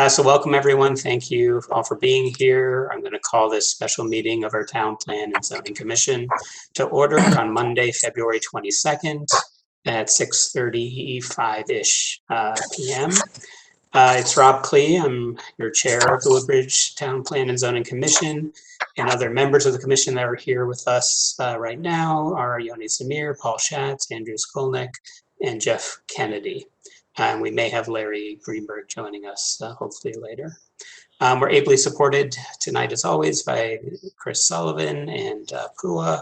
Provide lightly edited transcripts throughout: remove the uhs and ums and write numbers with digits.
So welcome everyone. Thank you all for being here. I'm going to call this special meeting of our Town Plan and Zoning Commission to order on Monday, February 22nd at 6:35-ish p.m. It's Rob Klee. I'm your chair of the Woodbridge Town Plan and Zoning Commission, and other members of the commission that are here with us right now are Yoni Samir, Paul Schatz, Andrew Skolnick, and Jeff Kennedy. And we may have Larry Greenberg joining us hopefully later. We're ably supported tonight, as always, by Chris Sullivan and Pua,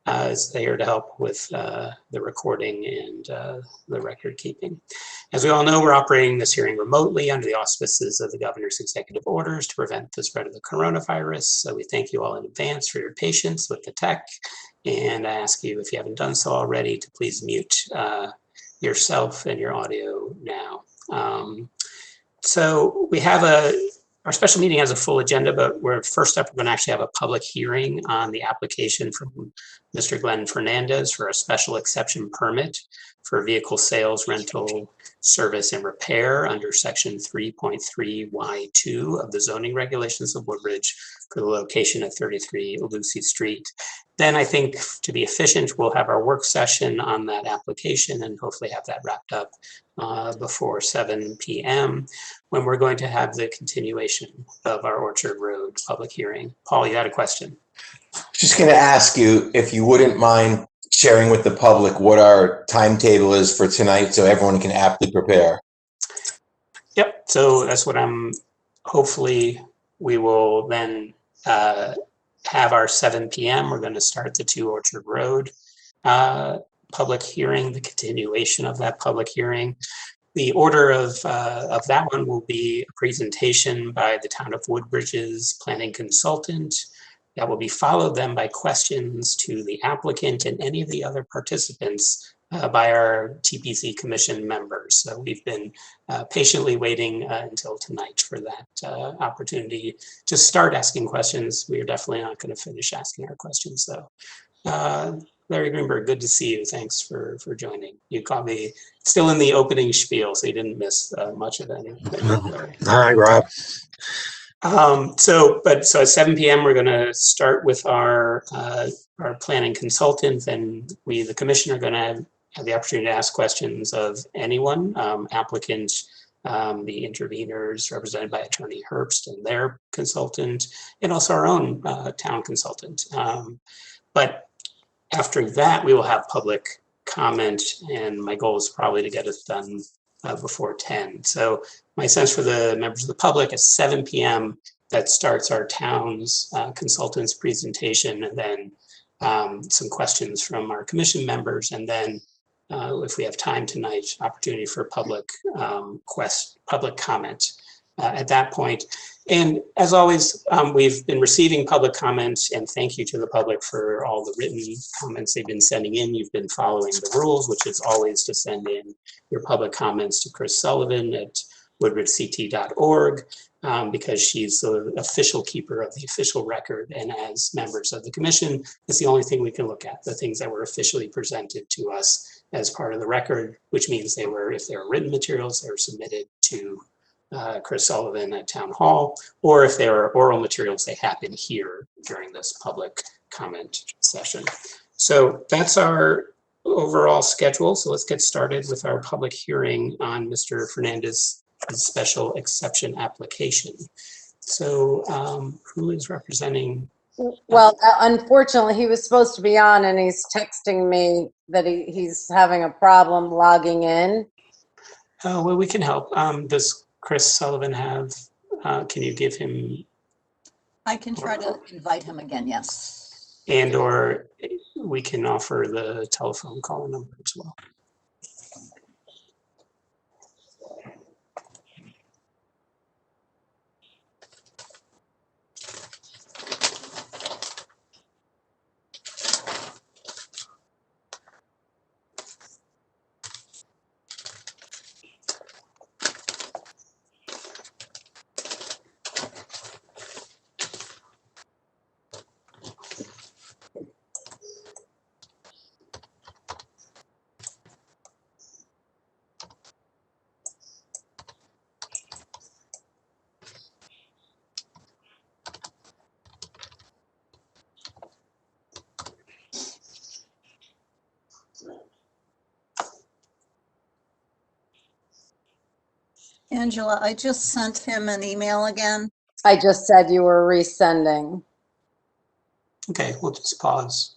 as they're here to help with the recording and the record keeping. As we all know, we're operating this hearing remotely under the auspices of the governor's executive orders to prevent the spread of the coronavirus. So we thank you all in advance for your patience with the tech. And I ask you, if you haven't done so already, to please mute yourself and your audio now. So we have our special meeting has a full agenda, but first up, we're going to actually have a public hearing on the application from Mr. Glenn Fernandez for a special exception permit for vehicle sales, rental, service, and repair under section 3.3Y2 of the zoning regulations of Woodbridge for the location of 33 Lucy Street. Then I think, to be efficient, we'll have our work session on that application and hopefully have that wrapped up before 7 p.m. when we're going to have the continuation of our Orchard Road public hearing. Paul, you had a question? Just going to ask you if you wouldn't mind sharing with the public what our timetable is for tonight so everyone can aptly prepare. Yep, so that's what hopefully we will then have our 7 p.m. We're going to start the 2 Orchard Road public hearing, the continuation of that public hearing. The order of that one will be a presentation by the Town of Woodbridge's planning consultant. That will be followed then by questions to the applicant and any of the other participants by our TPC Commission members. So we've been patiently waiting until tonight for that opportunity to start asking questions. We are definitely not going to finish asking our questions though. Larry Greenberg, good to see you. Thanks for joining. You caught me still in the opening spiel, so you didn't miss much of anything. Hi, Rob. So at 7 p.m. we're going to start with our planning consultant, and we, the commission, are going to have the opportunity to ask questions of anyone, applicant, the interveners represented by Attorney Herbst and their consultant, and also our own town consultant. But after that, we will have public comment, and my goal is probably to get it done before 10. So my sense for the members of the public is 7 p.m. that starts our town's consultant's presentation, and then some questions from our commission members, and then if we have time tonight, opportunity for public comment at that point. And as always, we've been receiving public comments, and thank you to the public for all the written comments they've been sending in. You've been following the rules, which is always to send in your public comments to Chris Sullivan at woodbridgect.org, because she's the official keeper of the official record, and as members of the commission, it's the only thing we can look at, the things that were officially presented to us as part of the record, which means if they were written materials, they were submitted to Chris Sullivan at Town Hall, or if there are oral materials, they happen here during this public comment session. So that's our overall schedule. So let's get started with our public hearing on Mr. Fernandez's special exception application. So who is representing? Well, unfortunately, he was supposed to be on, and he's texting me that he's having a problem logging in. Oh, well, we can help. Does Chris Sullivan have, can you give him? I can try to invite him again, yes. And or we can offer the telephone call number as well. Angela, I just sent him an email again. I just said you were resending. Okay, we'll just pause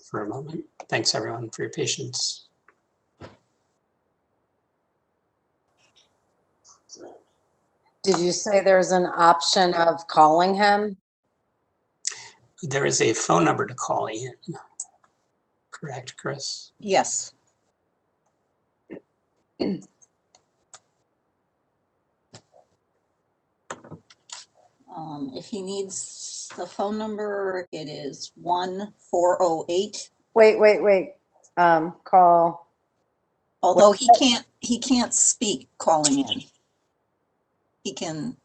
for a moment. Thanks everyone for your patience. Did you say there's an option of calling him? There is a phone number to call in. Correct, Chris? Yes. If he needs the phone number, it is 1408. Wait. Call. Although he can't speak calling in. He can,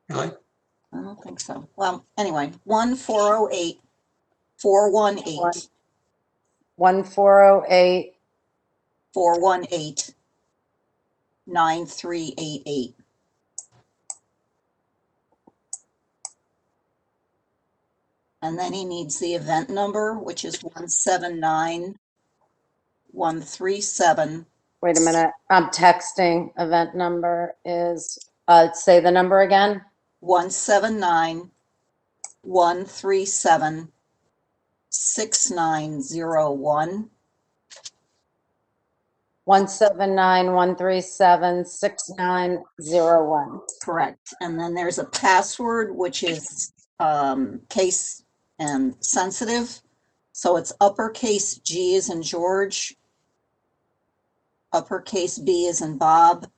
Really? I don't think so. Well, anyway, 1408 418 1408. 418 9388. And then he needs the event number, which is 179137. Wait a minute. I'm texting. Event number is, say the number again. 179137 6901. 179-137-6901. Correct. And then there's a password, which is case and sensitive. So it's uppercase G as in George, uppercase B as in Bob,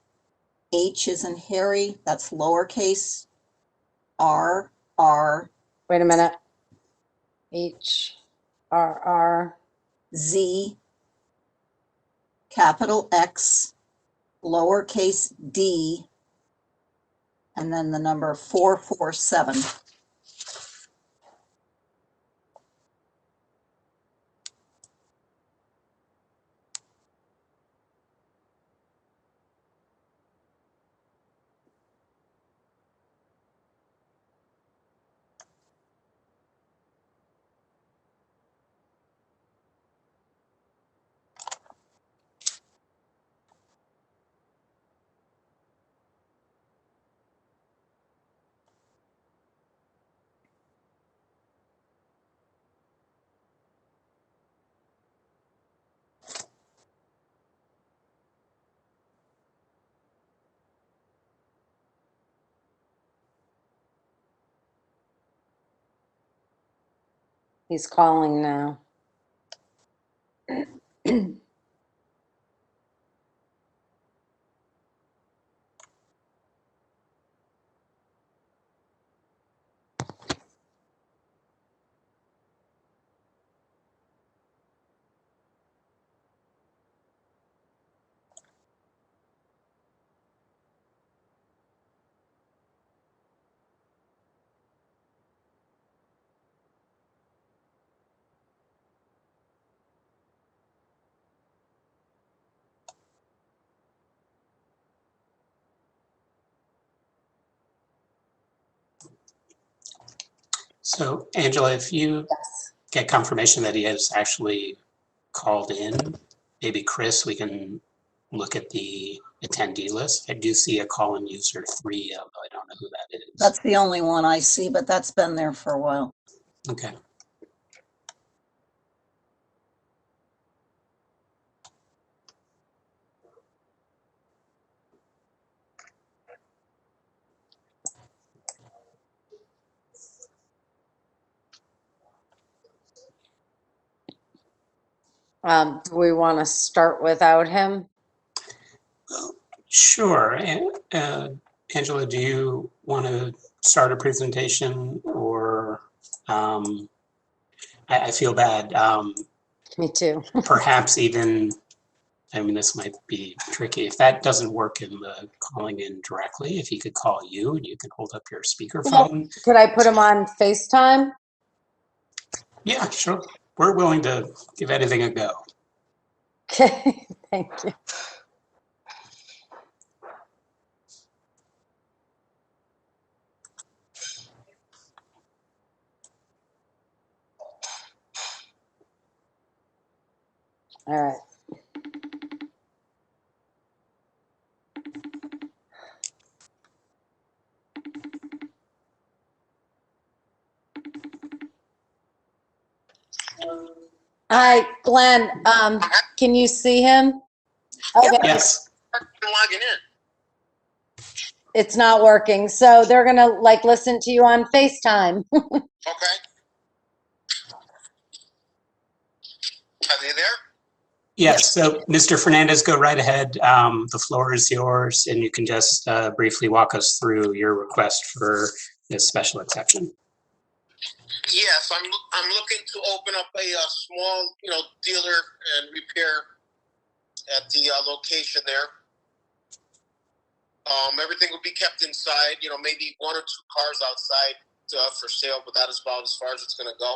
H as in Harry, that's lowercase, R, Wait a minute. HRR. Z, capital X, lowercase d, and then the number 447. He's calling now. So Angela, if you Yes. get confirmation that he has actually called in, maybe Chris, we can look at the attendee list. I do see a call-in user 3, although I don't know who that is. That's the only one I see, but that's been there for a while. Okay. Do we want to start without him? Sure. Angela, do you want to start a presentation or I feel bad. Me too. Perhaps even, I mean, this might be tricky. If that doesn't work in the calling in directly, if he could call you and you can hold up your speakerphone. Could I put him on FaceTime? Yeah, sure. We're willing to give anything a go. Okay, thank you. All right. Hi, Glenn, can you see him? Okay, Yes. I'm logging in. it's not working, so they're gonna like listen to you on FaceTime. Okay. Are they there? Yes. So, Mr. Fernandez, go right ahead. The floor is yours, and you can just briefly walk us through your request for this special exception. Yes, I'm looking to open up a small, dealer and repair at the location there. Everything will be kept inside. Maybe 1 or 2 cars outside for sale, but that is about as far as it's going to go.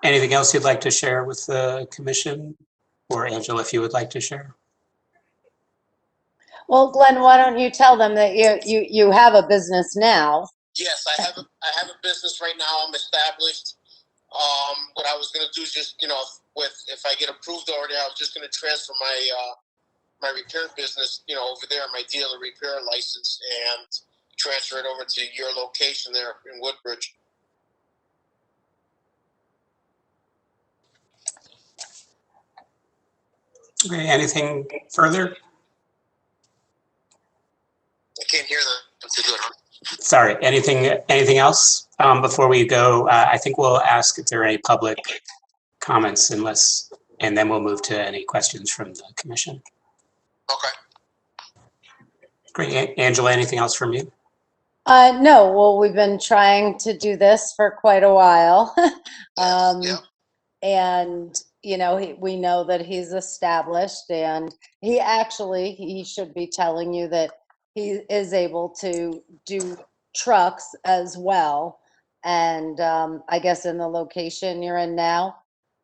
Anything else you'd like to share with the commission, or Angela, if you would like to share? Well, Glenn, why don't you tell them that you have a business now? Yes, I have a business right now. I'm established. What I was going to do is just, if I get approved already, I was just going to transfer my repair business, over there, my dealer repair license, and transfer it over to your location there in Woodbridge. Okay, anything further? I can't hear them to do it. Sorry, anything else? Before we go, I think we'll ask if there are any public comments and then we'll move to any questions from the commission. Okay. Great. Angela, anything else from you? No, well, we've been trying to do this for quite a while. Yeah. And, we know that he's established, and he should be telling you that he is able to do trucks as well. And I guess in the location you're in now,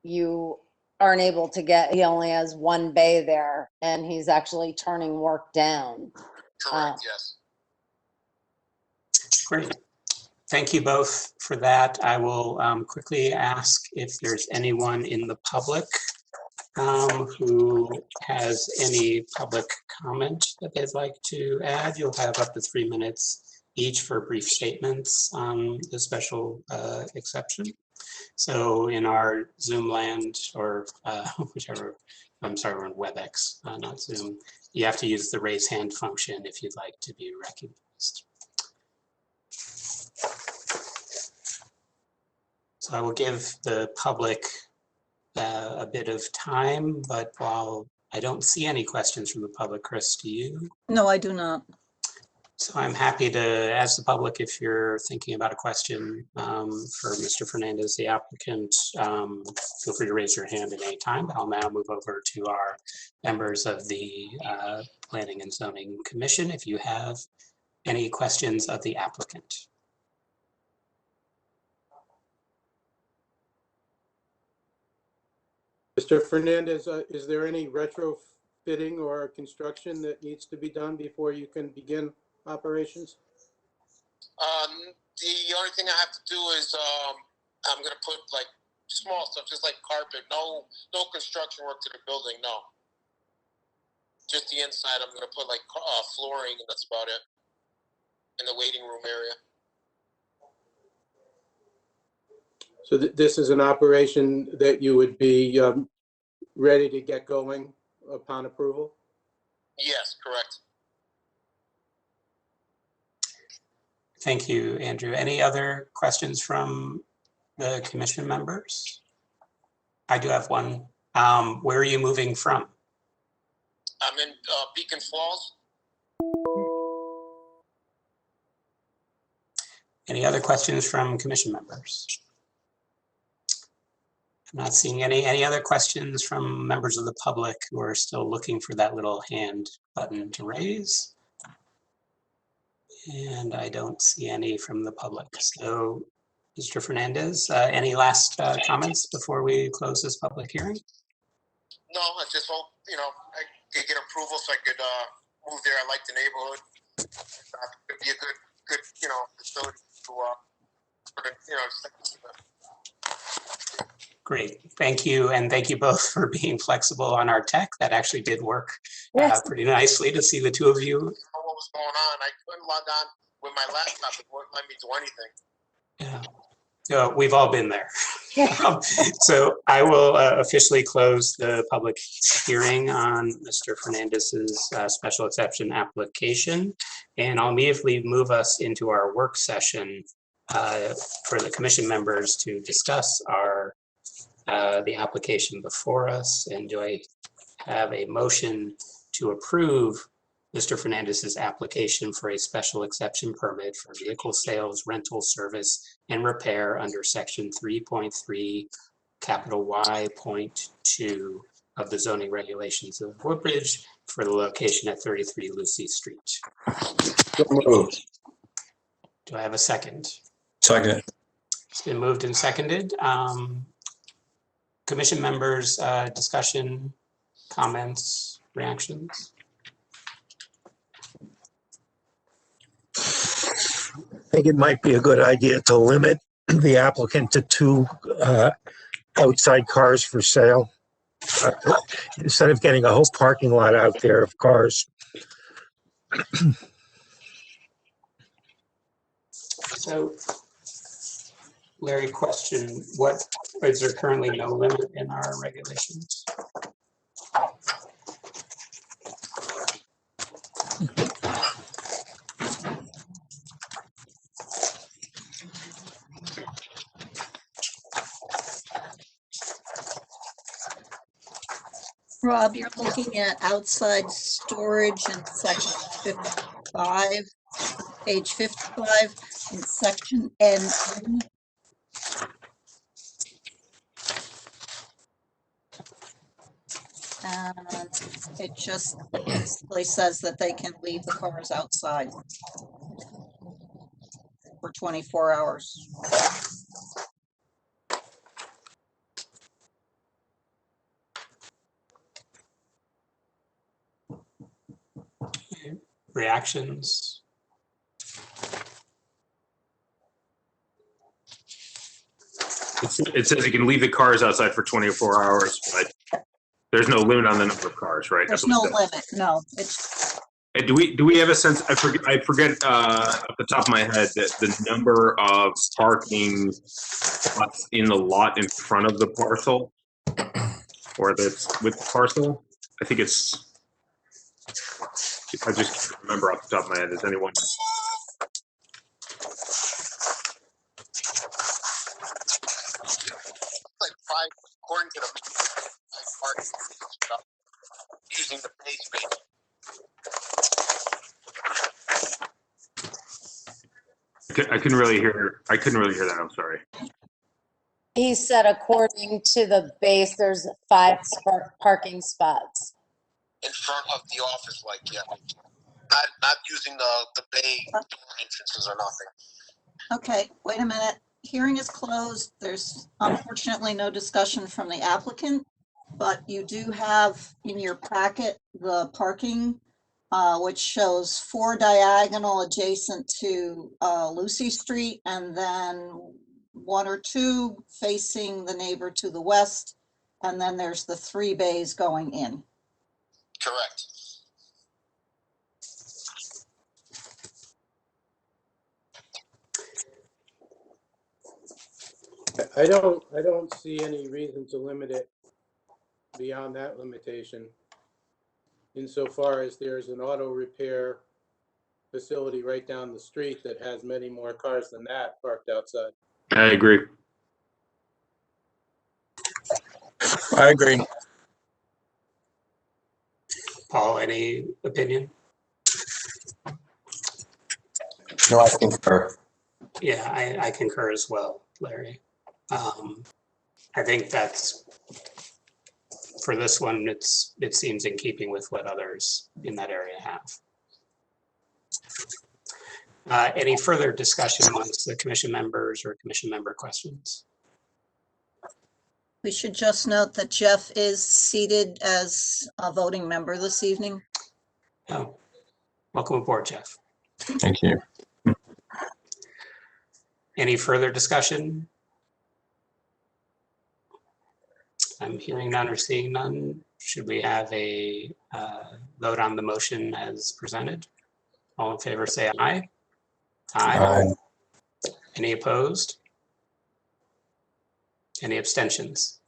you aren't able to he only has 1 bay there, and he's actually turning work down. Correct, yes. Great. Thank you both for that. I will quickly ask if there's anyone in the public who has any public comment that they'd like to add. You'll have up to 3 minutes each for brief statements on the special exception. So in our Zoom land, or whichever, I'm sorry, we're in WebEx, not Zoom, you have to use the raise hand function if you'd like to be recognized. So I will give the public a bit of time, but while I don't see any questions from the public, Chris, do you? No, I do not. So I'm happy to ask the public if you're thinking about a question for Mr. Fernandez, the applicant. Feel free to raise your hand at any time. I'll now move over to our members of the Planning and Zoning Commission if you have any questions of the applicant. Mr. Fernandez, is there any retrofitting or construction that needs to be done before you can begin operations? The only thing I have to do is I'm going to put like small stuff, just like carpet. No construction work to the building, no. Just the inside. I'm going to put like flooring, and that's about it. In the waiting room area. So this is an operation that you would be ready to get going upon approval? Yes, correct. Thank you, Andrew. Any other questions from the commission members? I do have one. Where are you moving from? I'm in Beacon Falls. Any other questions from commission members? I'm not seeing any other questions from members of the public who are still looking for that little hand button to raise. And I don't see any from the public. So, Mr. Fernandez, any last comments before we close this public hearing? No, I just hope, I could get approval so I could move there. I like the neighborhood. It could be a good, facility to, Great, thank you. And thank you both for being flexible on our tech. That actually did work Yes. pretty nicely to see the two of you. what was going on. I couldn't log on with my laptop, it wouldn't let me do anything. Yeah. We've all been there. So I will officially close the public hearing on Mr. Fernandez's special exception application. And I'll immediately move us into our work session for the commission members to discuss the application before us. And do I have a motion to approve Mr. Fernandez's application for a special exception permit for vehicle sales, rental, service, and repair under section 3.3, capital Y.2 of the zoning regulations of Woodbridge for the location at 33 Lucy Street? So moved. Do I have a second? Second. It's been moved and seconded. Commission members, discussion, comments, reactions? I think it might be a good idea to limit the applicant to 2 outside cars for sale. Instead of getting a whole parking lot out there of cars. So, Larry, question, is there currently no limit in our regulations? Rob, you're looking at outside storage in section 55, page 55, in section N. And it just basically says that they can leave the cars outside for 24 hours. Reactions? It says you can leave the cars outside for 24 hours, but there's no limit on the number of cars, right? There's no limit, no. It's, And do we have a sense? I forget off the top of my head that the number of parking spots in the lot in front of the parcel, or that's with the parcel. I think it's. I just can't remember off the top of my head. Is anyone? Like 5, according to the parking using the pay space. I couldn't really hear. I couldn't really hear that. I'm sorry. He said according to the base, there's 5 parking spots. In front of the office, like, yeah. Not using the bay entrances or nothing. okay, wait a minute. Hearing is closed. There's unfortunately no discussion from the applicant, but you do have in your packet the parking, which shows 4 diagonal adjacent to Lucy Street, and then 1 or 2 facing the neighbor to the west, and then there's the 3 bays going in. Correct. I don't see any reason to limit it beyond that limitation. Insofar as there's an auto repair facility right down the street that has many more cars than that parked outside. I agree. I agree. Paul, any opinion? No, I concur. Yeah, I concur as well, Larry. I think that's, for this one, it seems in keeping with what others in that area have. Any further discussion amongst the commission members or commission member questions? We should just note that Jeff is seated as a voting member this evening. Oh, welcome aboard, Jeff. Thank you. Any further discussion? I'm hearing none or seeing none. Should we have a vote on the motion as presented? All in favor, say aye. Aye. Any opposed? Any abstentions?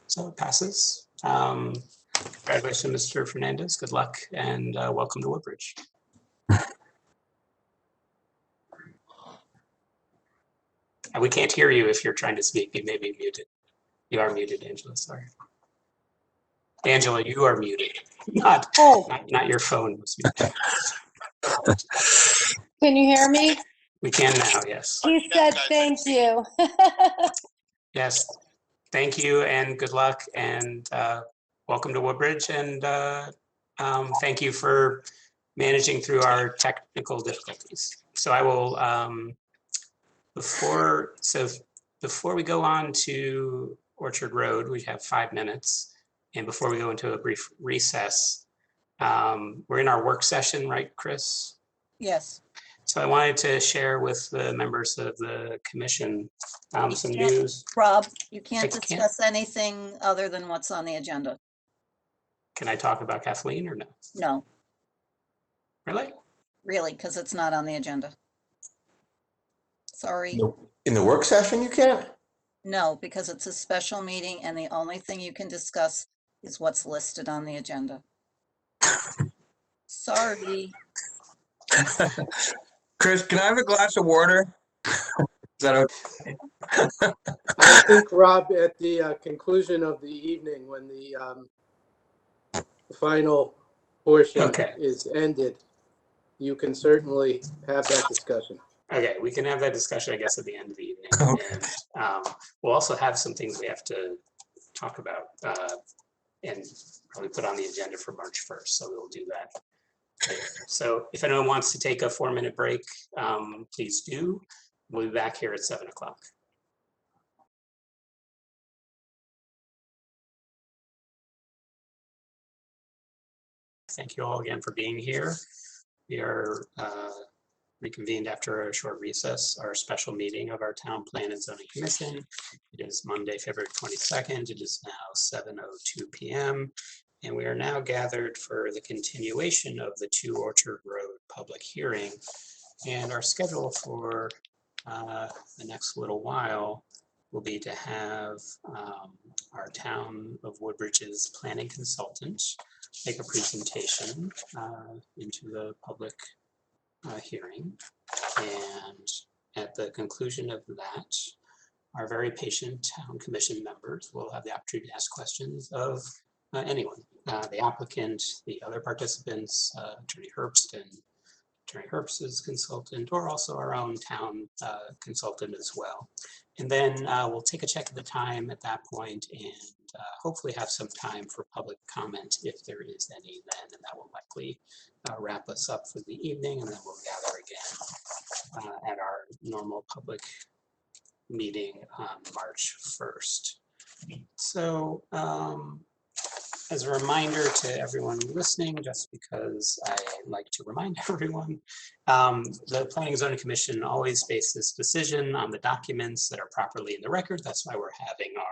So it passes. Congratulations, Mr. Fernandez. Good luck and welcome to Woodbridge. And we can't hear you if you're trying to speak. You may be muted. You are muted, Angela. Sorry. Angela, you are muted. Not your phone was muted. Can you hear me? We can now, yes. He said thank you. Yes. Thank you and good luck and welcome to Woodbridge. And thank you for managing through our technical difficulties. So I will, before we go on to Orchard Road, we have 5 minutes. And before we go into a brief recess, we're in our work session, right, Chris? Yes. So I wanted to share with the members of the commission some can't- news. Rob, you can't I can't. discuss anything other than what's on the agenda. Can I talk about Kathleen or no? No, Really? because it's not on the agenda. Sorry. In the work session, you can't? No, because it's a special meeting and the only thing you can discuss is what's listed on the agenda. Sorry. Chris, can I have a glass of water? Is that okay? I think, Rob, at the conclusion of the evening, when the final portion Okay. is ended, you can certainly have that discussion. Okay, we can have that discussion, I guess, at the end of the evening. Okay. And we'll also have some things we have to talk about and probably put on the agenda for March 1st. So we'll do that later. So if anyone wants to take a 4-minute break, please do. We'll be back here at 7 o'clock. Thank you all again for being here. We are reconvened after a short recess, our special meeting of our Town Plan and Zoning Commission. It is Monday, February 22nd. It is now 7:02 p.m. And we are now gathered for the continuation of the 2 Orchard Road public hearing. And our schedule for the next little while will be to have our Town of Woodbridge's planning consultant make a presentation into the public hearing. And at the conclusion of that, our very patient town commission members will have the opportunity to ask questions of anyone, the applicant, the other participants, Attorney Herbst and Attorney Herbst's consultant, or also our own town consultant as well. And then we'll take a check of the time at that point and hopefully have some time for public comment if there is any then, and that will likely wrap us up for the evening, and then we'll gather again at our normal public meeting on March 1st. So as a reminder to everyone listening, just because I like to remind everyone, the Planning and Zoning Commission always bases decision on the documents that are properly in the record. That's why we're having our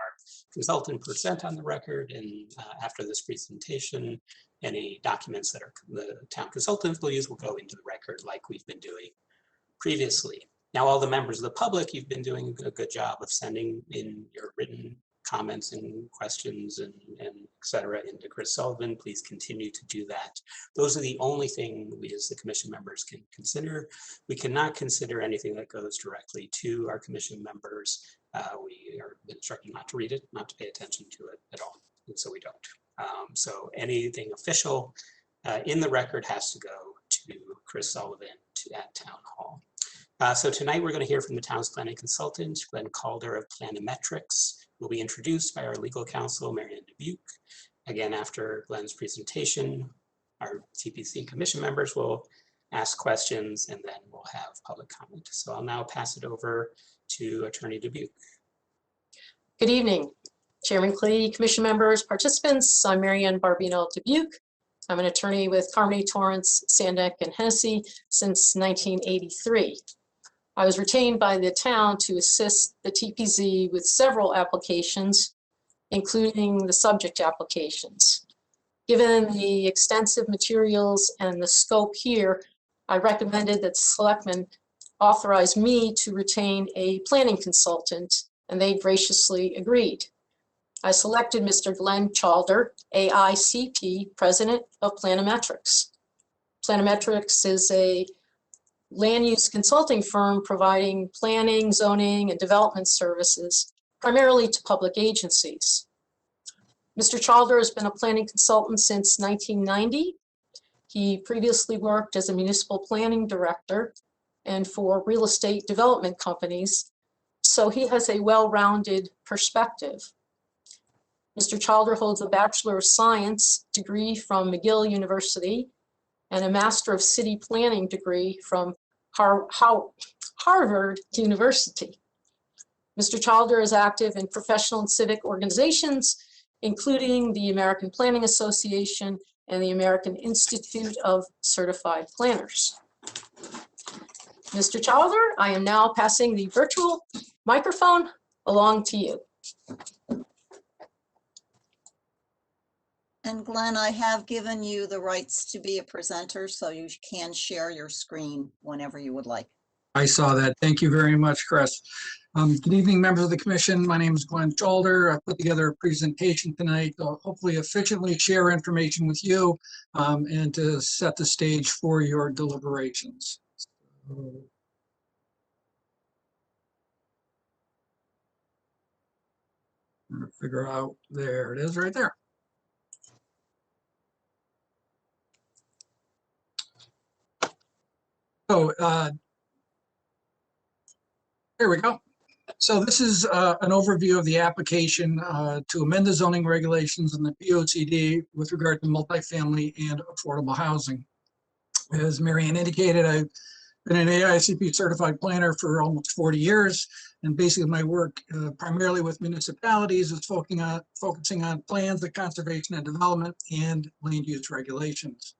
consultant present on the record. And after this presentation, any documents that the town consultant will use will go into the record like we've been doing previously. Now, all the members of the public, you've been doing a good job of sending in your written comments and questions and et cetera into Chris Sullivan. Please continue to do that. Those are the only thing we as the commission members can consider. We cannot consider anything that goes directly to our commission members. We are instructed not to read it, not to pay attention to it at all, and so we don't. So anything official in the record has to go to Chris Sullivan at Town Hall. So tonight we're going to hear from the town's planning consultant, Glenn Calder of Planometrics, who will be introduced by our legal counsel, Marianne Dubuque. Again, after Glenn's presentation, our TPC commission members will ask questions and then we'll have public comment. So I'll now pass it over to Attorney Dubuque. Good evening, Chairman Clee, commission members, participants. I'm Marianne Barbino Dubuque. I'm an attorney with Carmody, Torrance, Sandeck, and Hennessy since 1983. I was retained by the town to assist the TPZ with several applications, including the subject applications. Given the extensive materials and the scope here, I recommended that selectmen authorize me to retain a planning consultant, and they graciously agreed. I selected Mr. Glenn Chalder, AICP, President of Planometrics. Planometrics is a land use consulting firm providing planning, zoning, and development services, primarily to public agencies. Mr. Chalder has been a planning consultant since 1990. He previously worked as a municipal planning director and for real estate development companies, so he has a well-rounded perspective. Mr. Chalder holds a Bachelor of Science degree from McGill University and a Master of City Planning degree from Harvard University. Mr. Chalder is active in professional and civic organizations, including the American Planning Association and the American Institute of Certified Planners. Mr. Chalder, I am now passing the virtual microphone along to you. And Glenn, I have given you the rights to be a presenter, so you can share your screen whenever you would like. I saw that. Thank you very much, Chris. Good evening, members of the commission. My name is Glenn Chalder. I put together a presentation tonight to hopefully efficiently share information with you and to set the stage for your deliberations. I'm going to figure out, there it is right there. So there we go. So this is an overview of the application to amend the zoning regulations in the POCD with regard to multifamily and affordable housing. As Marianne indicated, I've been an AICP certified planner for almost 40 years, and basically my work primarily with municipalities is focusing on plans of conservation and development and land use regulations.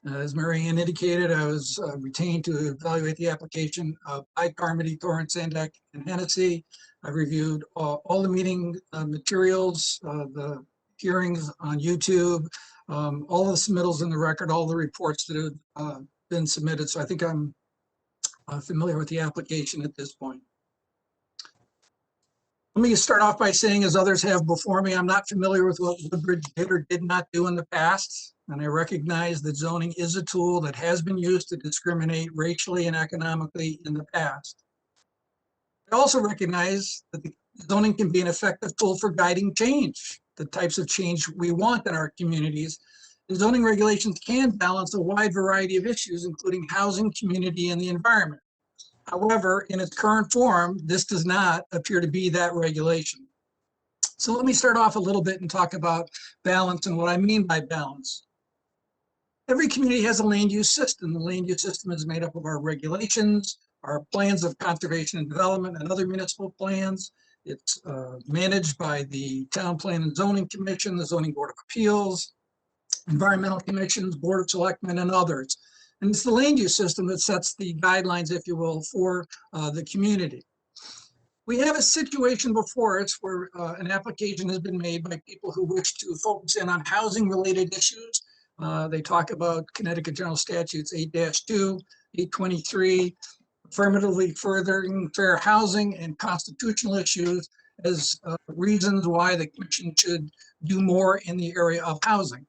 As Marianne indicated, I was retained to evaluate the application by Carmody, Torrance, Sandeck, and Hennessy. I reviewed all the meeting materials, the hearings on YouTube, all the submittals in the record, all the reports that have been submitted. So I think I'm familiar with the application at this point. Let me start off by saying, as others have before me, I'm not familiar with what Woodbridge did or did not do in the past. And I recognize that zoning is a tool that has been used to discriminate racially and economically in the past. I also recognize that the zoning can be an effective tool for guiding change, the types of change we want in our communities. And zoning regulations can balance a wide variety of issues, including housing, community, and the environment. However, in its current form, this does not appear to be that regulation. So let me start off a little bit and talk about balance and what I mean by balance. Every community has a land use system. The land use system is made up of our regulations, our plans of conservation and development, and other municipal plans. It's managed by the Town Plan and Zoning Commission, the Zoning Board of Appeals, environmental commissions, Board of Selectmen, and others. And it's the land use system that sets the guidelines, if you will, for the community. We have a situation before us where an application has been made by people who wish to focus in on housing-related issues. They talk about Connecticut General Statutes 8-2, 823, affirmatively furthering fair housing and constitutional issues as reasons why the commission should do more in the area of housing.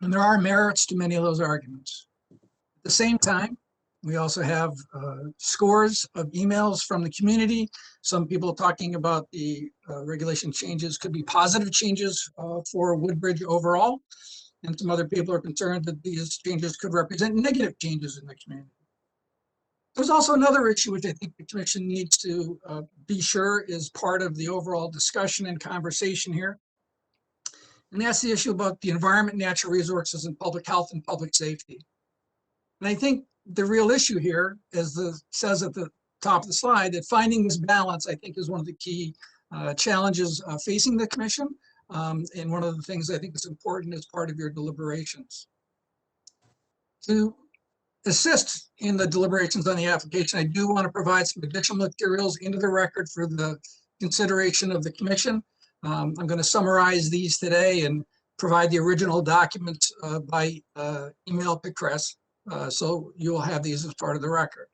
And there are merits to many of those arguments. At the same time, we also have scores of emails from the community. Some people talking about the regulation changes could be positive changes for Woodbridge overall. And some other people are concerned that these changes could represent negative changes in the community. There's also another issue which I think the commission needs to be sure is part of the overall discussion and conversation here. And that's the issue about the environment, natural resources, and public health and public safety. And I think the real issue here, as it says at the top of the slide, that finding this balance, I think, is one of the key challenges facing the commission. And one of the things I think is important as part of your deliberations. To assist in the deliberations on the application, I do want to provide some additional materials into the record for the consideration of the commission. I'm going to summarize these today and provide the original documents by email to Chris. So you will have these as part of the record.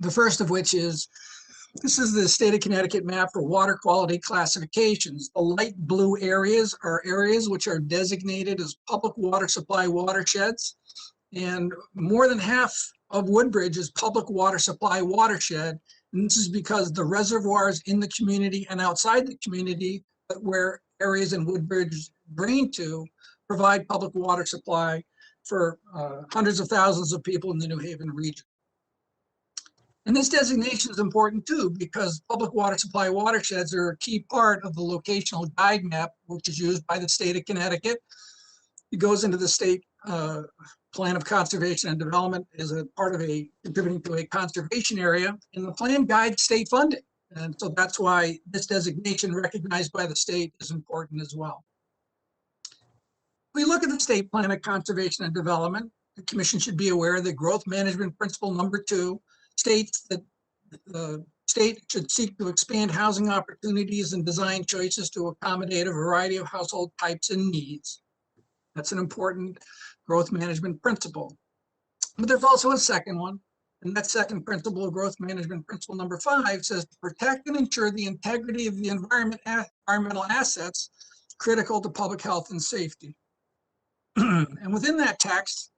The first of which is, this is the state of Connecticut map for water quality classifications. The light blue areas are areas which are designated as public water supply watersheds. And more than half of Woodbridge is public water supply watershed. And this is because the reservoirs in the community and outside the community, but where areas in Woodbridge drain to, provide public water supply for hundreds of thousands of people in the New Haven region. And this designation is important too, because public water supply watersheds are a key part of the locational guide map, which is used by the state of Connecticut. It goes into the state plan of conservation and development as a part of contributing to a conservation area, and the plan guides state funding. And so that's why this designation recognized by the state is important as well. We look at the state plan of conservation and development. The commission should be aware that growth management principle number 2 states that the state should seek to expand housing opportunities and design choices to accommodate a variety of household types and needs. That's an important growth management principle. But there's also a second one, and that second principle of growth management principle number 5 says to protect and ensure the integrity of the environmental assets critical to public health and safety. And within that text,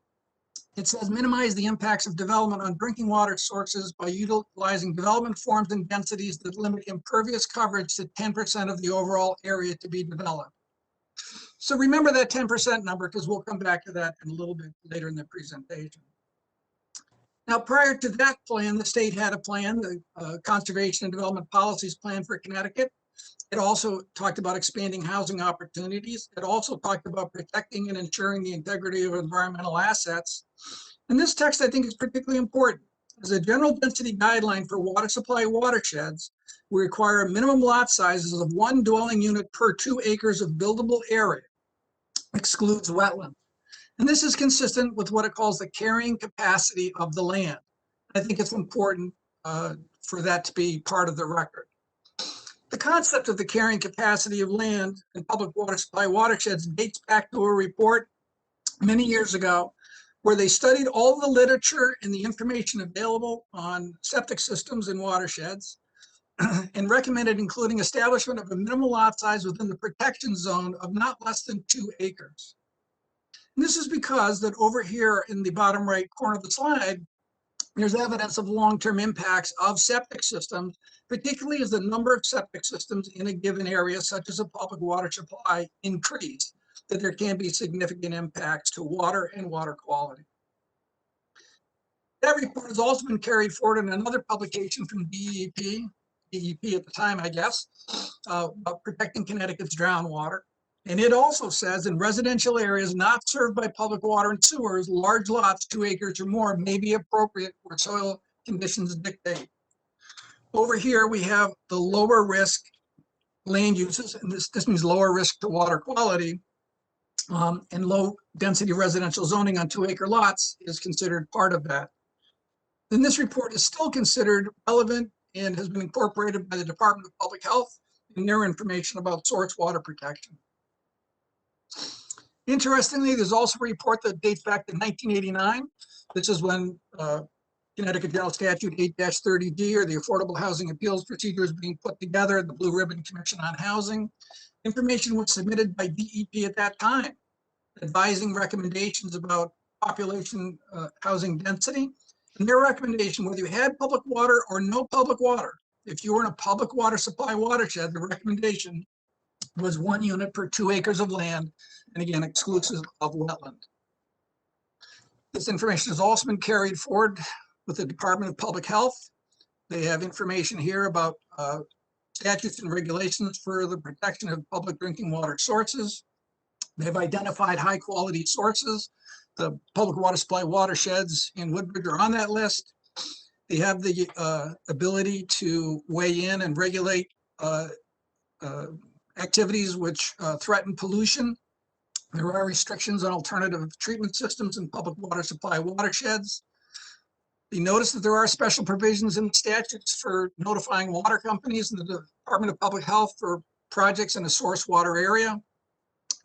it says minimize the impacts of development on drinking water sources by utilizing development forms and densities that limit impervious coverage to 10% of the overall area to be developed. So remember that 10% number, because we'll come back to that in a little bit later in the presentation. Now, prior to that plan, the state had a plan, the Conservation and Development Policies Plan for Connecticut. It also talked about expanding housing opportunities. It also talked about protecting and ensuring the integrity of environmental assets. And this text, I think, is particularly important. As a general density guideline for water supply watersheds, we require minimum lot sizes of 1 dwelling unit per 2 acres of buildable area, excludes wetland. And this is consistent with what it calls the carrying capacity of the land. I think it's important for that to be part of the record. The concept of the carrying capacity of land in public water supply watersheds dates back to a report many years ago where they studied all the literature and the information available on septic systems and watersheds and recommended including establishment of a minimal lot size within the protection zone of not less than 2 acres. And this is because that over here in the bottom right corner of the slide, there's evidence of long-term impacts of septic systems, particularly as the number of septic systems in a given area, such as a public water supply, increase, that there can be significant impacts to water and water quality. That report has also been carried forward in another publication from DEP at the time, I guess, about protecting Connecticut's groundwater. And it also says in residential areas not served by public water and sewers, large lots, 2 acres or more, may be appropriate where soil conditions dictate. Over here, we have the lower risk land uses, and this means lower risk to water quality, and low density residential zoning on 2 acre lots is considered part of that. And this report is still considered relevant and has been incorporated by the Department of Public Health in their information about source water protection. Interestingly, there's also a report that dates back to 1989. This is when Connecticut General Statute 8-30D, or the Affordable Housing Appeals Procedure, is being put together, the Blue Ribbon Commission on Housing. Information was submitted by DEP at that time, advising recommendations about population housing density. And their recommendation, whether you had public water or no public water, if you were in a public water supply watershed, the recommendation was 1 unit per 2 acres of land, and again, exclusive of wetland. This information has also been carried forward with the Department of Public Health. They have information here about statutes and regulations for the protection of public drinking water sources. They've identified high quality sources. The public water supply watersheds in Woodbridge are on that list. They have the ability to weigh in and regulate activities which threaten pollution. There are restrictions on alternative treatment systems in public water supply watersheds. You notice that there are special provisions in the statutes for notifying water companies and the Department of Public Health for projects in a source water area.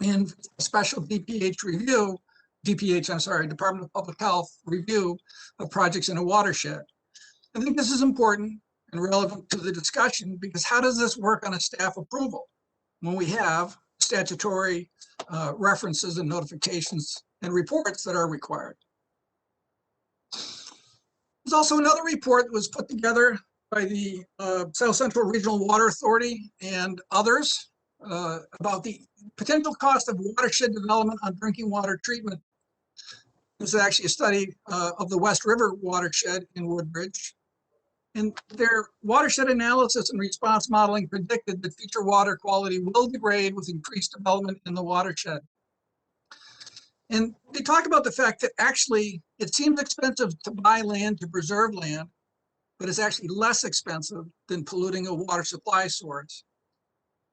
And a special DPH review DPH, I'm sorry, Department of Public Health review of projects in a watershed. I think this is important and relevant to the discussion because how does this work on a staff approval when we have statutory references and notifications and reports that are required? There's also another report that was put together by the South Central Regional Water Authority and others about the potential cost of watershed development on drinking water treatment. This is actually a study of the West River watershed in Woodbridge. And their watershed analysis and response modeling predicted that future water quality will degrade with increased development in the watershed. And they talk about the fact that actually it seems expensive to buy land to preserve land, but it's actually less expensive than polluting a water supply source.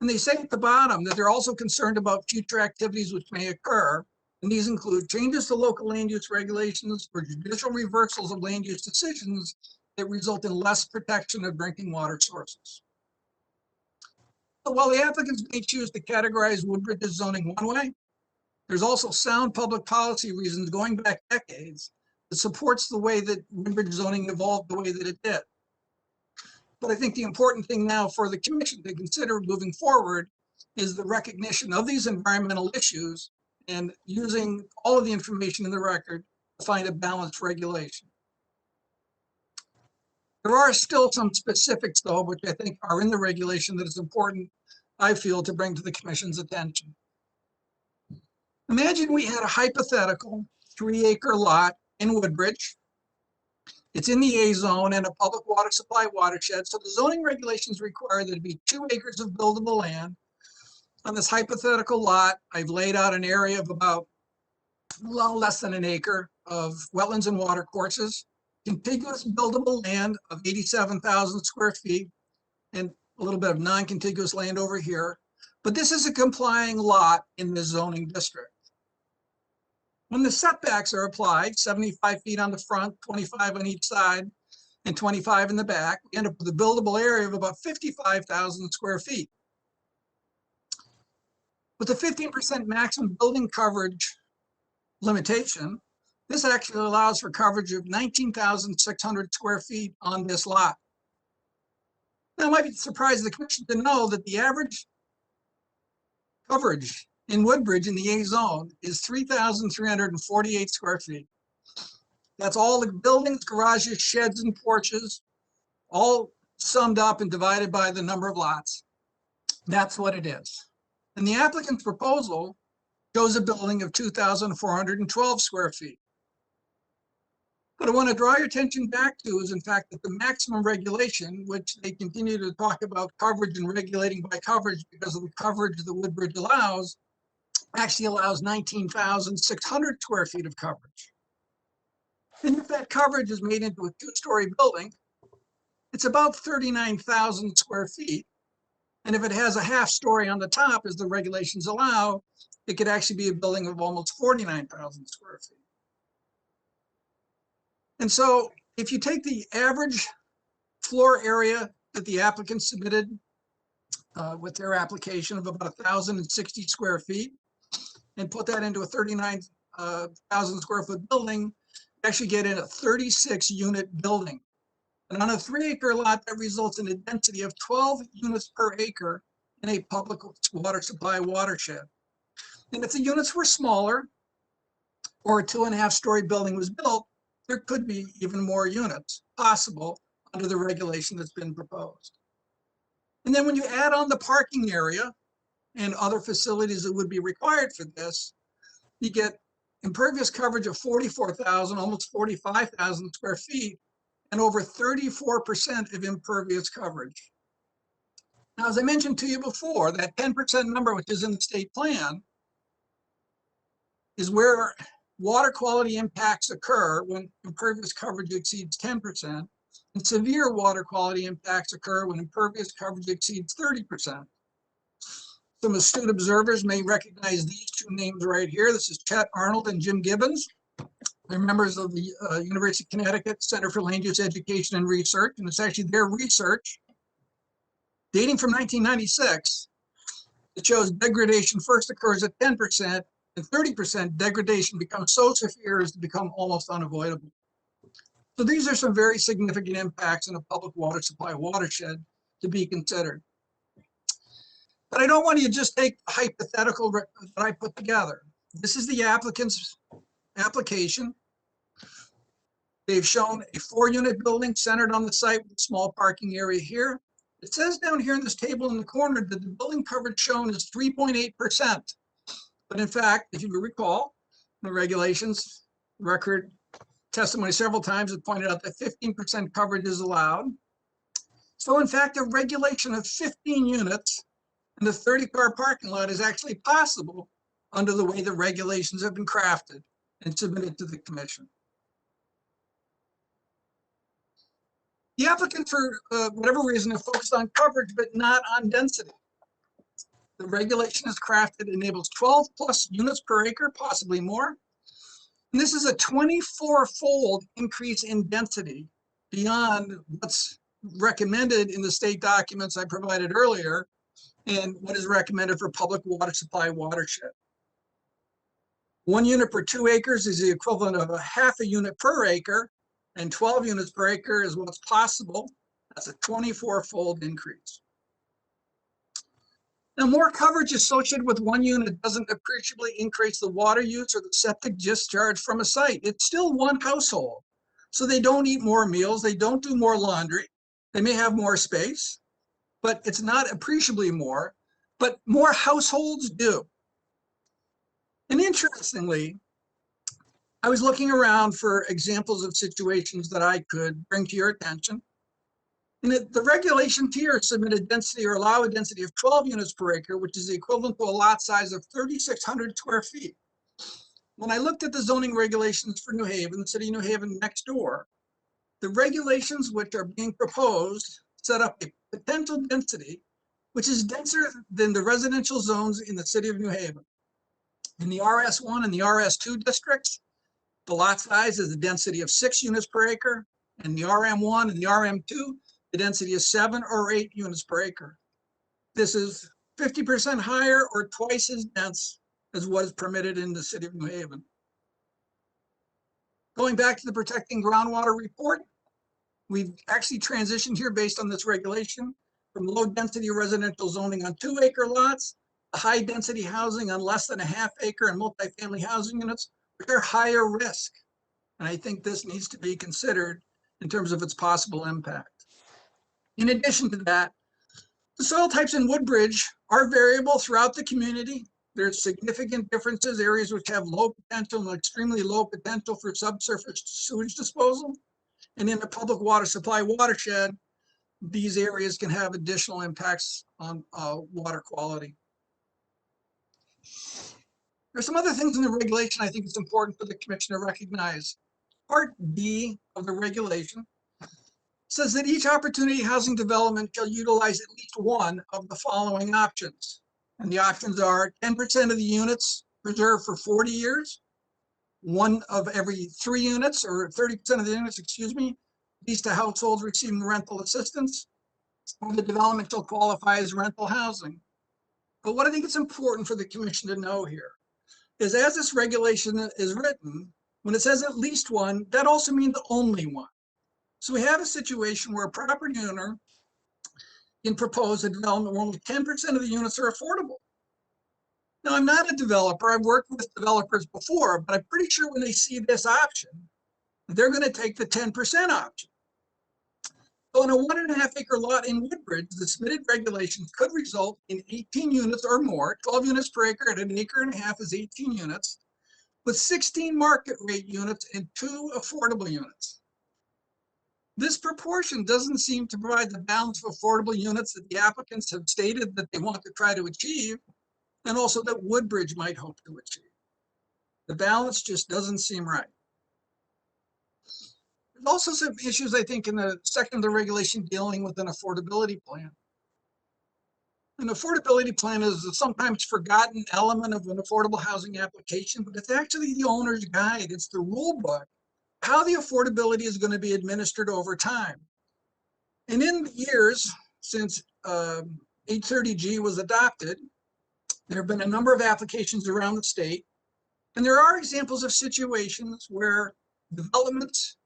And they say at the bottom that they're also concerned about future activities which may occur. And these include changes to local land use regulations or judicial reversals of land use decisions that result in less protection of drinking water sources. So while the applicants may choose to categorize Woodbridge's zoning one way, there's also sound public policy reasons going back decades that supports the way that Woodbridge zoning evolved the way that it did. But I think the important thing now for the commission to consider moving forward is the recognition of these environmental issues and using all of the information in the record to find a balanced regulation. There are still some specifics, though, which I think are in the regulation that is important, I feel, to bring to the commission's attention. Imagine we had a hypothetical 3-acre lot in Woodbridge. It's in the A zone and a public water supply watershed. So the zoning regulations require there to be 2 acres of buildable land. On this hypothetical lot, I've laid out an area of about a little less than an acre of wetlands and water courses, contiguous buildable land of 87,000 square feet, and a little bit of non-contiguous land over here. But this is a complying lot in the zoning district. When the setbacks are applied, 75 feet on the front, 25 on each side, and 25 in the back, we end up with a buildable area of about 55,000 square feet. With the 15% maximum building coverage limitation, this actually allows for coverage of 19,600 square feet on this lot. Now, it might be surprising the commission to know that the average coverage in Woodbridge in the A zone is 3,348 square feet. That's all the buildings, garages, sheds, and porches, all summed up and divided by the number of lots. That's what it is. And the applicant's proposal shows a building of 2,412 square feet. What I want to draw your attention back to is, in fact, that the maximum regulation, which they continue to talk about coverage and regulating by coverage because of the coverage that Woodbridge allows, actually allows 19,600 square feet of coverage. And if that coverage is made into a 2-story building, it's about 39,000 square feet. And if it has a half-story on the top, as the regulations allow, it could actually be a building of almost 49,000 square feet. And so if you take the average floor area that the applicant submitted with their application of about 1,060 square feet and put that into a 39,000 square foot building, you actually get in a 36-unit building. And on a 3-acre lot, that results in a density of 12 units per acre in a public water supply watershed. And if the units were smaller or a 2.5-story building was built, there could be even more units possible under the regulation that's been proposed. And then when you add on the parking area and other facilities that would be required for this, you get impervious coverage of 44,000, almost 45,000 square feet, and over 34% of impervious coverage. Now, as I mentioned to you before, that 10% number, which is in the state plan, is where water quality impacts occur when impervious coverage exceeds 10%, and severe water quality impacts occur when impervious coverage exceeds 30%. Some astute observers may recognize these 2 names right here. This is Chet Arnold and Jim Gibbons. They're members of the University of Connecticut Center for Land Use Education and Research, and it's actually their research dating from 1996 that shows degradation first occurs at 10% and 30%, degradation becomes so severe as to become almost unavoidable. So these are some very significant impacts in a public water supply watershed to be considered. But I don't want you to just take the hypothetical that I put together. This is the applicant's application. They've shown a 4-unit building centered on the site with a small parking area here. It says down here in this table in the corner that the building coverage shown is 3.8%. But in fact, if you recall, the regulations, record testimony several times have pointed out that 15% coverage is allowed. So in fact, a regulation of 15 units in a 30-car parking lot is actually possible under the way the regulations have been crafted and submitted to the commission. The applicant, for whatever reason, have focused on coverage, but not on density. The regulation is crafted, enables 12 plus units per acre, possibly more. And this is a 24-fold increase in density beyond what's recommended in the state documents I provided earlier and what is recommended for public water supply watershed. 1 unit per 2 acres is the equivalent of a half a unit per acre, and 12 units per acre is what's possible. That's a 24-fold increase. Now, more coverage associated with 1 unit doesn't appreciably increase the water use or the septic discharge from a site. It's still one household. So they don't eat more meals, they don't do more laundry, they may have more space, but it's not appreciably more, but more households do. And interestingly, I was looking around for examples of situations that I could bring to your attention. And the regulations here submit a density or allow a density of 12 units per acre, which is the equivalent to a lot size of 3,600 square feet. When I looked at the zoning regulations for New Haven, the city of New Haven next door, the regulations which are being proposed set up a potential density, which is denser than the residential zones in the city of New Haven. In the RS1 and the RS2 districts, the lot size is a density of 6 units per acre. And the RM1 and the RM2, the density is 7 or 8 units per acre. This is 50% higher or twice as dense as what is permitted in the city of New Haven. Going back to the protecting groundwater report, we've actually transitioned here based on this regulation from low density residential zoning on 2-acre lots to high density housing on less than a half-acre and multifamily housing units, which are higher risk. And I think this needs to be considered in terms of its possible impact. In addition to that, the soil types in Woodbridge are variable throughout the community. There's significant differences, areas which have low potential and extremely low potential for subsurface sewage disposal. And in the public water supply watershed, these areas can have additional impacts on water quality. There's some other things in the regulation I think it's important for the commission to recognize. Part B of the regulation says that each opportunity housing development shall utilize at least one of the following options. And the options are 10% of the units reserved for 40 years, 1 of every 3 units, or 30% of the units, excuse me, leased to households receiving rental assistance, or the development shall qualify as rental housing. But what I think it's important for the commission to know here is as this regulation is written, when it says at least one, that also means only one. So we have a situation where a property owner can propose a development where only 10% of the units are affordable. Now, I'm not a developer. I've worked with developers before, but I'm pretty sure when they see this option, they're going to take the 10% option. So in a 1.5-acre lot in Woodbridge, the submitted regulations could result in 18 units or more. 12 units per acre at 1.5 acres is 18 units, with 16 market rate units and 2 affordable units. This proportion doesn't seem to provide the balance of affordable units that the applicants have stated that they want to try to achieve, and also that Woodbridge might hope to achieve. The balance just doesn't seem right. There's also some issues, I think, in the second of the regulation dealing with an affordability plan. An affordability plan is a sometimes forgotten element of an affordable housing application, but it's actually the owner's guide. It's the rule book, how the affordability is going to be administered over time. And in the years since 830G was adopted, there have been a number of applications around the state And there are examples of situations where developments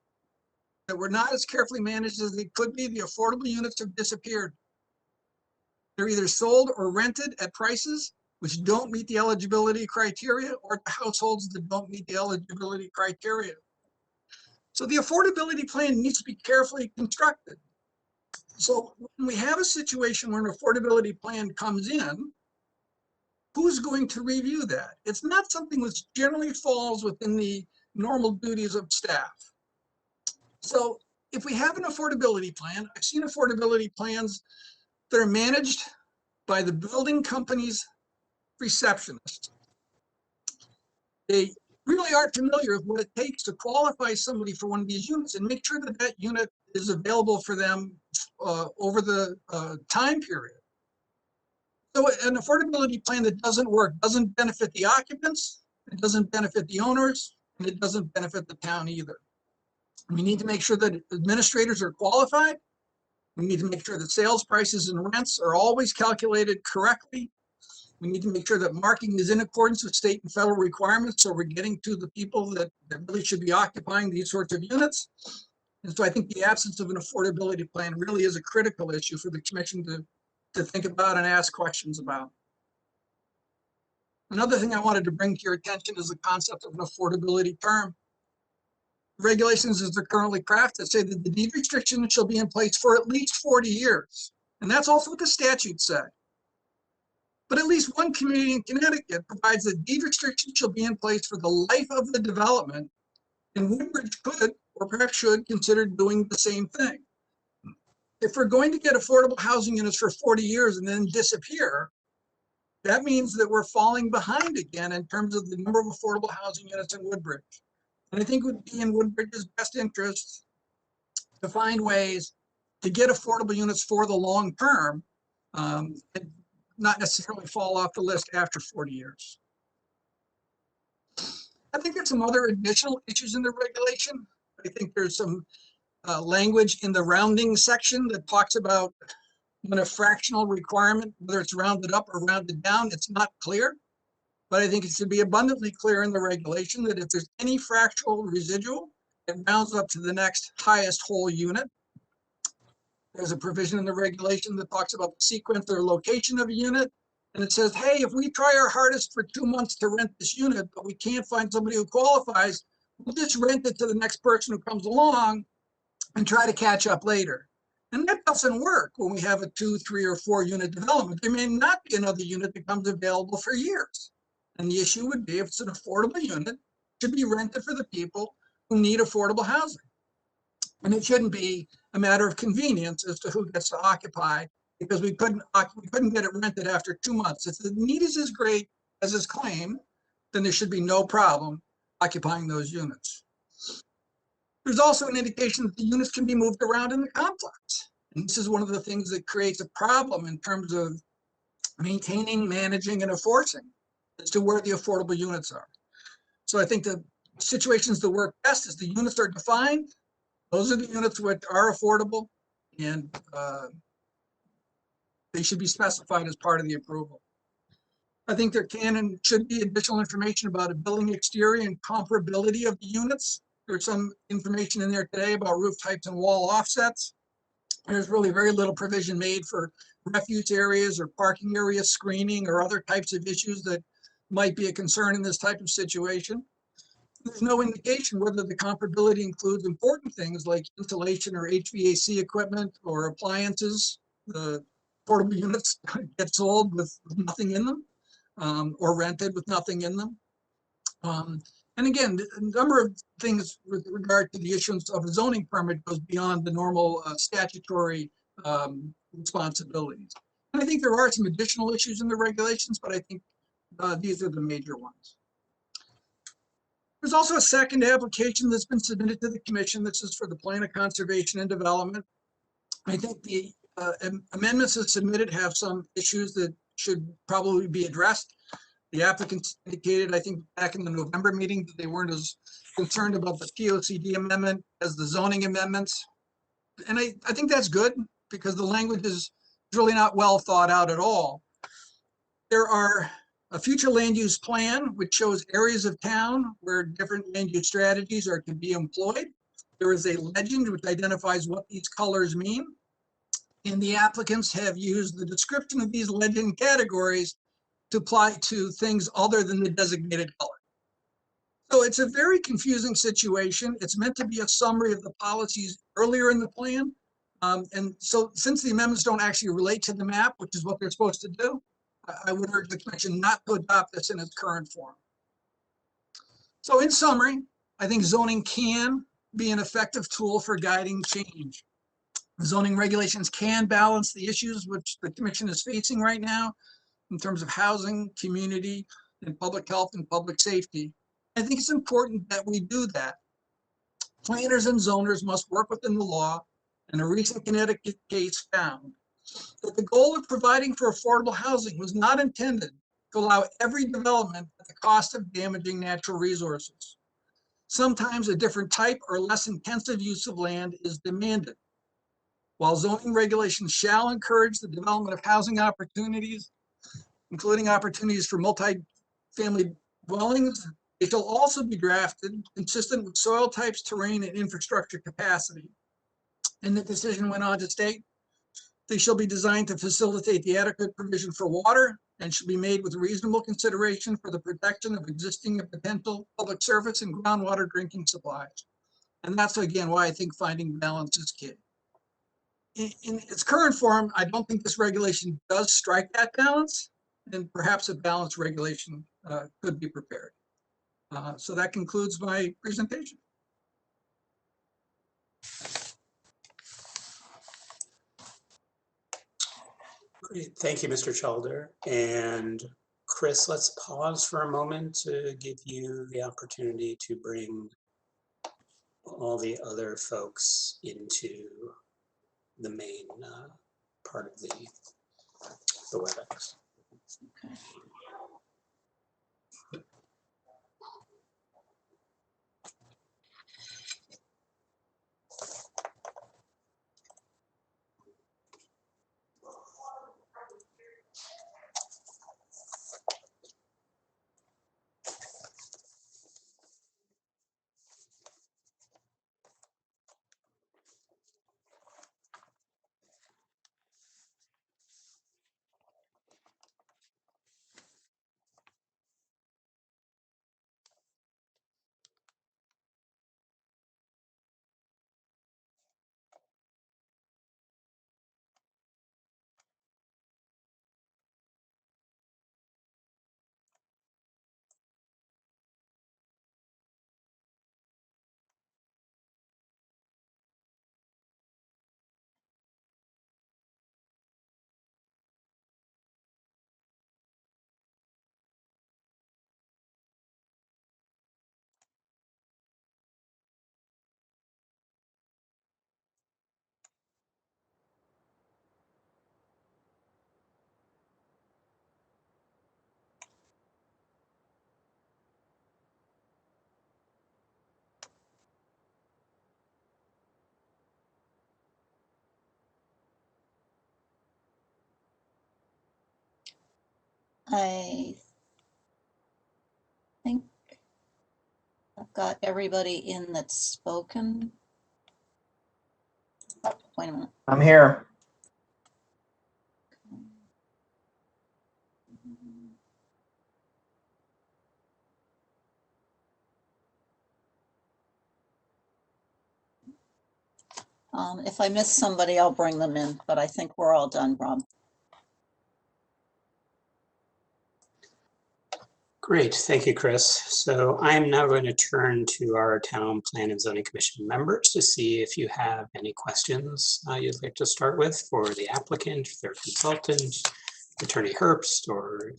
that were not as carefully managed as they could be, the affordable units have disappeared. They're either sold or rented at prices which don't meet the eligibility criteria, or to households that don't meet the eligibility criteria. So the affordability plan needs to be carefully constructed. So when we have a situation where an affordability plan comes in, who's going to review that? It's not something which generally falls within the normal duties of staff. So if we have an affordability plan, I've seen affordability plans that are managed by the building company's receptionist. They really aren't familiar with what it takes to qualify somebody for one of these units and make sure that that unit is available for them over the time period. So an affordability plan that doesn't work doesn't benefit the occupants, it doesn't benefit the owners, and it doesn't benefit the town either. We need to make sure that administrators are qualified. We need to make sure that sales prices and rents are always calculated correctly. We need to make sure that marking is in accordance with state and federal requirements, so we're getting to the people that really should be occupying these sorts of units. And so I think the absence of an affordability plan really is a critical issue for the commission to think about and ask questions about. Another thing I wanted to bring to your attention is the concept of an affordability term. Regulations as they're currently crafted say that the deed restriction shall be in place for at least 40 years. And that's also what the statute said. But at least one community in Connecticut provides that deed restriction shall be in place for the life of the development, and Woodbridge could, or perhaps should, consider doing the same thing. If we're going to get affordable housing units for 40 years and then disappear, that means that we're falling behind again in terms of the number of affordable housing units in Woodbridge. And I think it would be in Woodbridge's best interest to find ways to get affordable units for the long term, and not necessarily fall off the list after 40 years. I think there's some other additional issues in the regulation. I think there's some language in the rounding section that talks about when a fractional requirement, whether it's rounded up or rounded down, it's not clear. But I think it should be abundantly clear in the regulation that if there's any fractional residual, it rounds up to the next highest whole unit. There's a provision in the regulation that talks about the sequence or location of a unit. And it says, hey, if we try our hardest for 2 months to rent this unit, but we can't find somebody who qualifies, we'll just rent it to the next person who comes along and try to catch up later. And that doesn't work when we have a 2, 3, or 4 unit development. There may not be another unit that comes available for years. And the issue would be if it's an affordable unit, it should be rented for the people who need affordable housing. And it shouldn't be a matter of convenience as to who gets to occupy, because we couldn't get it rented after 2 months. If the need is as great as is claimed, then there should be no problem occupying those units. There's also an indication that the units can be moved around in the complex. And this is one of the things that creates a problem in terms of maintaining, managing, and enforcing as to where the affordable units are. So I think the situations that work best is the units are defined. Those are the units which are affordable, and they should be specified as part of the approval. I think there can and should be additional information about a building exterior and comparability of the units. There's some information in there today about roof types and wall offsets. There's really very little provision made for refuge areas or parking area screening or other types of issues that might be a concern in this type of situation. There's no indication whether the comparability includes important things like insulation or HVAC equipment or appliances. The portable units get sold with nothing in them, or rented with nothing in them. And again, a number of things with regard to the issuance of a zoning permit goes beyond the normal statutory responsibilities. And I think there are some additional issues in the regulations, but I think these are the major ones. There's also a second application that's been submitted to the commission. This is for the Plan of Conservation and Development. I think the amendments that's submitted have some issues that should probably be addressed. The applicants indicated, I think, back in the November meeting that they weren't as concerned about the POCD amendment as the zoning amendments. And I think that's good because the language is really not well thought out at all. There are A future land use plan, which shows areas of town where different land use strategies are to be employed. There is a legend which identifies what these colors mean. And the applicants have used the description of these legend categories to apply to things other than the designated color. So it's a very confusing situation. It's meant to be a summary of the policies earlier in the plan. And so since the amendments don't actually relate to the map, which is what they're supposed to do, I would urge the commission not to adopt this in its current form. So in summary, I think zoning can be an effective tool for guiding change. Zoning regulations can balance the issues which the commission is facing right now in terms of housing, community, and public health and public safety. I think it's important that we do that. Planners and zoners must work within the law, and a recent Connecticut case found that the goal of providing for affordable housing was not intended to allow every development at the cost of damaging natural resources. Sometimes a different type or less intensive use of land is demanded. While zoning regulations shall encourage the development of housing opportunities, including opportunities for multi-family dwellings, they shall also be drafted consistent with soil types, terrain, and infrastructure capacity. And the decision went on to state, they shall be designed to facilitate the adequate provision for water and should be made with reasonable consideration for the protection of existing and potential public surface and groundwater drinking supplies. And that's again why I think finding balance is key. In its current form, I don't think this regulation does strike that balance, and perhaps a balanced regulation could be prepared. So that concludes my presentation. Great. Thank you, Mr. Chalder. And Chris, let's pause for a moment to give you the opportunity to bring all the other folks into the main part of the WebEx. Okay. I think I've got everybody in that's spoken. Oh, wait a minute. I'm here. If I miss somebody, I'll bring them in, but I think we're all done, Rob. Great, thank you, Chris. So I'm now going to turn to our Town Plan and Zoning Commission members to see if you have any questions you'd like to start with for the applicant, their consultant, Attorney Herbst, or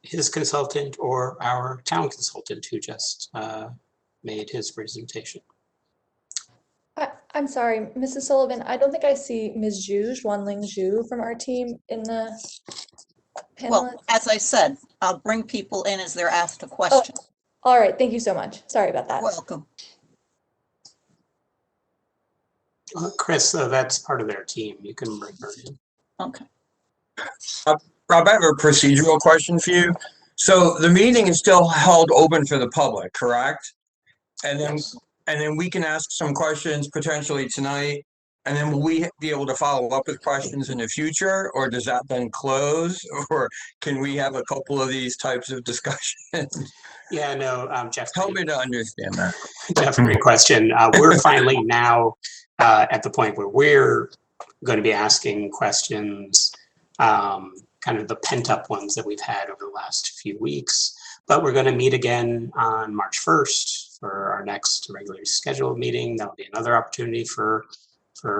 his consultant, or our town consultant who just made his presentation. I'm sorry, Mrs. Sullivan, I don't think I see Ms. Zhu, Xuanling Zhu from our team in the panel. Well, as I said, I'll bring people in as they're asked a question. Oh, all right, thank you so much. Sorry about that. Welcome. Chris, that's part of their team. You can bring her in. Okay. Rob, I have a procedural question for you. So the meeting is still held open for the public, correct? And then, Yes. and then we can ask some questions potentially tonight. And then will we be able to follow up with questions in the future, or does that then close? Or can we have a couple of these types of discussions? Yeah, no, Jeff. Help me to understand that. Jeff, great question. We're finally now at the point where we're going to be asking questions, kind of the pent up ones that we've had over the last few weeks. But we're going to meet again on March 1st for our next regularly scheduled meeting. That'll be another opportunity for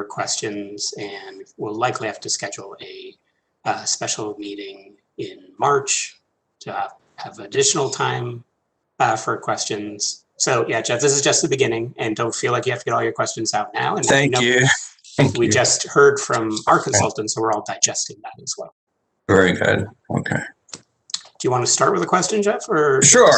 questions, and we'll likely have to schedule a special meeting in March to have additional time for questions. So yeah, Jeff, this is just the beginning, and don't feel like you have to get all your questions out now. And Thank you. Thank we you. just heard from our consultants, so we're all digesting that as well. Very good. Okay. Do you want to start with a question, Jeff? Or Sure.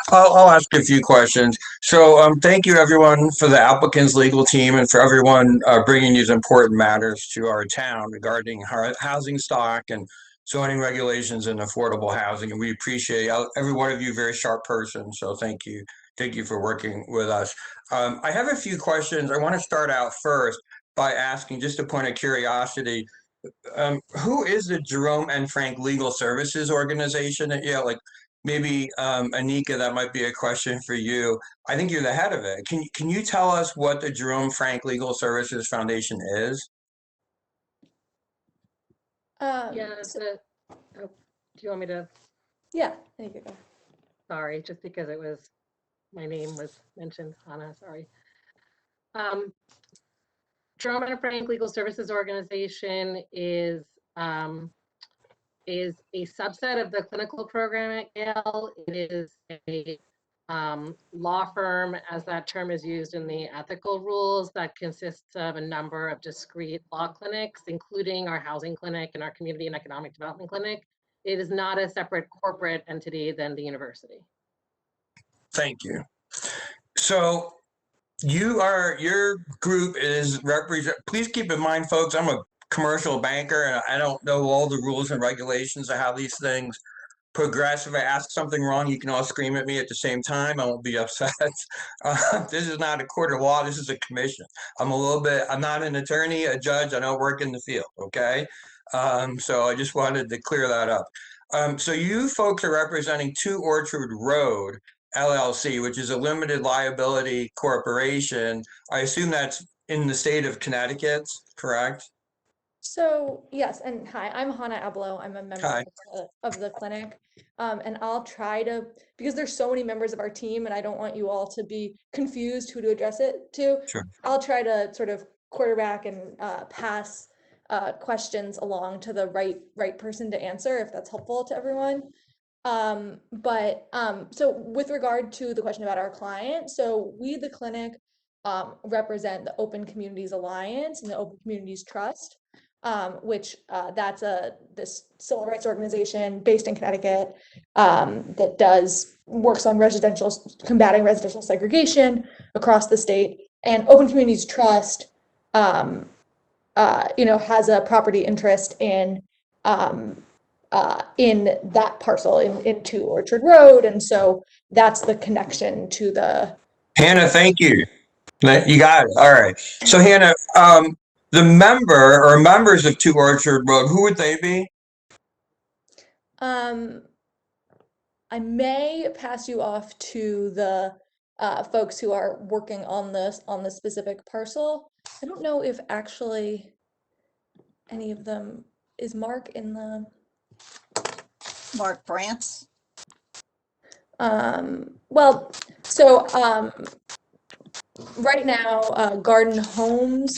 I'll ask a few questions. So thank you, everyone, for the applicant's legal team and for everyone bringing these important matters to our town regarding housing stock and zoning regulations and affordable housing. And we appreciate every one of you, very sharp person. So thank you. Thank you for working with us. I have a few questions. I want to start out first by asking, just a point of curiosity, who is the Jerome and Frank Legal Services Organization? Yeah, like maybe Anika, that might be a question for you. I think you're the head of it. Can you tell us what the Jerome Frank Legal Services Foundation is? Yeah, do you want me to? Yeah, there you go. Sorry, just because it was, my name was mentioned, Hannah, sorry. Jerome and Frank Legal Services Organization is a subset of the clinical program at Yale. It is a law firm, as that term is used in the ethical rules, that consists of a number of discrete law clinics, including our housing clinic and our community and economic development clinic. It is not a separate corporate entity than the university. Thank you. So your group is please keep in mind, folks, I'm a commercial banker and I don't know all the rules and regulations of how these things progress. If I ask something wrong, you can all scream at me at the same time. I won't be upset. This is not a court of law. This is a commission. I'm not an attorney, a judge. I don't work in the field. Okay. So I just wanted to clear that up. So you folks are representing 2 Orchard Road LLC, which is a limited liability corporation. I assume that's in the state of Connecticut, correct? So yes, and hi, I'm Hannah Abloh. I'm a member Hi. of the clinic. And I'll try to, because there's so many members of our team and I don't want you all to be confused who to address it to. Sure. I'll try to sort of quarterback and pass questions along to the right person to answer if that's helpful to everyone. So with regard to the question about our client, so we, the clinic, represent the Open Communities Alliance and the Open Communities Trust, which that's this civil rights organization based in Connecticut that works on combating residential segregation across the state. And Open Communities Trust, has a property interest in that parcel in 2 Orchard Road. And so that's the connection to the. Hannah, thank you. You got it. All right. So Hannah, the members of 2 Orchard Road, who would they be? I may pass you off to the folks who are working on the specific parcel. I don't know if actually any of them, is Mark in the. Mark Brantz. Well, so right now, Garden Homes,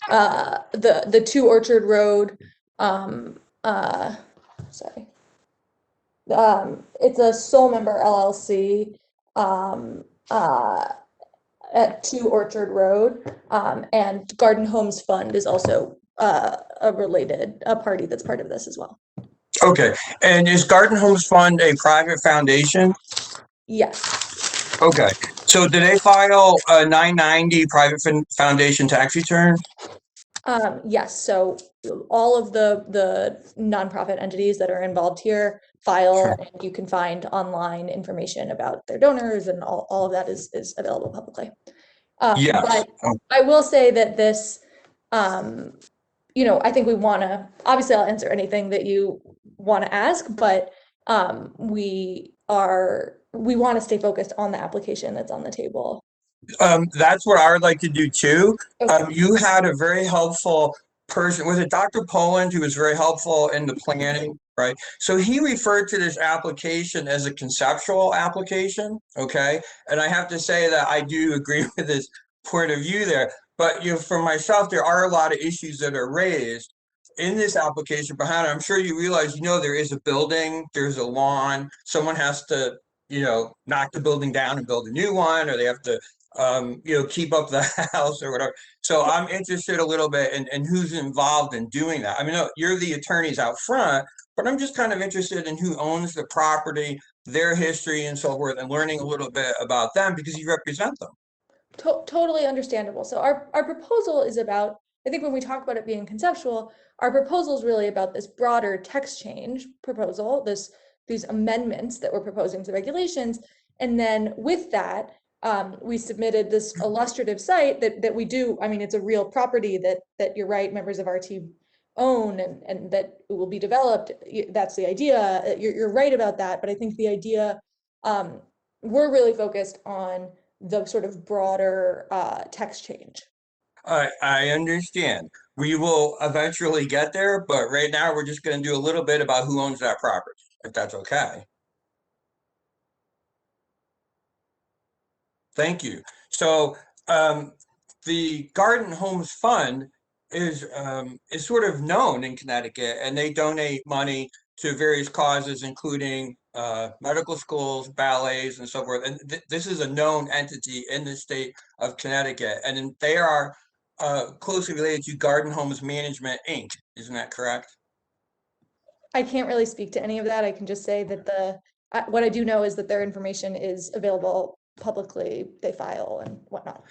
the 2 Orchard Road, sorry. It's a sole member LLC at 2 Orchard Road, and Garden Homes Fund is also a party that's part of this as well. Okay. And is Garden Homes Fund a private foundation? Yes. Okay. So do they file a 990 private foundation tax return? Yes. So all of the nonprofit entities that are involved here file, and you can find online information about their donors, and all of that is available publicly. Yes. But Oh, I will say that this, you know, I think we want to, obviously I'll answer anything that you want to ask, but we want to stay focused on the application that's on the table. that's what I would like to do too. Okay. You had a very helpful person, was it Dr. Poland, who was very helpful in the planning, right? So he referred to this application as a conceptual application, okay? And I have to say that I do agree with his point of view there. But you know, for myself, there are a lot of issues that are raised in this application behind it. I'm sure you realize, you know, there is a building, there's a lawn, someone has to, you know, knock the building down and build a new one, or they have to you know, keep up the house or whatever. So I'm interested a little bit in who's involved in doing that. I mean, no, you're the attorneys out front, but I'm just kind of interested in who owns the property, their history and so forth, and learning a little bit about them because you represent them. Totally understandable. So our proposal is about, I think when we talk about it being conceptual, our proposal is really about this broader text change proposal, these amendments that we're proposing to regulations. And then with that, we submitted this illustrative site that we do, I mean, it's a real property that you're right, members of our team own, and that it will be developed. That's the idea. You're right about that. But I think the idea, we're really focused on the sort of broader text change. I understand. We will eventually get there, but right now we're just going to do a little bit about who owns that property, if that's okay. Thank you. So the Garden Homes Fund is sort of known in Connecticut, and they donate money to various causes, including medical schools, ballets, and so forth. And this is a known entity in the state of Connecticut, and they are closely related to Garden Homes Management, Inc. Isn't that correct? I can't really speak to any of that. I can just say that what I do know is that their information is available publicly. They file and whatnot.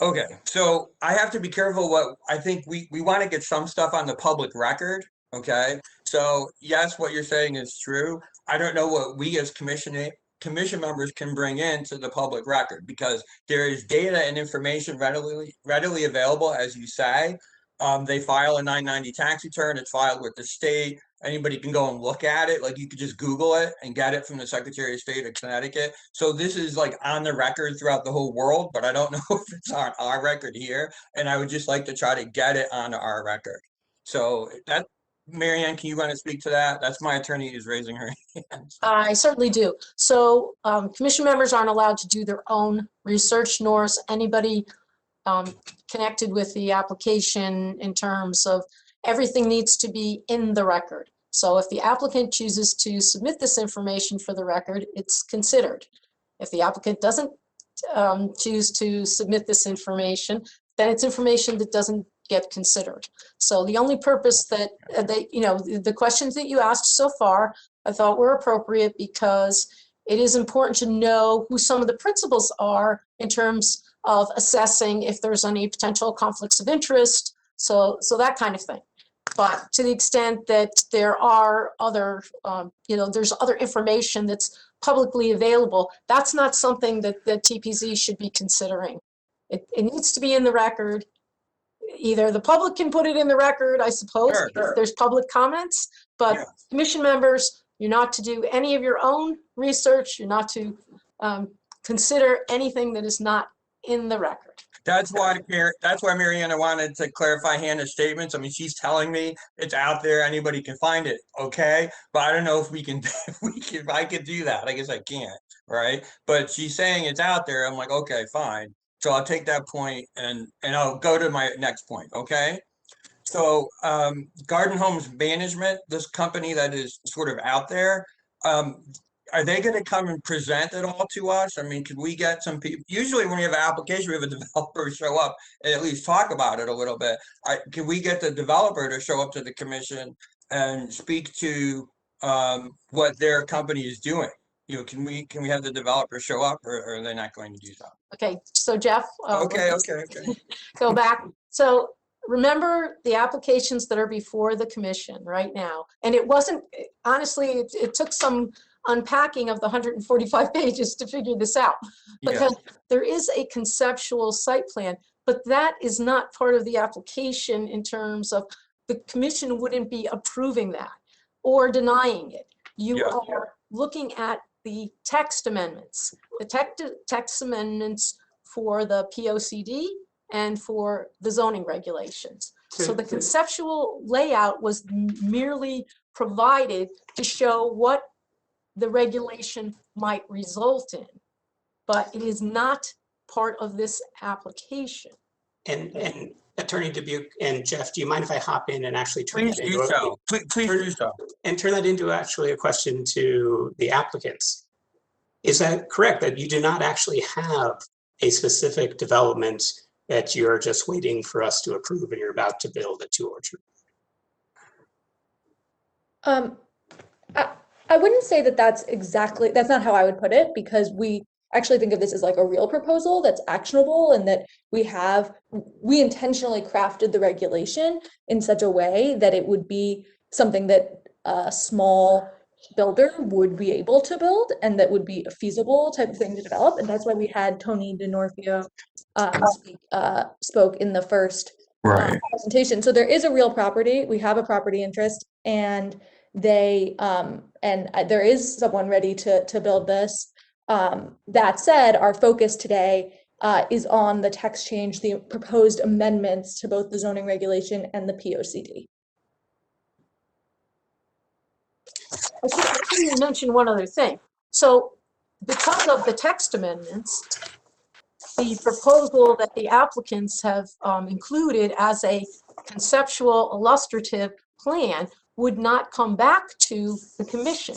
Okay, so I have to be careful what I think we want to get some stuff on the public record. Okay, so yes, what you're saying is true. I don't know what we as commission members can bring into the public record because there is data and information readily available, as you say. They file a 990 tax return. It's filed with the state. Anybody can go and look at it. Like you could just Google it and get it from the Secretary of State of Connecticut. So this is like on the record throughout the whole world, but I don't know if it's on our record here. And I would just like to try to get it on our record. So that, Marianne, can you want to speak to that? That's my attorney who's raising her hand. I certainly do. So commission members aren't allowed to do their own research, nor is anybody connected with the application in terms of everything needs to be in the record. So if the applicant chooses to submit this information for the record, it's considered. If the applicant doesn't choose to submit this information, then it's information that doesn't get considered. So the only purpose that the questions that you asked so far, I thought were appropriate because it is important to know who some of the principals are in terms of assessing if there's any potential conflicts of interest, so that kind of thing. But to the extent that there are other, there's other information that's publicly available, that's not something that the TPZ should be considering. It needs to be in the record. Either the public can put it in the record, I suppose, Sure. if there's public comments, but Yeah. commission members, you're not to do any of your own research. You're not to consider anything that is not in the record. That's why Mariana wanted to clarify Hannah's statements. I mean, she's telling me it's out there, anybody can find it, okay? But I don't know if we can, if I could do that. I guess I can't, right? But she's saying it's out there. I'm like, okay, fine. So I'll take that point and I'll go to my next point, okay? So Garden Homes Management, this company that is sort of out there, are they going to come and present it all to us? I mean, could we get some people? Usually when we have an application, we have a developer show up and at least talk about it a little bit. Can we get the developer to show up to the commission and speak to what their company is doing? You know, can we have the developer show up, or are they not going to do that? Okay, so Jeff. Okay. Go back. So remember the applications that are before the commission right now. And it wasn't, honestly, it took some unpacking of the 145 pages to figure this out. Because there is a conceptual site plan, but that is not part of the application in terms of the commission wouldn't be approving that or denying it. You are looking at the text amendments, the text amendments for the POCD and for the zoning regulations. So the conceptual layout was merely provided to show what the regulation might result in, but it is not part of this application. And Attorney Dubuque and Jeff, do you mind if I hop in and actually turn Please that do into so. Please do so. and turn that into actually a question to the applicants? Is that correct, that you do not actually have a specific development that you're just waiting for us to approve and you're about to build at 2 Orchard? I wouldn't say that that's not how I would put it, because we actually think of this as like a real proposal that's actionable, and that we intentionally crafted the regulation in such a way that it would be something that a small builder would be able to build, and that would be a feasible type of thing to develop. And that's why we had Tony DeNorfio spoke in the first presentation. So there is a real property. We have a property interest, and there is someone ready to build this. That said, our focus today is on the text change, the proposed amendments to both the zoning regulation and the POCD. I should mention one other thing. So because of the text amendments, the proposal that the applicants have included as a conceptual illustrative plan would not come back to the commission.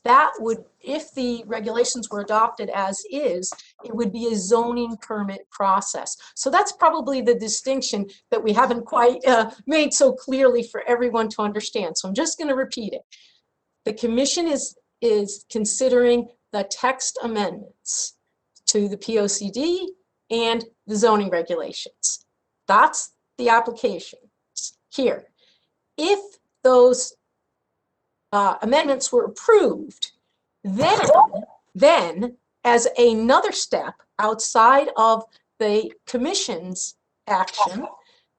That would, if the regulations were adopted as is, it would be a zoning permit process. So that's probably the distinction that we haven't quite made so clearly for everyone to understand. So I'm just going to repeat it. The commission is considering the text amendments to the POCD and the zoning regulations. That's the application here. If those amendments were approved, then as another step outside of the commission's action,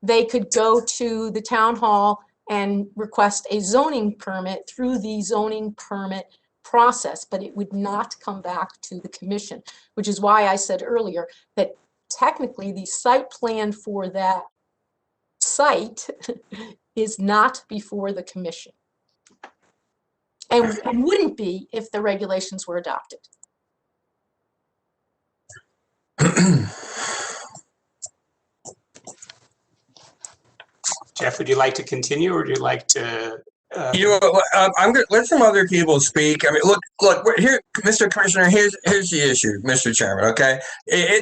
they could go to the town hall and request a zoning permit through the zoning permit process, but it would not come back to the commission, which is why I said earlier that technically the site plan for that site is not before the commission, and wouldn't be if the regulations were adopted. Jeff, would you like to continue, or would you like to? You know, I'm going to let some other people speak. I mean, look, here, Mr. Commissioner, here's the issue, Mr. Chairman, okay?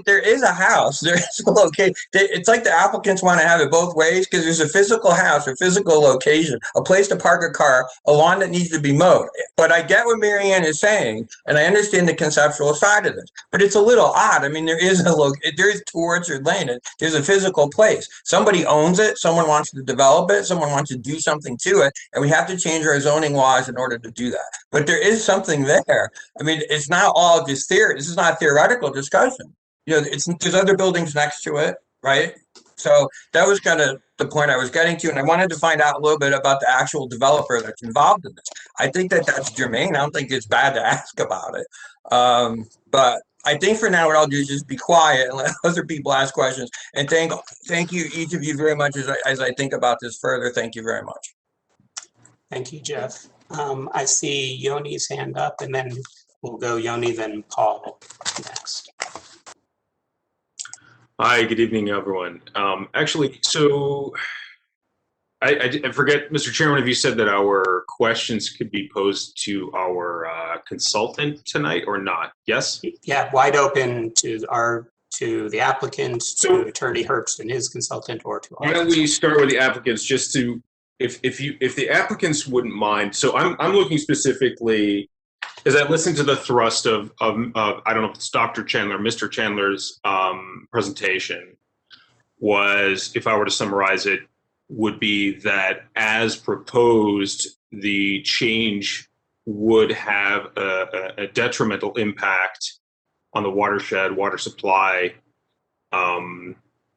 There is a house, there is a location. It's like the applicants want to have it both ways, because there's a physical house, a physical location, a place to park a car, a lawn that needs to be mowed. But I get what Mary Ann is saying, and I understand the conceptual side of this, but it's a little odd. I mean, there is 2 Orchard Lane, there's a physical place. Somebody owns it, someone wants to develop it, someone wants to do something to it, and we have to change our zoning laws in order to do that. But there is something there. I mean, it's not all just theory. This is not theoretical discussion. You know, there's other buildings next to it, right? So that was kind of the point I was getting to, and I wanted to find out a little bit about the actual developer that's involved in this. I think that's germane. I don't think it's bad to ask about it. But I think for now, what I'll do is just be quiet and let other people ask questions. And thank you, each of you, very much as I think about this further. Thank you very much. Thank you, Jeff. I see Yoni's hand up, and then we'll go Yoni, then Paul next. Hi, good evening, everyone. Actually, so I forget, Mr. Chairman, if you said that our questions could be posed to our consultant tonight or not? Yes? Yeah, wide open to the applicant, to Attorney Herbst and his consultant, or to all. Why don't we start with the applicants, just to, if the applicants wouldn't mind. So I'm looking specifically, as I listened to the thrust of I don't know if it's Dr. Chandler, Mr. Chandler's presentation. was, if I were to summarize it, would be that as proposed, the change would have a detrimental impact on the watershed, water supply,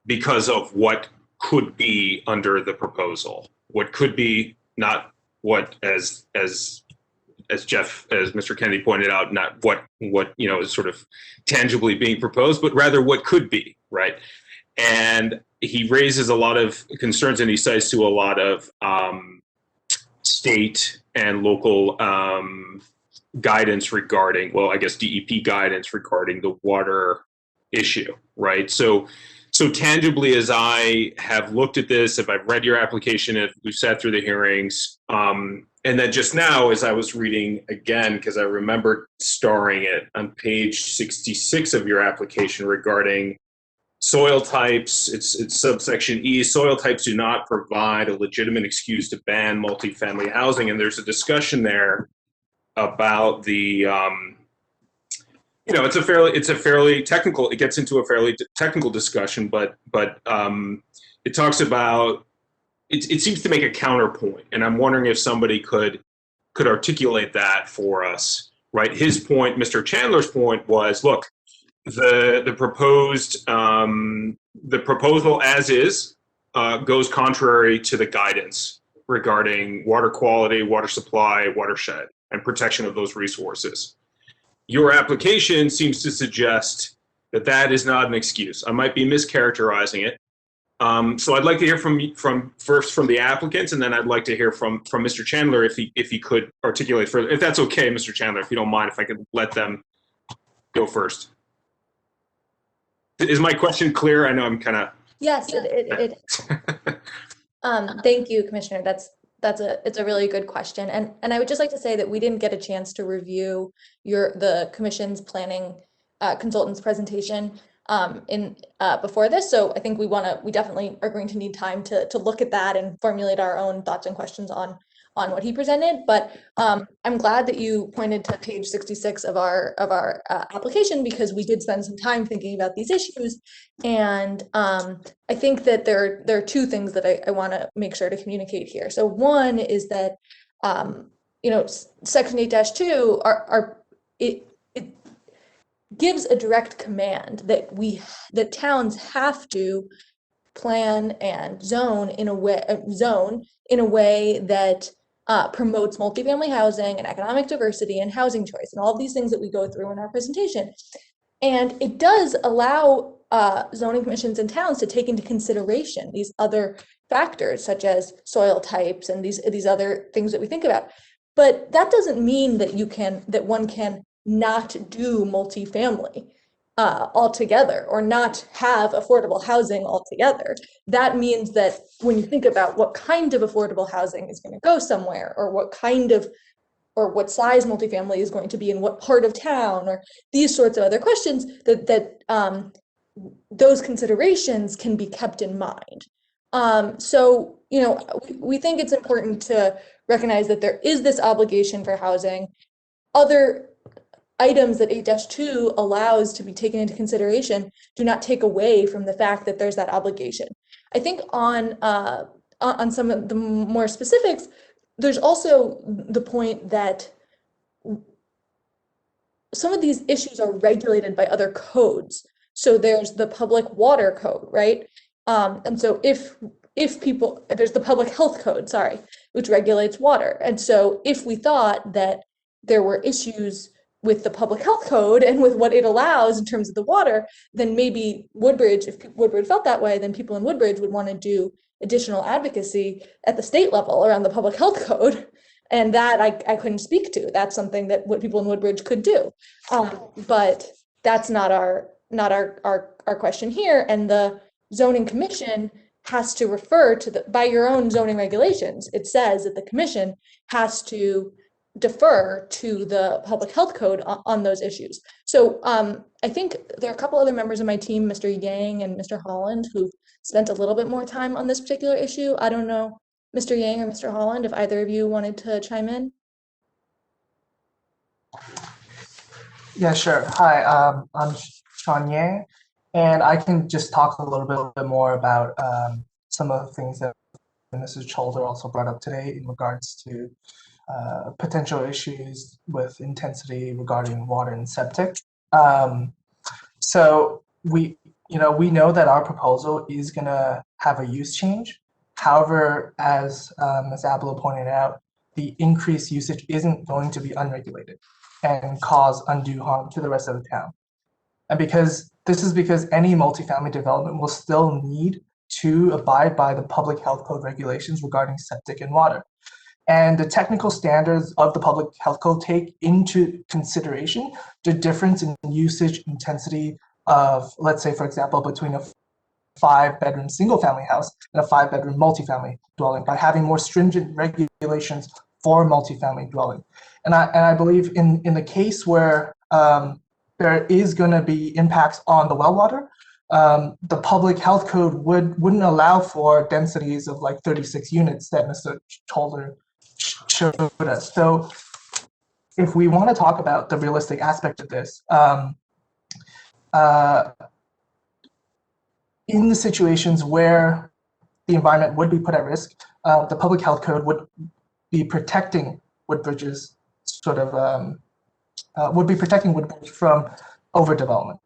because of what could be under the proposal. What could be, not what, as Mr. Kennedy pointed out, not what is sort of tangibly being proposed, but rather what could be, right? And he raises a lot of concerns, and he cites to a lot of state and local guidance regarding, well, I guess DEP guidance regarding the water issue, right? So tangibly, as I have looked at this, if I've read your application, if we've sat through the hearings, and then just now, as I was reading again, because I remember starring it on page 66 of your application regarding soil types, it's subsection E, soil types do not provide a legitimate excuse to ban multifamily housing. And there's a discussion there about the, it's a fairly technical, it gets into a fairly technical discussion, but it talks about, it seems to make a counterpoint. And I'm wondering if somebody could articulate that for us, right? His point, Mr. Chandler's point was, look, the proposal as is goes contrary to the guidance regarding water quality, water supply, watershed, and protection of those resources. Your application seems to suggest that that is not an excuse. I might be mischaracterizing it. So I'd like to hear first from the applicants, and then I'd like to hear from Mr. Chandler if he could articulate further. If that's okay, Mr. Chandler, if you don't mind, if I could let them go first. Is my question clear? I know I'm kind of. Yes, it thank you, Commissioner. It's a really good question. And I would just like to say that we didn't get a chance to review the Commission's planning consultant's presentation before this. So I think we definitely are going to need time to look at that and formulate our own thoughts and questions on what he presented. But I'm glad that you pointed to page 66 of our application, because we did spend some time thinking about these issues. And I think that there are two things that I want to make sure to communicate here. So one is that Section 8-2 it gives a direct command that towns have to plan and zone in a way that promotes multifamily housing and economic diversity and housing choice and all of these things that we go through in our presentation. And it does allow zoning commissions in towns to take into consideration these other factors, such as soil types and these other things that we think about. But that doesn't mean that one can not do multifamily altogether, or not have affordable housing altogether. That means that when you think about what kind of affordable housing is going to go somewhere, or what size multifamily is going to be in what part of town, or these sorts of other questions, that those considerations can be kept in mind. So we think it's important to recognize that there is this obligation for housing. Other items that 8-2 allows to be taken into consideration do not take away from the fact that there's that obligation. I think on some of the more specifics, there's also the point that some of these issues are regulated by other codes. So there's the public water code, right? And so if there's the public health code, which regulates water. And so if we thought that there were issues with the public health code and with what it allows in terms of the water, then maybe Woodbridge, if Woodbridge felt that way, then people in Woodbridge would want to do additional advocacy at the state level around the public health code. And that I couldn't speak to. That's something that what people in Woodbridge could do. But that's not our question here. And the zoning commission has to refer to by your own zoning regulations. It says that the commission has to defer to the public health code on those issues. So I think there are a couple other members of my team, Mr. Yang and Mr. Holland, who spent a little bit more time on this particular issue. I don't know, Mr. Yang or Mr. Holland, if either of you wanted to chime in. Yeah, sure. Hi, I'm Sean Yang. And I can just talk a little bit more about some of the things that Mrs. Cholder also brought up today in regards to potential issues with intensity regarding water and septic. So we know that our proposal is going to have a use change. However, as Ms. Abloh pointed out, the increased usage isn't going to be unregulated and cause undue harm to the rest of the town. And because any multifamily development will still need to abide by the public health code regulations regarding septic and water. And the technical standards of the public health code take into consideration the difference in usage intensity of, let's say, for example, between a 5-bedroom single-family house and a 5-bedroom multifamily dwelling by having more stringent regulations for multifamily dwelling. And I believe in the case where there is going to be impacts on the well water, the public health code wouldn't allow for densities of like 36 units that Mr. Cholder showed us. So if we want to talk about the realistic aspect of this, in the situations where the environment would be put at risk, the public health code would be protecting Woodbridge's Woodbridge from overdevelopment.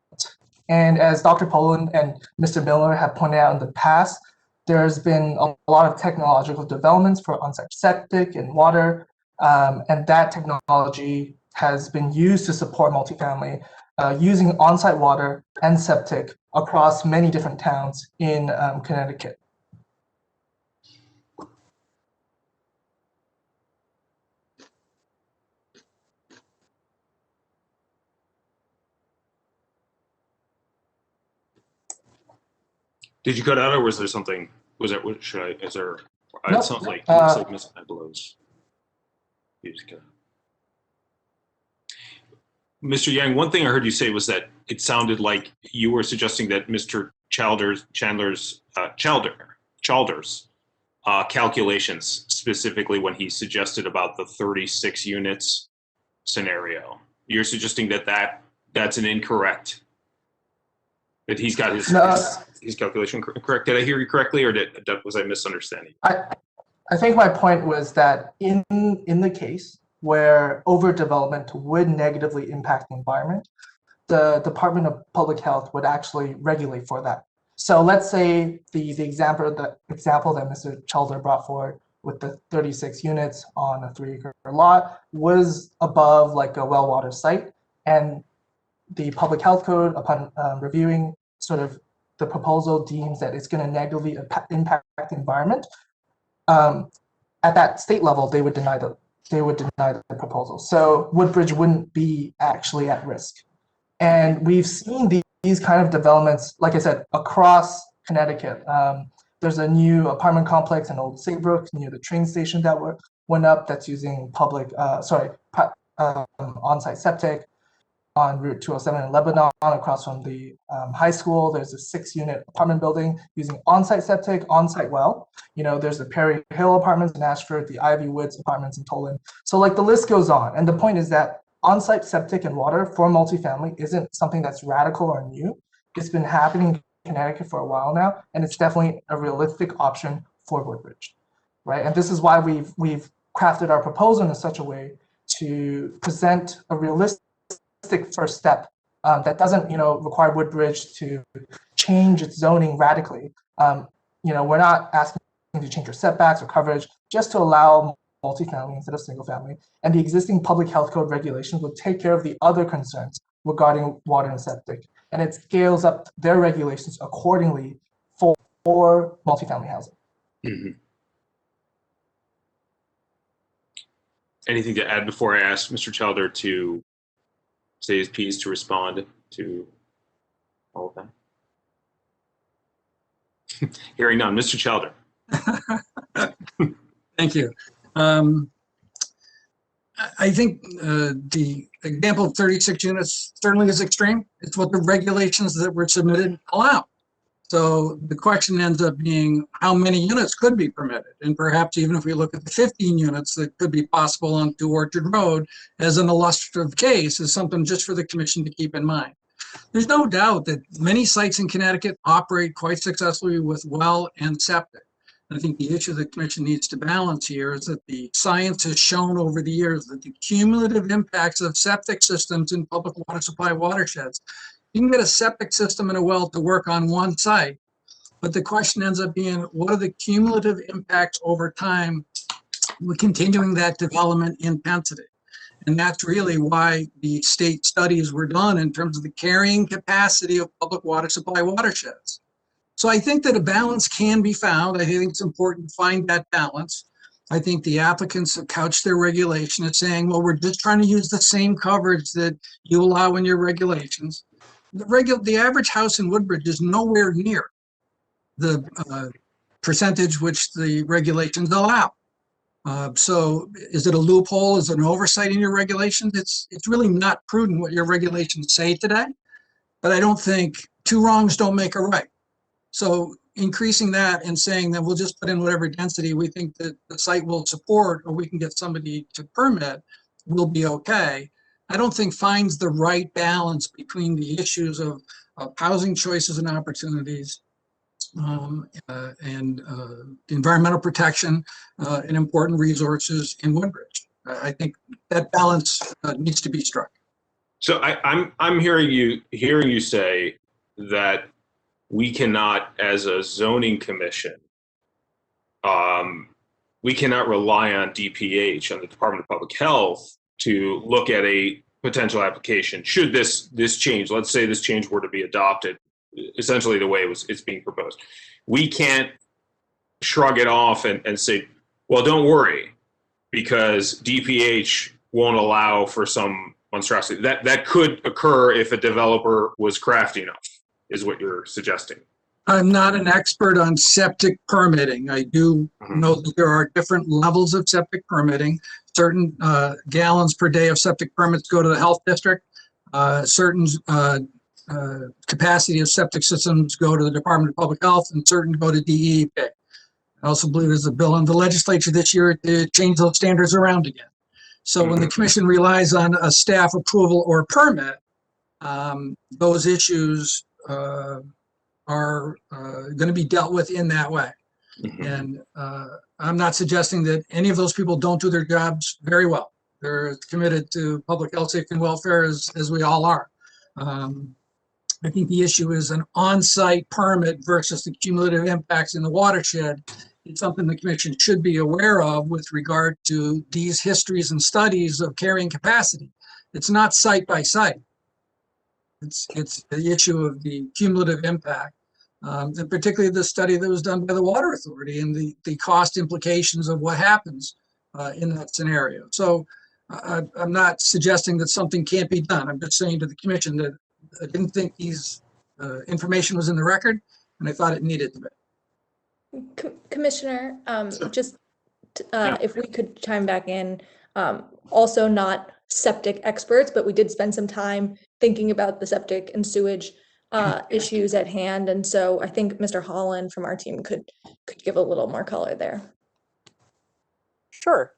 And as Dr. Poland and Mr. Miller have pointed out in the past, there's been a lot of technological developments for on-site septic and water, and that technology has been used to support multifamily using on-site water and septic across many different towns in Connecticut. Did you cut out, or was there something? Was there? What should I? Is there? Nope. It sounds like looks like Miss Ablow's. Mr. Yang, one thing I heard you say was that it sounded like you were suggesting that Mr. Chalder's calculations, specifically when he suggested about the 36 units scenario, you're suggesting that that's an incorrect. That he's got his calculation correct. Did I hear you correctly, or was I misunderstanding? I think my point was that in the case where overdevelopment would negatively impact the environment, the Department of Public Health would actually regulate for that. So let's say the example that Mr. Chalder brought forward with the 36 units on a 3-acre lot was above like a well water site, and the public health code, upon reviewing sort of the proposal, deems that it's going to negatively impact the environment. At that state level, they would deny the proposal. So Woodbridge wouldn't be actually at risk. And we've seen these kind of developments, like I said, across Connecticut. There's a new apartment complex in Old Saybrook near the train station that went up that's using on-site septic. On Route 207 in Lebanon, across from the high school, there's a 6-unit apartment building using on-site septic, on-site well. There's the Perry Hill apartments in Ashford, the Ivy Woods apartments in Toland. So like the list goes on. And the point is that on-site septic and water for multifamily isn't something that's radical or new. It's been happening in Connecticut for a while now, and it's definitely a realistic option for Woodbridge, right? And this is why we've crafted our proposal in such a way to present a realistic first step that doesn't, require Woodbridge to change its zoning radically. We're not asking to change your setbacks or coverage, just to allow multifamily instead of single family. And the existing public health code regulations will take care of the other concerns regarding water and septic. And it scales up their regulations accordingly for multifamily housing. Mm-hmm. Anything to add before I ask Mr. Chalder to say his piece to respond to all of that? Hearing none. Mr. Chalder. Thank you. I think the example of 36 units certainly is extreme. It's what the regulations that were submitted allow. So the question ends up being how many units could be permitted. And perhaps even if we look at the 15 units that could be possible on 2 Orchard Road as an illustrative case is something just for the commission to keep in mind. There's no doubt that many sites in Connecticut operate quite successfully with well and septic. I think the issue the commission needs to balance here is that the science has shown over the years that the cumulative impacts of septic systems in public water supply watersheds, you can get a septic system and a well to work on one site, but the question ends up being, what are the cumulative impacts over time with continuing that development intensity? And that's really why the state studies were done in terms of the carrying capacity of public water supply watersheds. So I think that a balance can be found. I think it's important to find that balance. I think the applicants have couched their regulation as saying, well, we're just trying to use the same coverage that you allow in your regulations. The average house in Woodbridge is nowhere near the percentage which the regulations allow. So is it a loophole? Is it an oversight in your regulations? It's really not prudent what your regulations say today, but I don't think two wrongs don't make a right. So increasing that and saying that we'll just put in whatever density we think that the site will support, or we can get somebody to permit, will be okay, I don't think finds the right balance between the issues of housing choices and opportunities and environmental protection and important resources in Woodbridge. I think that balance needs to be struck. So I'm hearing you say that we cannot, as a zoning commission, we cannot rely on DPH, on the Department of Public Health, to look at a potential application. Should this change, let's say this change were to be adopted, essentially the way it's being proposed, we can't shrug it off and say, well, don't worry, because DPH won't allow for some monstrosity. That could occur if a developer was crafty enough, is what you're suggesting. I'm not an expert on septic permitting. I do know that there are different levels of septic permitting. Certain gallons per day of septic permits go to the health district. Certain capacity of septic systems go to the Department of Public Health, and certain go to DEP. I also believe there's a bill in the legislature this year to change those standards around again. So when the commission relies on a staff approval or permit, those issues are going to be dealt with in that way. And I'm not suggesting that any of those people don't do their jobs very well. They're committed to public health, safety, and welfare as we all are. I think the issue is an on-site permit versus the cumulative impacts in the watershed. It's something the commission should be aware of with regard to these histories and studies of carrying capacity. It's not site by site. It's the issue of the cumulative impact, and particularly the study that was done by the Water Authority and the cost implications of what happens in that scenario. So I'm not suggesting that something can't be done. I'm just saying to the commission that I didn't think these information was in the record, and I thought it needed to be. Commissioner, if we could chime back in, also not septic experts, but we did spend some time thinking about the septic and sewage issues at hand. And so I think Mr. Holland from our team could give a little more color there. Sure.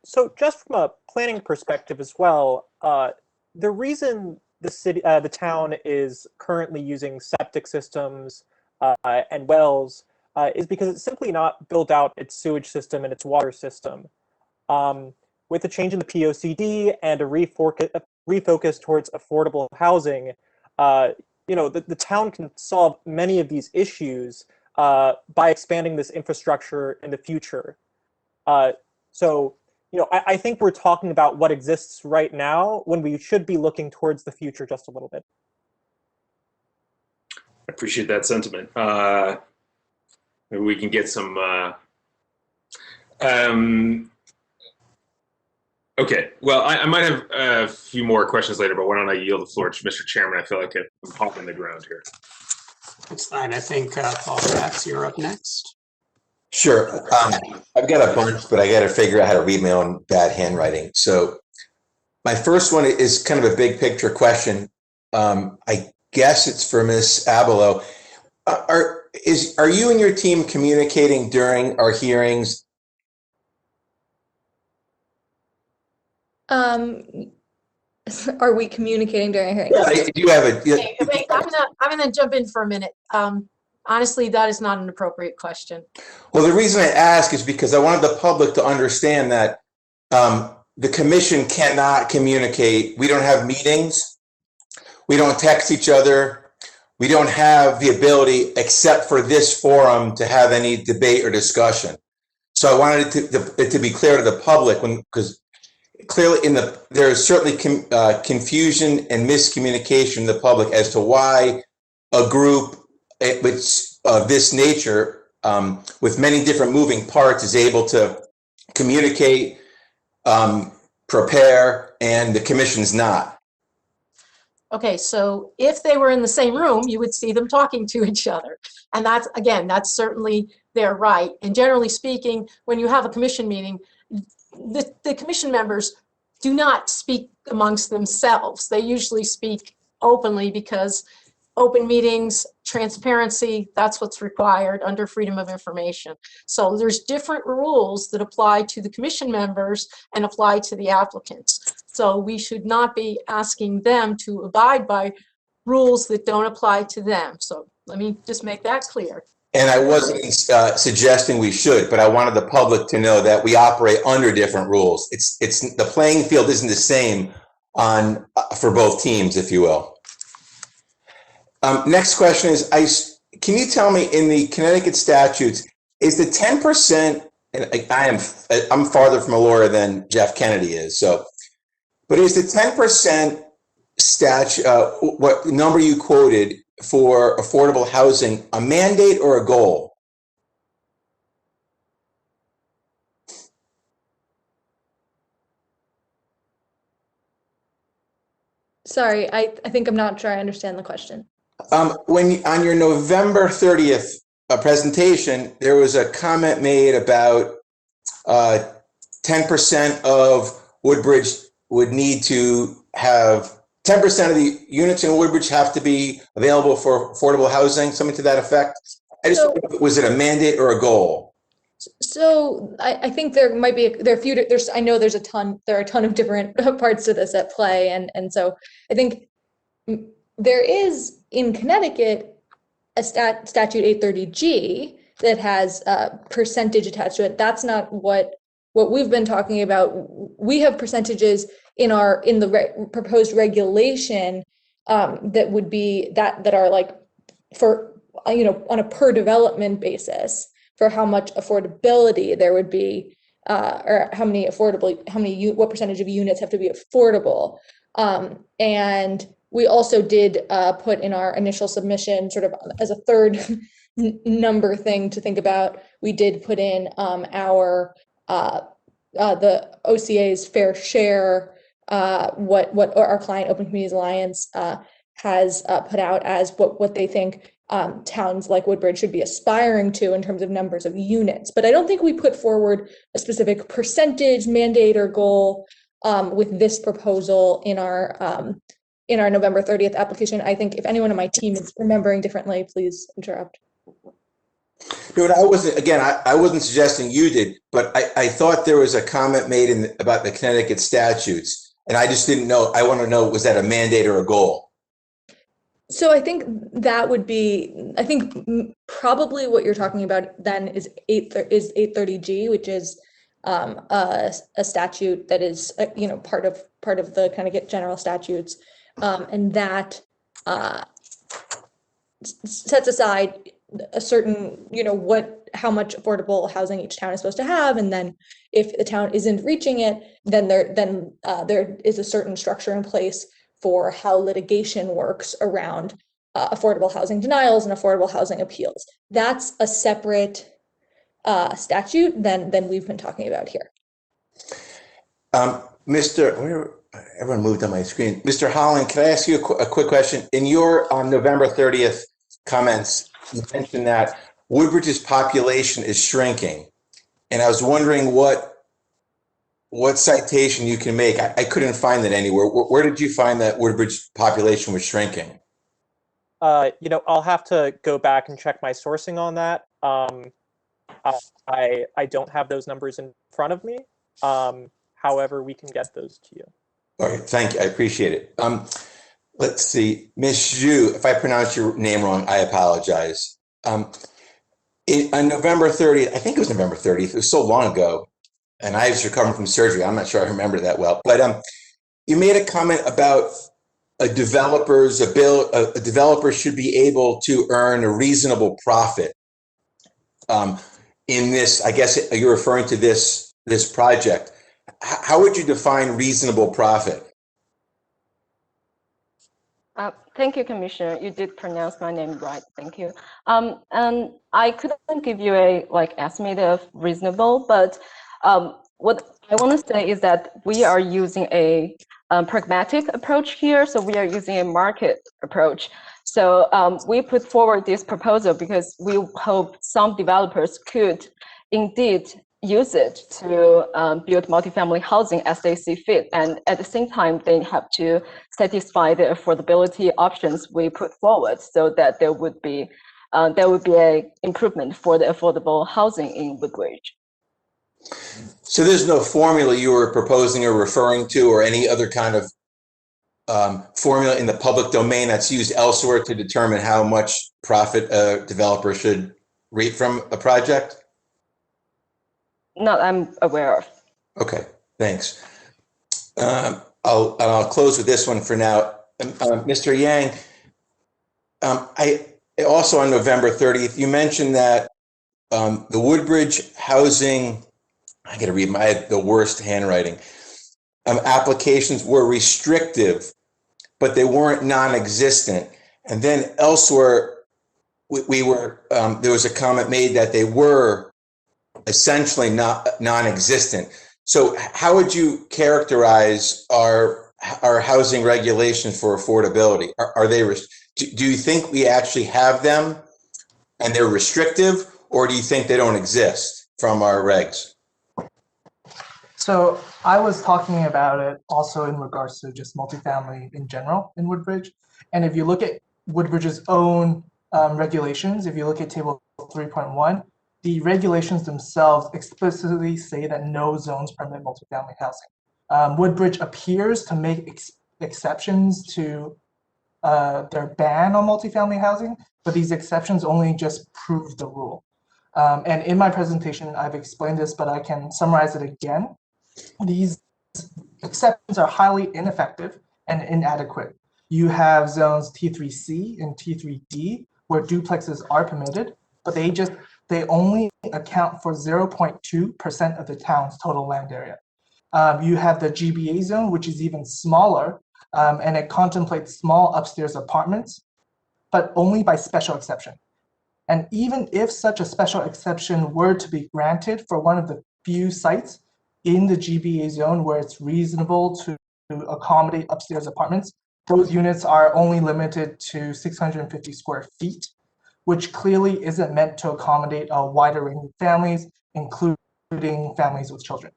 So just from a planning perspective as well, the reason the town is currently using septic systems and wells is because it's simply not built out its sewage system and its water system. With the change in the POCD and a refocus towards affordable housing, the town can solve many of these issues by expanding this infrastructure in the future. I think we're talking about what exists right now when we should be looking towards the future just a little bit. I appreciate that sentiment. Maybe we can get some. Okay. Well, I might have a few more questions later, but why don't I yield the floor to Mr. Chairman? I feel like I'm hopping the ground here. That's fine. I think Paul Katz, you're up next. Sure. I've got a bunch, but I got to figure out how to read my own bad handwriting. So my first one is kind of a big picture question. I guess it's for Ms. Abelo. Are you and your team communicating during our hearings? are we communicating during a hearing? Yeah, you have a. Hey, wait, I'm gonna jump in for a minute. Honestly, that is not an appropriate question. Well, the reason I ask is because I wanted the public to understand that the commission cannot communicate. We don't have meetings. We don't text each other. We don't have the ability, except for this forum, to have any debate or discussion. So I wanted it to be clear to the public, because clearly there is certainly confusion and miscommunication in the public as to why a group of this nature, with many different moving parts, is able to communicate, prepare, and the commission's not. Okay, so if they were in the same room, you would see them talking to each other. And that's, again, that's certainly their right. And generally speaking, when you have a commission meeting, the commission members do not speak amongst themselves. They usually speak openly because open meetings, transparency, that's what's required under freedom of information. So there's different rules that apply to the commission members and apply to the applicants. So we should not be asking them to abide by rules that don't apply to them. So let me just make that clear. And I wasn't suggesting we should, but I wanted the public to know that we operate under different rules. It's the playing field isn't the same for both teams, if you will. Next question is, can you tell me, in the Connecticut statutes, is the 10%, and I'm farther from a lawyer than Jeff Kennedy is, but is the 10% statute, what number you quoted for affordable housing, a mandate or a goal? Sorry, I think I'm not sure I understand the question. When on your November 30th presentation, there was a comment made about 10% of Woodbridge would need to have 10% of the units in Woodbridge have to be available for affordable housing, something to that effect. Was it a mandate or a goal? So I think there might be I know there are a ton of different parts to this at play, and so I think there is in Connecticut a statute 830G that has a percentage attached to it. That's not what we've been talking about. We have percentages in the proposed regulation that would be that are like for on a per development basis for how much affordability there would be, or what percentage of units have to be affordable. And we also did put in our initial submission, sort of as a third number thing to think about, we did put in the OCA's fair share, what our client Open Communities Alliance has put out as what they think towns like Woodbridge should be aspiring to in terms of numbers of units. But I don't think we put forward a specific percentage mandate or goal with this proposal in our November 30th application. I think if anyone on my team is remembering differently, please interrupt. No, I wasn't suggesting you did, but I thought there was a comment made about the Connecticut statutes, and I just didn't know. I want to know, was that a mandate or a goal? So I think that would be, probably what you're talking about then is 830G, which is a statute that is part of the Connecticut general statutes, and that sets aside a certain how much affordable housing each town is supposed to have, and then if the town isn't reaching it, then there is a certain structure in place for how litigation works around affordable housing denials and affordable housing appeals. That's a separate statute than we've been talking about here. Everyone moved on my screen. Mr. Holland, can I ask you a quick question? In your November 30th comments, you mentioned that Woodbridge's population is shrinking. And I was wondering what citation you can make. I couldn't find that anywhere. Where did you find that Woodbridge population was shrinking? I'll have to go back and check my sourcing on that. I don't have those numbers in front of me. However, we can get those to you. All right, thank you. I appreciate it. Let's see, Ms. Zhu, if I pronounced your name wrong, I apologize. On November 30th, I think it was November 30th, it was so long ago, and I was recovering from surgery. I'm not sure I remember that well, but you made a comment about a developer should be able to earn a reasonable profit. In this, I guess you're referring to this project. How would you define reasonable profit? Thank you, Commissioner. You did pronounce my name right. Thank you. And I couldn't give you a estimate of reasonable, but what I want to say is that we are using a pragmatic approach here. So we are using a market approach. So we put forward this proposal because we hope some developers could indeed use it to build multifamily housing as they see fit. And at the same time, they have to satisfy the affordability options we put forward so that there would be a improvement for the affordable housing in Woodbridge. So there's no formula you were proposing or referring to, or any other kind of formula in the public domain that's used elsewhere to determine how much profit a developer should reap from a project? Not I'm aware of. Okay, thanks. I'll close with this one for now. Mr. Yang, I also on November 30th, you mentioned that the Woodbridge housing, I got to read I had the worst handwriting. Applications were restrictive, but they weren't non-existent. And then elsewhere, there was a comment made that they were essentially not non-existent. So how would you characterize our housing regulations for affordability? Are they, do you think we actually have them and they're restrictive, or do you think they don't exist from our regs? So I was talking about it also in regards to just multifamily in general in Woodbridge. And if you look at Woodbridge's own regulations, if you look at table 3.1, the regulations themselves explicitly say that no zones permit multifamily housing. Woodbridge appears to make exceptions to their ban on multifamily housing, but these exceptions only just prove the rule. And in my presentation, I've explained this, but I can summarize it again. These exceptions are highly ineffective and inadequate. You have zones T3C and T3D where duplexes are permitted, but they only account for 0.2% of the town's total land area. You have the Gba zone, which is even smaller, and it contemplates small upstairs apartments, but only by special exception. And even if such a special exception were to be granted for one of the few sites in the Gba zone where it's reasonable to accommodate upstairs apartments, those units are only limited to 650 square feet, which clearly isn't meant to accommodate a wider range of families, including families with children.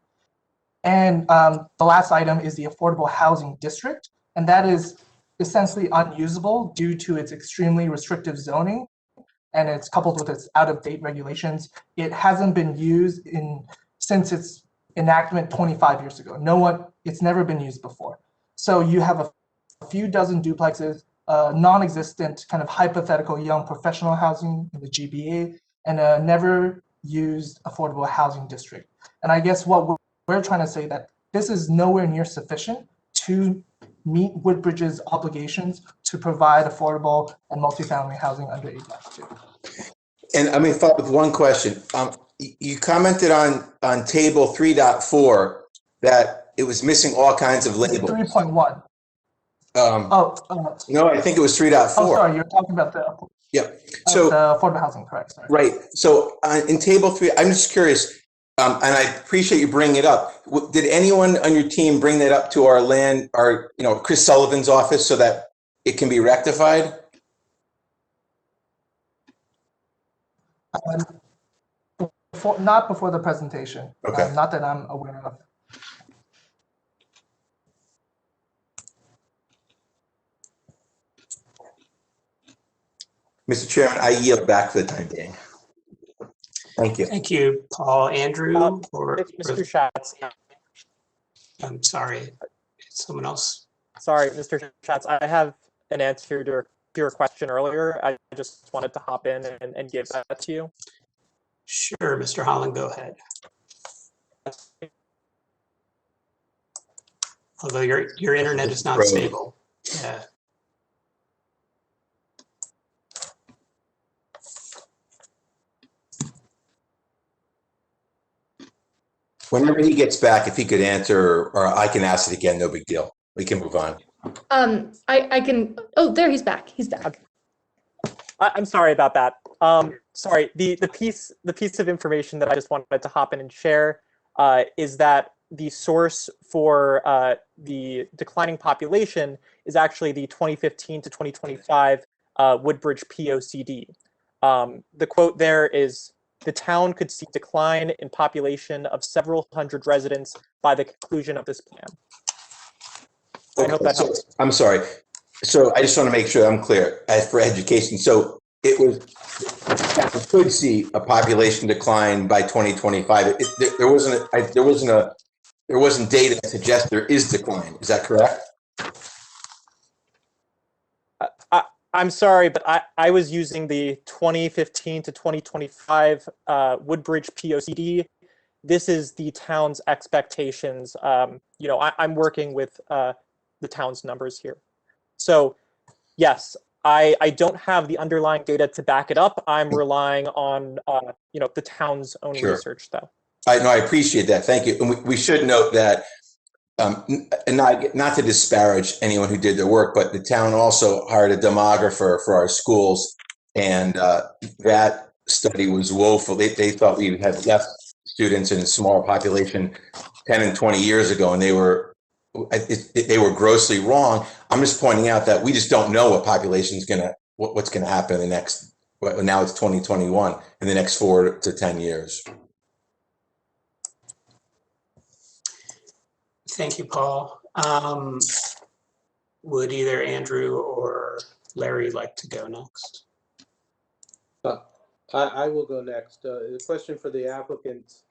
And the last item is the affordable housing district, and that is essentially unusable due to its extremely restrictive zoning, and it's coupled with its out-of-date regulations. It hasn't been used since its enactment 25 years ago. It's never been used before. So you have a few dozen duplexes, non-existent kind of hypothetical young professional housing in the GBA, and a never used affordable housing district. And I guess what we're trying to say that this is nowhere near sufficient to meet Woodbridge's obligations to provide affordable and multifamily housing under 8-2. And I mean, follow up with one question. You commented on table 3.4 that it was missing all kinds of labels. 3.1. No, I think it was 3.4. Oh, sorry, you're talking about the So the affordable housing, correct? Sorry. Right. So in table 3, I'm just curious, and I appreciate you bringing it up. Did anyone on your team bring that up to our Chris Sullivan's office so that it can be rectified? Not before the presentation. Okay. Not that I'm aware of. Mr. Chairman, I yield back for the time being. Thank you. Thank you, Paul. Andrew, Mr. Schatz. I'm sorry. Someone else? Sorry, Mr. Schatz, I have an answer to your question earlier. I just wanted to hop in and give that to you. Sure, Mr. Holland, go ahead. Although your internet is not stable. Yeah. Whenever he gets back, if he could answer, or I can ask it again, no big deal. We can move on. I can, oh, there, he's back. He's back. I'm sorry about that. Sorry, the piece of information that I just wanted to hop in and share is that the source for the declining population is actually the 2015 to 2025 Woodbridge POCD. The quote there is, "The town could see decline in population of several hundred residents by the conclusion of this plan." I hope that helps. I'm sorry. So I just want to make sure I'm clear. As for education, so it was, we could see a population decline by 2025. There wasn't data that suggests there is decline. Is that correct? I'm sorry, but I was using the 2015 to 2025 Woodbridge POCD. This is the town's expectations. You know, I'm working with the town's numbers here. So yes, I don't have the underlying data to back it up. I'm relying on you know, the town's own research, though. I appreciate that. Thank you. And we should note that, and not to disparage anyone who did their work, but the town also hired a demographer for our schools, and that study was woeful. They thought we had less students in a smaller population 10 and 20 years ago, and they were grossly wrong. I'm just pointing out that we just don't know what population is what's gonna happen in the next. Now it's 2021 in the next 4 to 10 years. Thank you, Paul. Would either Andrew or Larry like to go next? I will go next. The question for the applicant,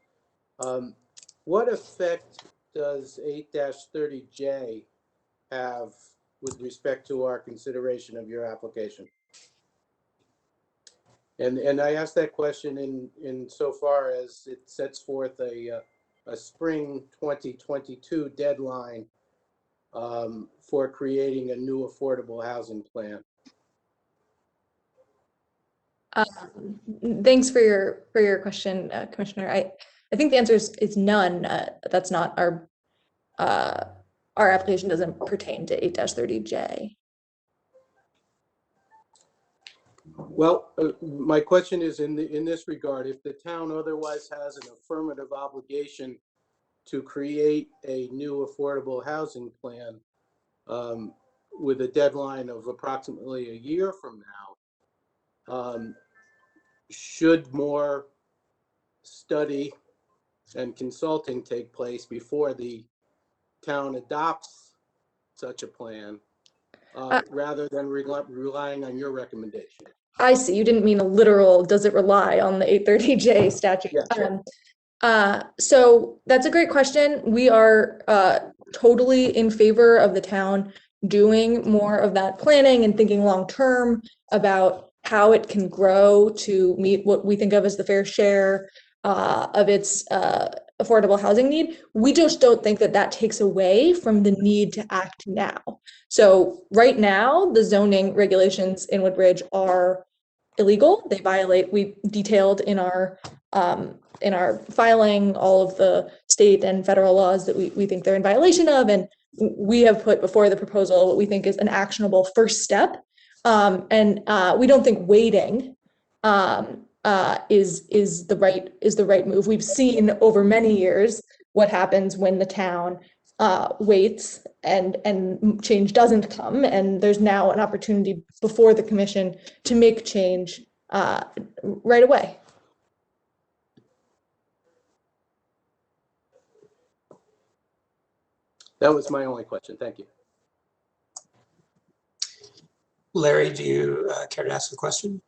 what effect does 8-30J have with respect to our consideration of your application? And I ask that question in so far as it sets forth a spring 2022 deadline for creating a new affordable housing plan. Thanks for your question, Commissioner. I think the answer is none. That's not our application doesn't pertain to 8-30J. Well, my question is in this regard: if the town otherwise has an affirmative obligation to create a new affordable housing plan with a deadline of approximately a year from now, should more study and consulting take place before the town adopts such a plan, rather than relying on your recommendation? I see. You didn't mean a literal, does it rely on the 830J statute? Yeah, sure. So that's a great question. We are totally in favor of the town doing more of that planning and thinking long-term about how it can grow to meet what we think of as the fair share of its affordable housing need. We just don't think that that takes away from the need to act now. So right now, the zoning regulations in Woodbridge are illegal. They violate, we detailed in our filing all of the state and federal laws that we think they're in violation of. And we have put before the proposal what we think is an actionable first step. And we don't think waiting is the right move. We've seen over many years what happens when the town waits and change doesn't come, and there's now an opportunity before the commission to make change right away. That was my only question. Thank you. Larry, do you care to ask a question?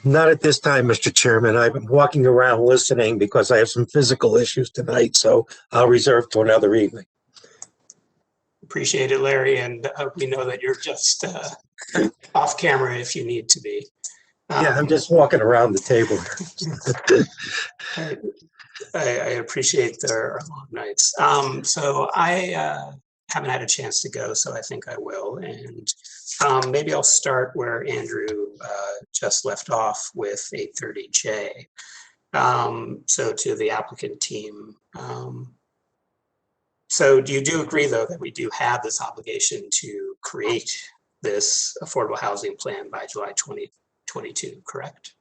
Not at this time, Mr. Chairman. I've been walking around listening because I have some physical issues tonight, so I'll reserve to another evening. Appreciate it, Larry, and we know that you're just off camera if you need to be. Yeah, I'm just walking around the table here. I appreciate their long nights. So I haven't had a chance to go, so I think I will. And maybe I'll start where Andrew just left off with 830J. So to the applicant team. So do you agree, though, that we do have this obligation to create this affordable housing plan by July 2022, correct?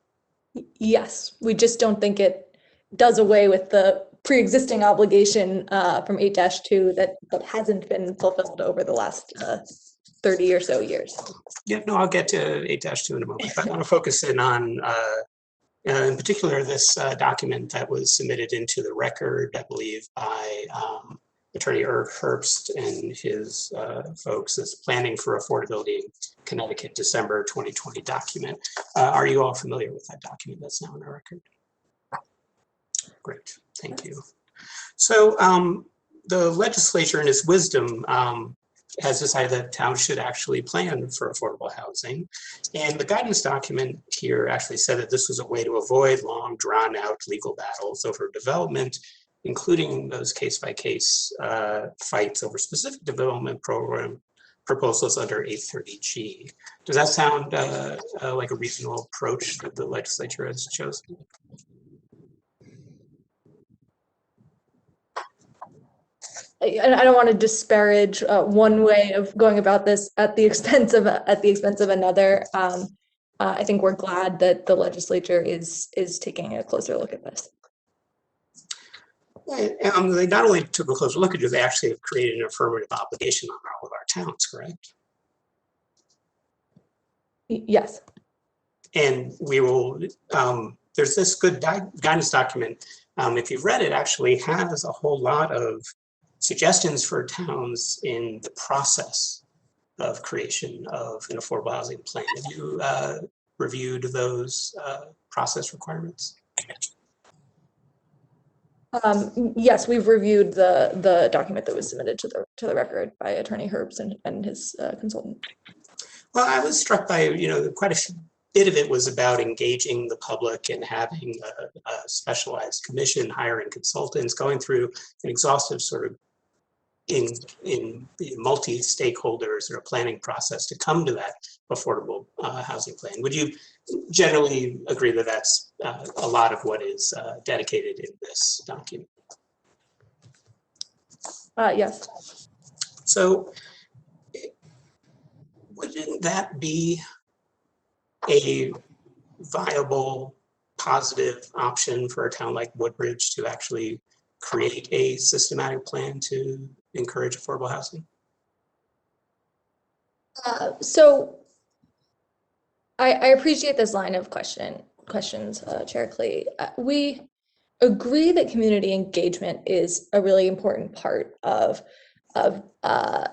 Yes, we just don't think it does away with the pre-existing obligation from 8-2 that hasn't been fulfilled over the last 30 or so years. Yeah, no, I'll get to 8-2 in a moment. But I want to focus in on, in particular, this document that was submitted into the record, I believe, by Attorney Herbst and his folks, this Planning for Affordability in Connecticut, December 2020 document. Are you all familiar with that document that's now in the record? Great, thank you. So the legislature in its wisdom has decided that towns should actually plan for affordable housing. And the guidance document here actually said that this was a way to avoid long drawn out legal battles over development, including those case-by-case fights over specific development program proposals under 830G. Does that sound like a reasonable approach that the legislature has chosen? I don't want to disparage one way of going about this at the expense of another. I think we're glad that the legislature is taking a closer look at this. They not only took a closer look at it, they actually have created an affirmative obligation on all of our towns, correct? Yes. And we will, there's this good guidance document. If you've read it, actually has a whole lot of suggestions for towns in the process of creation of an affordable housing plan. Have you reviewed those process requirements? Yes, we've reviewed the document that was submitted to the record by Attorney Herbst and his consultant. Well, I was struck by, quite a bit of it was about engaging the public and having a specialized commission, hiring consultants, going through an exhaustive sort of in multi-stakeholders or planning process to come to that affordable housing plan. Would you generally agree that that's a lot of what is dedicated in this document? Yes. So wouldn't that be a viable, positive option for a town like Woodbridge to actually create a systematic plan to encourage affordable housing? So I appreciate this line of questions, Chair Klee. We agree that community engagement is a really important part of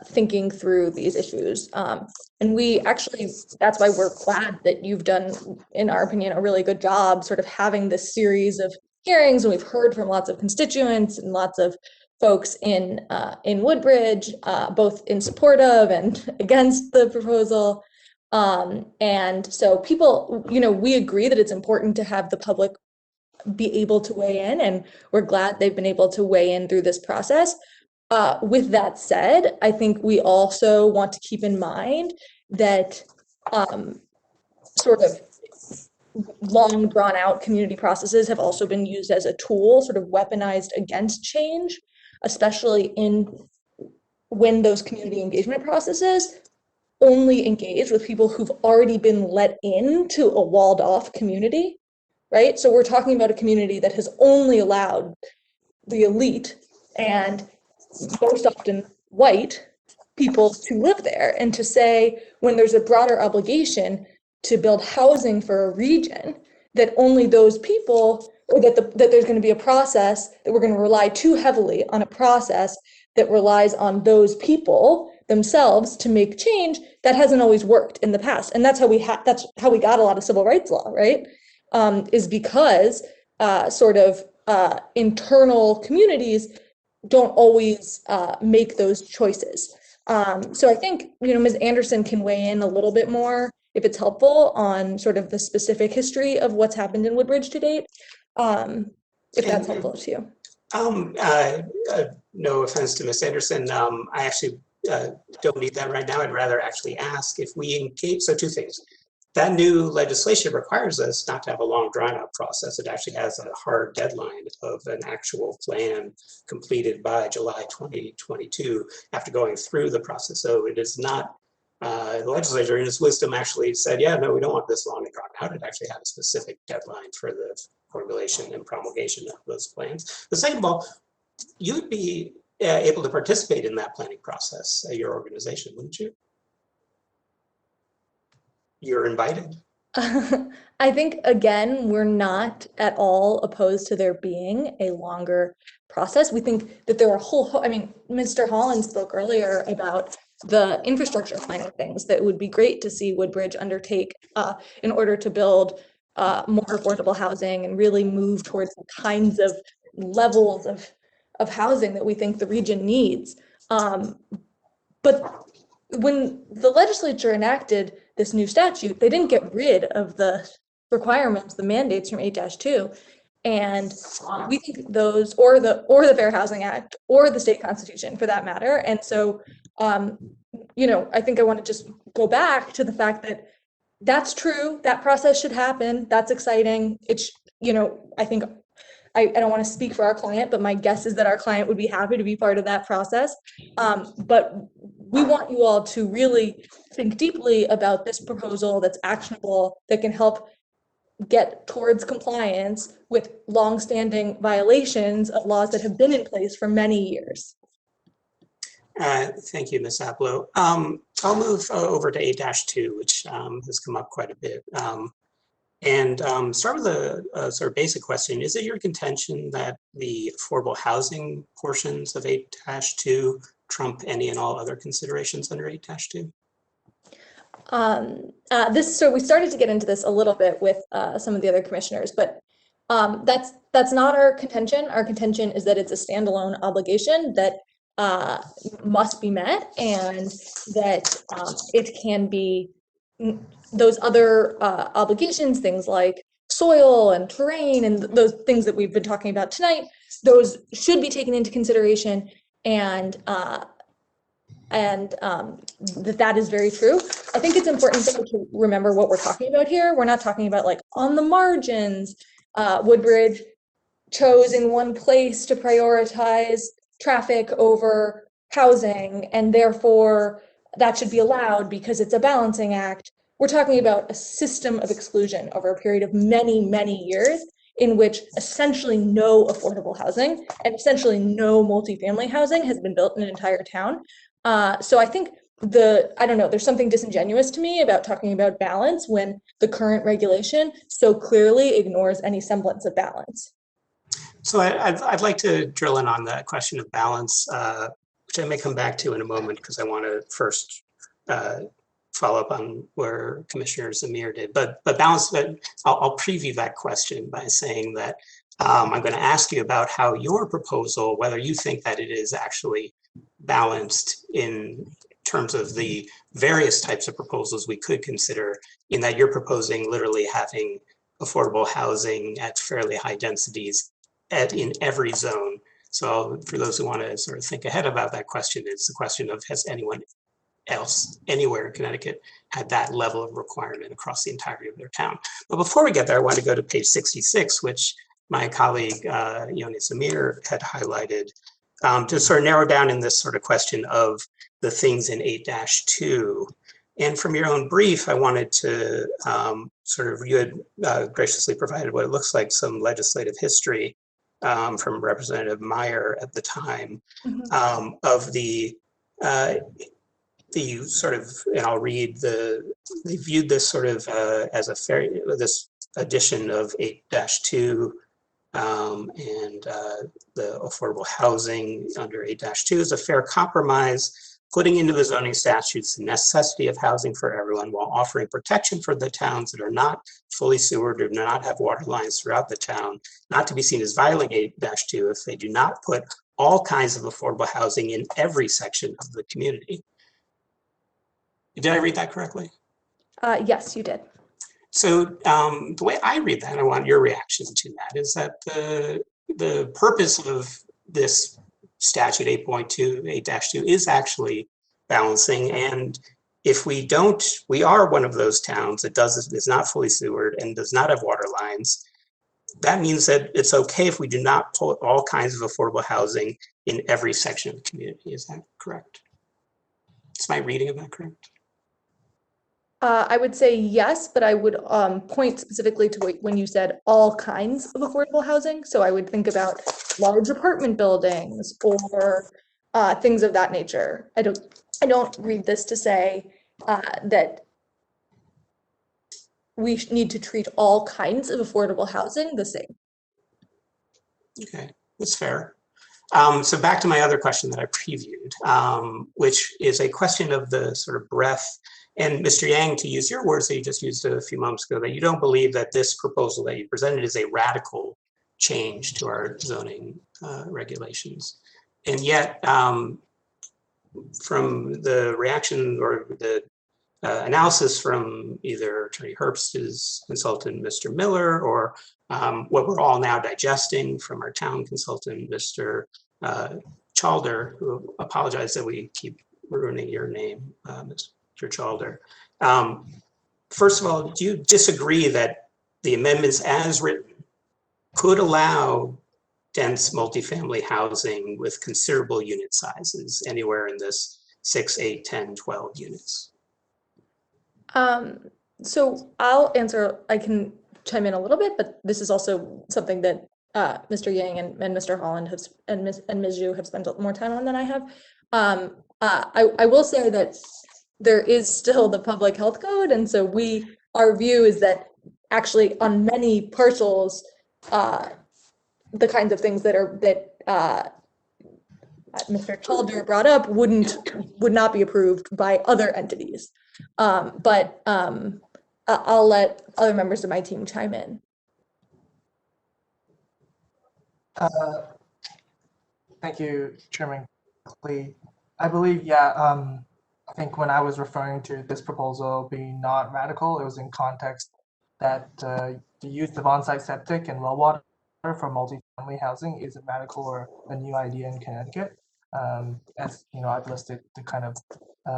thinking through these issues. And we actually, that's why we're glad that you've done, in our opinion, a really good job sort of having this series of hearings. And we've heard from lots of constituents and lots of folks in Woodbridge, both in support of and against the proposal. And so people, we agree that it's important to have the public be able to weigh in, and we're glad they've been able to weigh in through this process. With that said, I think we also want to keep in mind that sort of long drawn out community processes have also been used as a tool, sort of weaponized against change, especially when those community engagement processes only engage with people who've already been let into a walled off community, right? So we're talking about a community that has only allowed the elite and most often white people to live there, and to say when there's a broader obligation to build housing for a region, that only those people, or that there's going to be a process that we're going to rely too heavily on, a process that relies on those people themselves to make change, that hasn't always worked in the past. And that's how we got a lot of civil rights law, right? Is because internal communities don't always make those choices. So I think, Ms. Anderson can weigh in a little bit more if it's helpful on sort of the specific history of what's happened in Woodbridge to date, if that's helpful to you. No offense to Ms. Anderson, I actually don't need that right now. I'd rather actually ask if we engage. So two things. That new legislation requires us not to have a long drawn out process. It actually has a hard deadline of an actual plan completed by July 2022 after going through the process. So it is not, the legislature in its wisdom actually said, yeah, no, we don't want this long and drawn out. It actually had a specific deadline for the formulation and promulgation of those plans. But second of all, you'd be able to participate in that planning process at your organization, wouldn't you? You're invited. I think, again, we're not at all opposed to there being a longer process. We think that there are Mr. Holland spoke earlier about the infrastructure planning things that would be great to see Woodbridge undertake in order to build more affordable housing and really move towards the kinds of levels of housing that we think the region needs. But when the legislature enacted this new statute, they didn't get rid of the requirements, the mandates from 8-2. And we think those, or the Fair Housing Act, or the state constitution for that matter. And so, I think I want to just go back to the fact that that's true. That process should happen. That's exciting. It's, I think I don't want to speak for our client, but my guess is that our client would be happy to be part of that process. But we want you all to really think deeply about this proposal that's actionable, that can help get towards compliance with longstanding violations of laws that have been in place for many years. Thank you, Ms. Aplo. I'll move over to 8-2, which has come up quite a bit. And start with a sort of basic question. Is it your contention that the affordable housing portions of 8-2 trump any and all other considerations under 8-2? So we started to get into this a little bit with some of the other commissioners, but that's not our contention. Our contention is that it's a standalone obligation that must be met, and that it can be those other obligations, things like soil and terrain and those things that we've been talking about tonight, those should be taken into consideration, and that is very true. I think it's important to remember what we're talking about here. We're not talking about like on the margins. Woodbridge chose in one place to prioritize traffic over housing, and therefore that should be allowed because it's a balancing act. We're talking about a system of exclusion over a period of many, many years in which essentially no affordable housing and essentially no multifamily housing has been built in an entire town. So I think there's something disingenuous to me about talking about balance when the current regulation so clearly ignores any semblance of balance. So I'd like to drill in on that question of balance, which I may come back to in a moment because I want to first follow up on where Commissioner Zamir did. But balance, I'll preview that question by saying that I'm going to ask you about how your proposal, whether you think that it is actually balanced in terms of the various types of proposals we could consider, in that you're proposing literally having affordable housing at fairly high densities in every zone. So for those who want to sort of think ahead about that question, it's the question of, has anyone else anywhere in Connecticut had that level of requirement across the entirety of their town? But before we get there, I want to go to page 66, which my colleague Yoni Zamir had highlighted, to sort of narrow down in this sort of question of the things in 8-2. And from your own brief, I wanted to you had graciously provided what it looks like some legislative history from Representative Meyer at the time, of the sort of, and I'll read they viewed this sort of as this addition of 8-2 and the affordable housing under 8-2 is a fair compromise putting into the zoning statutes the necessity of housing for everyone while offering protection for the towns that are not fully sewered or do not have water lines throughout the town, not to be seen as violating 8-2 if they do not put all kinds of affordable housing in every section of the community. Did I read that correctly? Yes, you did. So the way I read that, I want your reaction to that, is that the purpose of this statute 8.2 is actually balancing. And if we don't, we are one of those towns that is not fully sewered and does not have water lines. That means that it's okay if we do not put all kinds of affordable housing in every section of the community. Is that correct? Is my reading of that correct? I would say yes, but I would point specifically to when you said all kinds of affordable housing. So I would think about large apartment buildings or things of that nature. I don't read this to say that we need to treat all kinds of affordable housing the same. Okay, that's fair. So back to my other question that I previewed, which is a question of the sort of breadth. And Mr. Yang, to use your words that you just used a few moments ago, that you don't believe that this proposal that you presented is a radical change to our zoning regulations. And yet, from the reaction or the analysis from either Attorney Herbst's consultant, Mr. Miller, or what we're all now digesting from our town consultant, Mr. Chalder, who apologized that we keep ruining your name, Mr. Chalder. First of all, do you disagree that the amendments as written could allow dense multifamily housing with considerable unit sizes anywhere in this 6, 8, 10, 12 units? So I'll answer, I can chime in a little bit, but this is also something that Mr. Yang and Mr. Holland and Ms. Zhu have spent more time on than I have. I will say that there is still the public health code, and so our view is that actually on many parcels, the kinds of things that Mr. Chalder brought up would not be approved by other entities. But I'll let other members of my team chime in. Thank you, Chairman Clee. I believe, yeah, I think when I was referring to this proposal being not radical, it was in context that the use of on-site septic and well water for multifamily housing isn't radical or a new idea in Connecticut. As you know, I've listed the kind of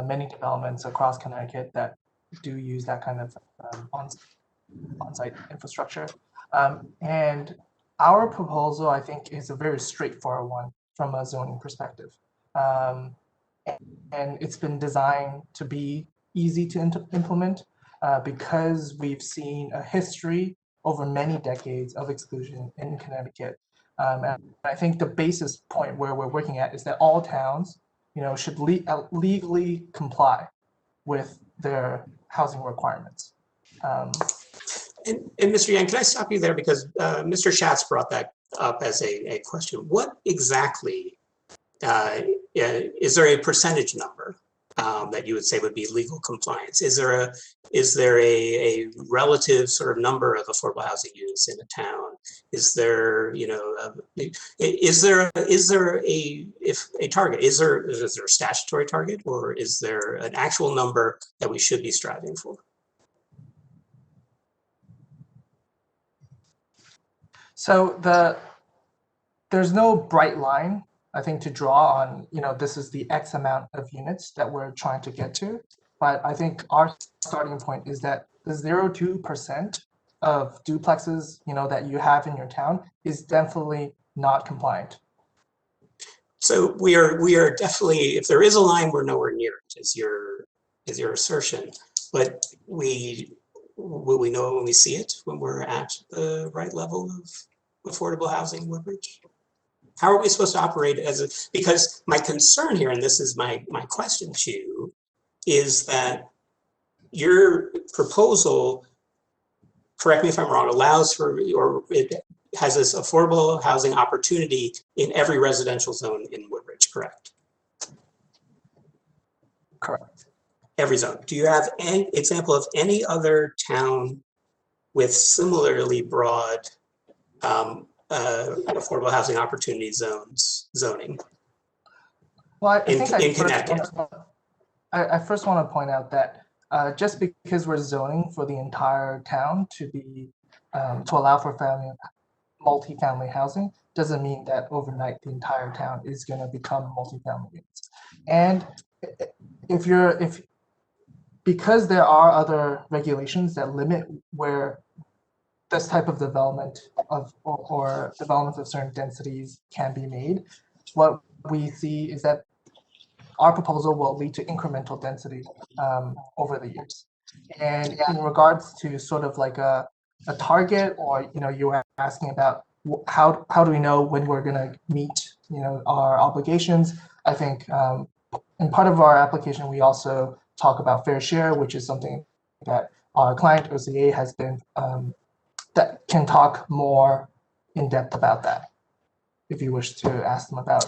many developments across Connecticut that do use that kind of on-site infrastructure. And our proposal, I think, is a very straightforward one from a zoning perspective. And it's been designed to be easy to implement because we've seen a history over many decades of exclusion in Connecticut. And I think the basis point where we're working at is that all towns, should legally comply with their housing requirements. And Mr. Yang, can I stop you there, because Mr. Schatz brought that up as a question. What exactly is there a percentage number that you would say would be legal compliance? Is there a relative sort of number of affordable housing units in a town? Is there, is there a target? Is there a statutory target, or is there an actual number that we should be striving for? So there's no bright line, I think, to draw on, this is the X amount of units that we're trying to get to. But I think our starting point is that the 0.02% of duplexes, that you have in your town is definitely not compliant. So we are definitely, if there is a line, we're nowhere near it, is your assertion. But will we know when we see it, when we're at the right level of affordable housing, Woodbridge? How are we supposed to operate because my concern here, and this is my question to you, is that your proposal, correct me if I'm wrong, allows for, or it has this affordable housing opportunity in every residential zone in Woodbridge, correct? Correct. Every zone. Do you have an example of any other town with similarly broad affordable housing opportunity zoning? Well, I in, think in Connecticut? I first want to point out that just because we're zoning for the entire town to be to allow for multifamily housing doesn't mean that overnight the entire town is going to become multifamily units. And because there are other regulations that limit where this type of development or development of certain densities can be made, what we see is that our proposal will lead to incremental density over the years. And in regards to sort of like a target, or you were asking about how do we know when we're going to meet our obligations, I think in part of our application we also talk about fair share, which is something that our client OCA has been that can talk more in depth about that, if you wish to ask them about.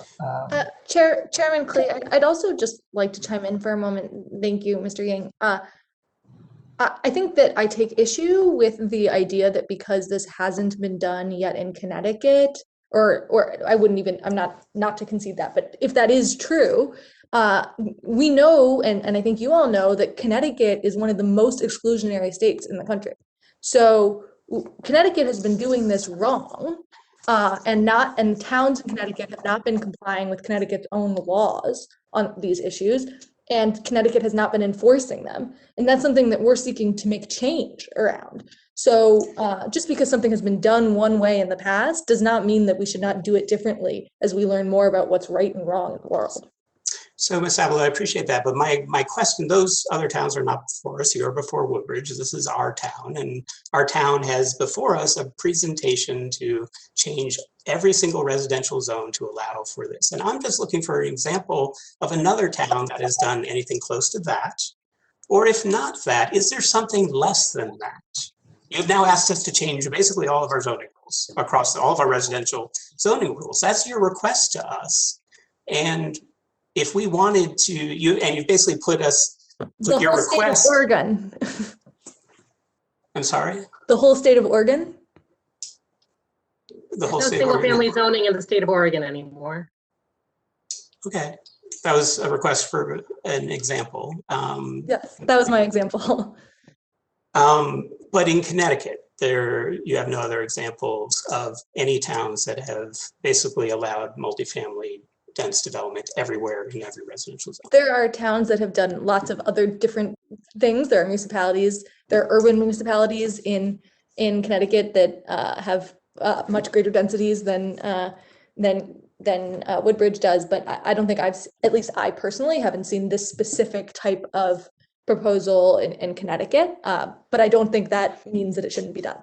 Chairman Clay, I'd also just like to chime in for a moment. Thank you, Mr. Yang. I think that I take issue with the idea that because this hasn't been done yet in Connecticut, or I wouldn't even, I'm not to concede that, but if that is true, we know, and I think you all know, that Connecticut is one of the most exclusionary states in the country. So Connecticut has been doing this wrong, and towns in Connecticut have not been complying with Connecticut's own laws on these issues, and Connecticut has not been enforcing them. And that's something that we're seeking to make change around. So just because something has been done one way in the past does not mean that we should not do it differently as we learn more about what's right and wrong in the world. So, Ms. Abel, I appreciate that, but my question, those other towns are not before us. You're before Woodbridge. This is our town, and our town has before us a presentation to change every single residential zone to allow for this. And I'm just looking for an example of another town that has done anything close to that. Or if not that, is there something less than that? You've now asked us to change basically all of our zoning rules across all of our residential zoning rules. That's your request to us. And if we wanted to, you've basically put your request. State of Oregon. I'm sorry? The whole state of Oregon? The whole no state of Oregon. single-family zoning in the state of Oregon anymore. Okay, that was a request for an example. Yes, that was my example. But in Connecticut, you have no other examples of any towns that have basically allowed multifamily dense development everywhere in every residential zone. There are towns that have done lots of other different things. There are municipalities, there are urban municipalities in Connecticut that have much greater densities than Woodbridge does. But I don't think at least I personally haven't seen this specific type of proposal in Connecticut. But I don't think that means that it shouldn't be done.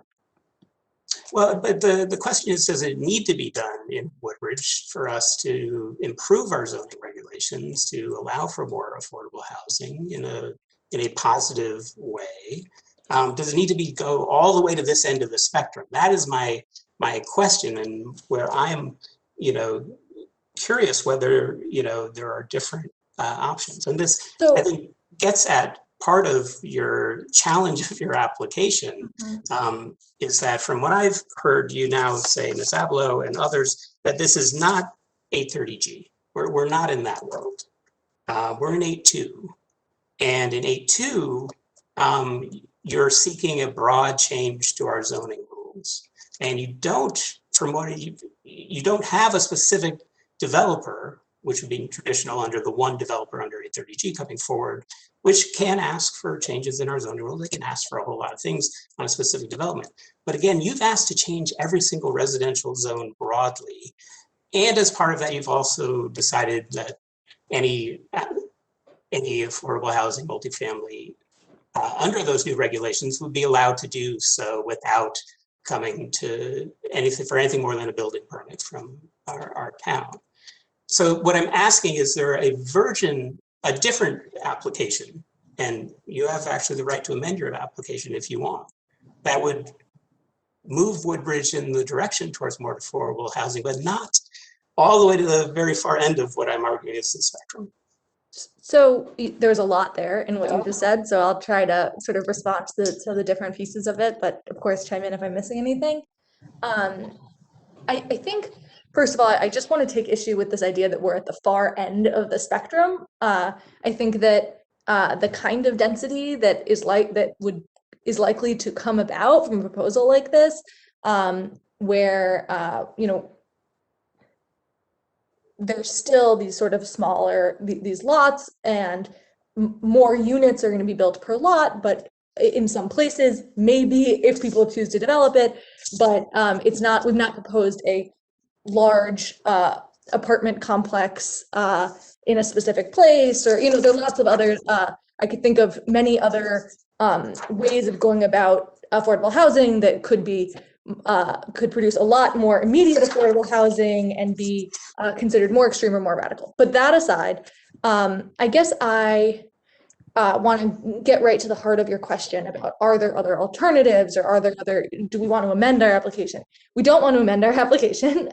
Well, but the question is, does it need to be done in Woodbridge for us to improve our zoning regulations to allow for more affordable housing in a positive way? Does it need to go all the way to this end of the spectrum? That is my question, and where I'm, curious whether there are different options. And this, I think, gets at part of your challenge of your application. Is that from what I've heard you now say, Ms. Abloh and others, that this is not 830G. We're not in that world. We're in 8.2. And in 8.2, you're seeking a broad change to our zoning rules. And you don't, you don't have a specific developer, which would be traditional under the one developer under 830G coming forward, which can ask for changes in our zoning rules. They can ask for a whole lot of things on a specific development. But again, you've asked to change every single residential zone broadly. And as part of that, you've also decided that any affordable housing multifamily under those new regulations would be allowed to do so without coming to anything more than a building permit from our town. So what I'm asking, is there a different application, and you have actually the right to amend your application if you want, that would move Woodbridge in the direction towards more affordable housing, but not all the way to the very far end of what I'm arguing is the spectrum? So there's a lot there in what you just said, so I'll try to sort of respond to the different pieces of it, but of course chime in if I'm missing anything. I think, first of all, I just want to take issue with this idea that we're at the far end of the spectrum. I think that the kind of density that is likely to come about from a proposal like this, where you know, there's still these sort of smaller these lots, and more units are going to be built per lot, but in some places, maybe if people choose to develop it, but it's not. We've not proposed a large apartment complex in a specific place, or, you know, there are lots of other. I could think of many other ways of going about affordable housing that could produce a lot more immediate affordable housing and be considered more extreme or more radical. But that aside, I guess I want to get right to the heart of your question about, are there other alternatives, or do we want to amend our application? We don't want to amend our application.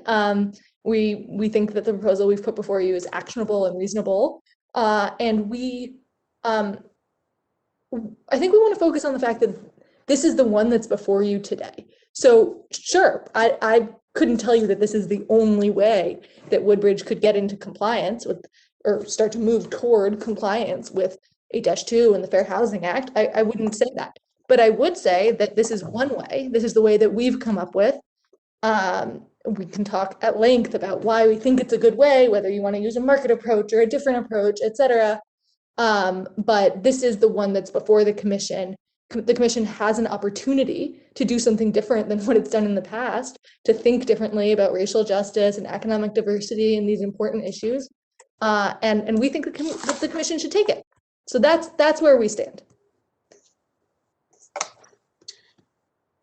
We think that the proposal we've put before you is actionable and reasonable. And I think we want to focus on the fact that this is the one that's before you today. So sure, I couldn't tell you that this is the only way that Woodbridge could get into compliance with, or start to move toward compliance with 8-2 and the Fair Housing Act. I wouldn't say that, but I would say that this is one way. This is the way that we've come up with. We can talk at length about why we think it's a good way, whether you want to use a market approach or a different approach, etc. But this is the one that's before the commission. The commission has an opportunity to do something different than what it's done in the past, to think differently about racial justice and economic diversity and these important issues. And we think that the commission should take it. So that's where we stand.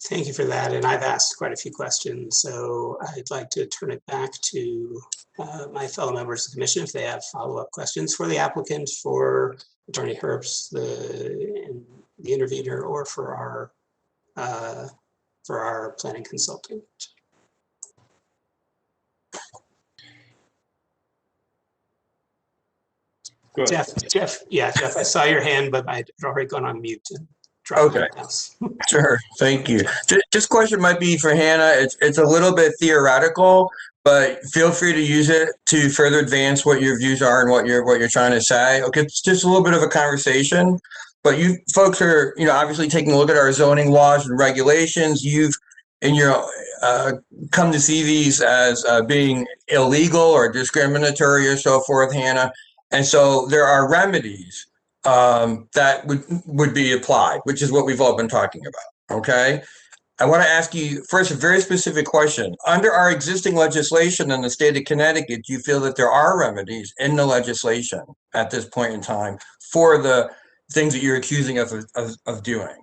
Thank you for that. And I've asked quite a few questions, so I'd like to turn it back to my fellow members of the commission if they have follow-up questions for the applicant, for Attorney Herbst, the intervener, or for our planning consultant. Jeff, I saw your hand, but I'd already gone on mute. Okay. Sure. Thank you. This question might be for Hannah. It's a little bit theoretical, but feel free to use it to further advance what your views are and what you're trying to say. Okay, it's just a little bit of a conversation, but you folks are, you know, obviously taking a look at our zoning laws and regulations. You've come to see these as being illegal or discriminatory or so forth, Hannah. And so there are remedies that would be applied, which is what we've all been talking about. Okay. I want to ask you first a very specific question. Under our existing legislation in the state of Connecticut, do you feel that there are remedies in the legislation at this point in time for the things that you're accusing us of doing?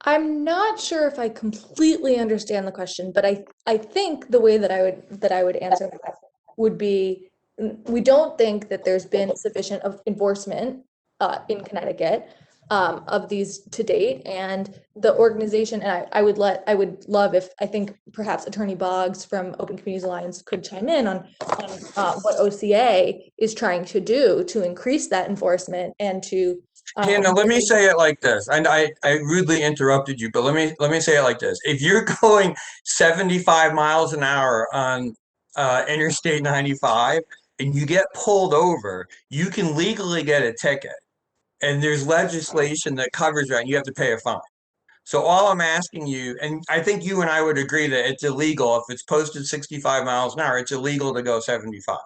I'm not sure if I completely understand the question, but I think the way that I would answer that would be, we don't think that there's been sufficient of enforcement in Connecticut of these to date, and the organization, and I would love if, I think perhaps Attorney Boggs from Open Communities Alliance could chime in on what OCA is trying to do to increase that enforcement and to Hannah, let me say it like this. And I rudely interrupted you, but let me say it like this. If you're going 75 miles an hour on Interstate 95 and you get pulled over, you can legally get a ticket. And there's legislation that covers that, and you have to pay a fine. So all I'm asking you, and I think you and I would agree that it's illegal if it's posted 65 miles an hour, it's illegal to go 75.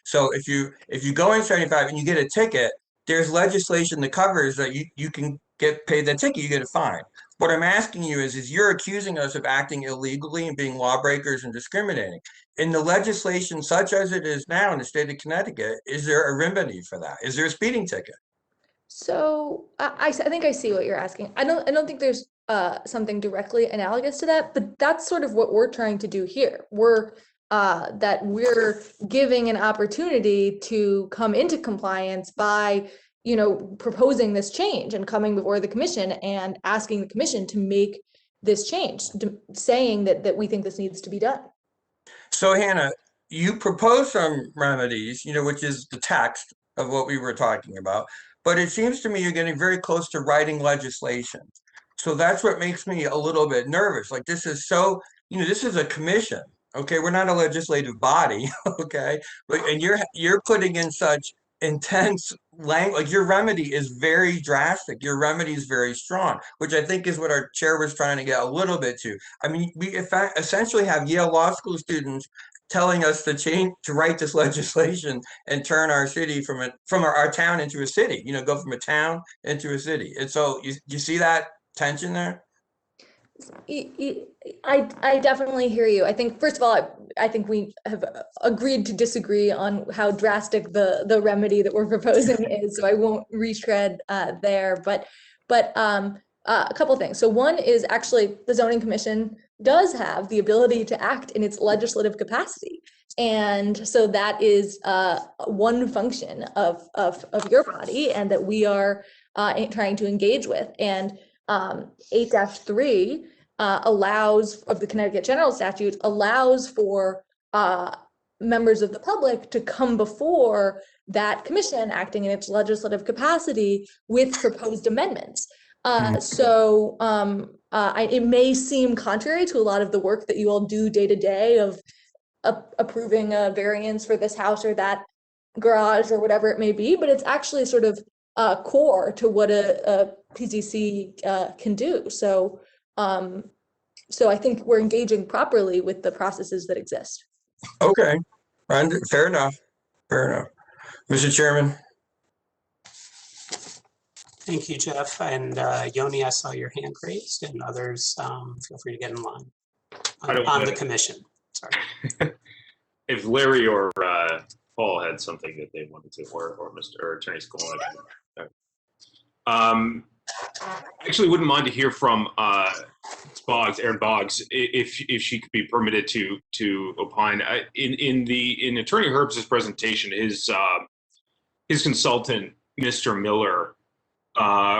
So if you're going 75 and you get a ticket, there's legislation that covers that you can get paid the ticket, you get a fine. What I'm asking you is you're accusing us of acting illegally and being lawbreakers and discriminating. In the legislation such as it is now in the state of Connecticut, is there a remedy for that? Is there a speeding ticket? So I think I see what you're asking. I don't think there's something directly analogous to that, but that's sort of what we're trying to do here. We're giving an opportunity to come into compliance by, you know, proposing this change and coming before the commission and asking the commission to make this change, saying that we think this needs to be done. So Hannah, you propose some remedies, which is the text of what we were talking about, but it seems to me you're getting very close to writing legislation. So that's what makes me a little bit nervous. Like this is so, this is a commission. Okay, we're not a legislative body. Okay, and you're putting in such intense language. Like your remedy is very drastic. Your remedy is very strong, which I think is what our chair was trying to get a little bit to. I mean, we in fact essentially have Yale Law School students telling us to write this legislation and turn our city from our town into a city. Go from a town into a city. And so you see that tension there? I definitely hear you. I think, first of all, I think we have agreed to disagree on how drastic the remedy that we're proposing is, so I won't retread there. But a couple things. So one is actually the Zoning Commission does have the ability to act in its legislative capacity. And so that is one function of your body and that we are trying to engage with. And 8-3 allows, of the Connecticut General Statute, allows for members of the public to come before that commission acting in its legislative capacity with proposed amendments. So it may seem contrary to a lot of the work that you all do day to day of approving a variance for this house or that garage or whatever it may be, but it's actually sort of core to what a PZC can do. So I think we're engaging properly with the processes that exist. Okay, fair enough. Mr. Chairman. Thank you, Jeff. And Yoni, I saw your hand raised, and others, feel free to get in line on the commission. Sorry. If Larry or Paul had something that they wanted to, or Attorney Skolnick. Actually, wouldn't mind to hear from Erin Boggs, if she could be permitted to opine. In Attorney Herbst's presentation, his consultant, Mr. Miller,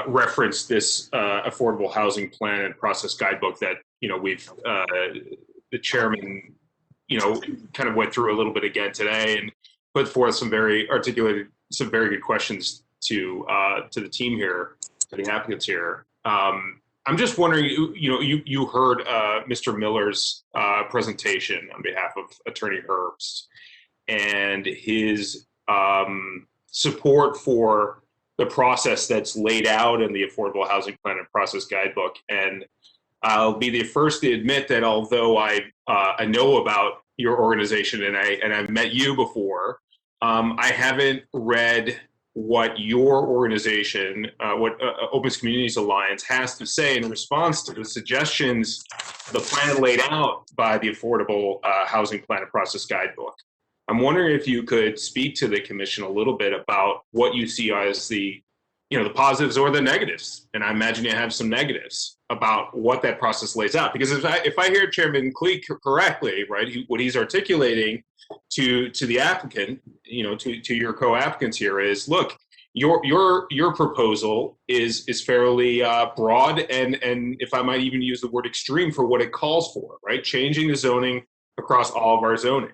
referenced this affordable housing plan and process guidebook that we've the chairman kind of went through a little bit again today and put forth some very good questions to the team here, to the applicants here. I'm just wondering, you heard Mr. Miller's presentation on behalf of Attorney Herbst and his support for the process that's laid out in the Affordable Housing Plan and Process Guidebook. And I'll be the first to admit that although I know about your organization and I've met you before, I haven't read what your organization, what Opens Communities Alliance has to say in response to the suggestions, the plan laid out by the Affordable Housing Plan and Process Guidebook. I'm wondering if you could speak to the commission a little bit about what you see as the positives or the negatives. And I imagine you have some negatives about what that process lays out. Because if I hear Chairman Klee correctly, right, what he's articulating to the applicant, to your co-applicants here is, look, your proposal is fairly broad and if I might even use the word extreme for what it calls for, right? Changing the zoning across all of our zoning.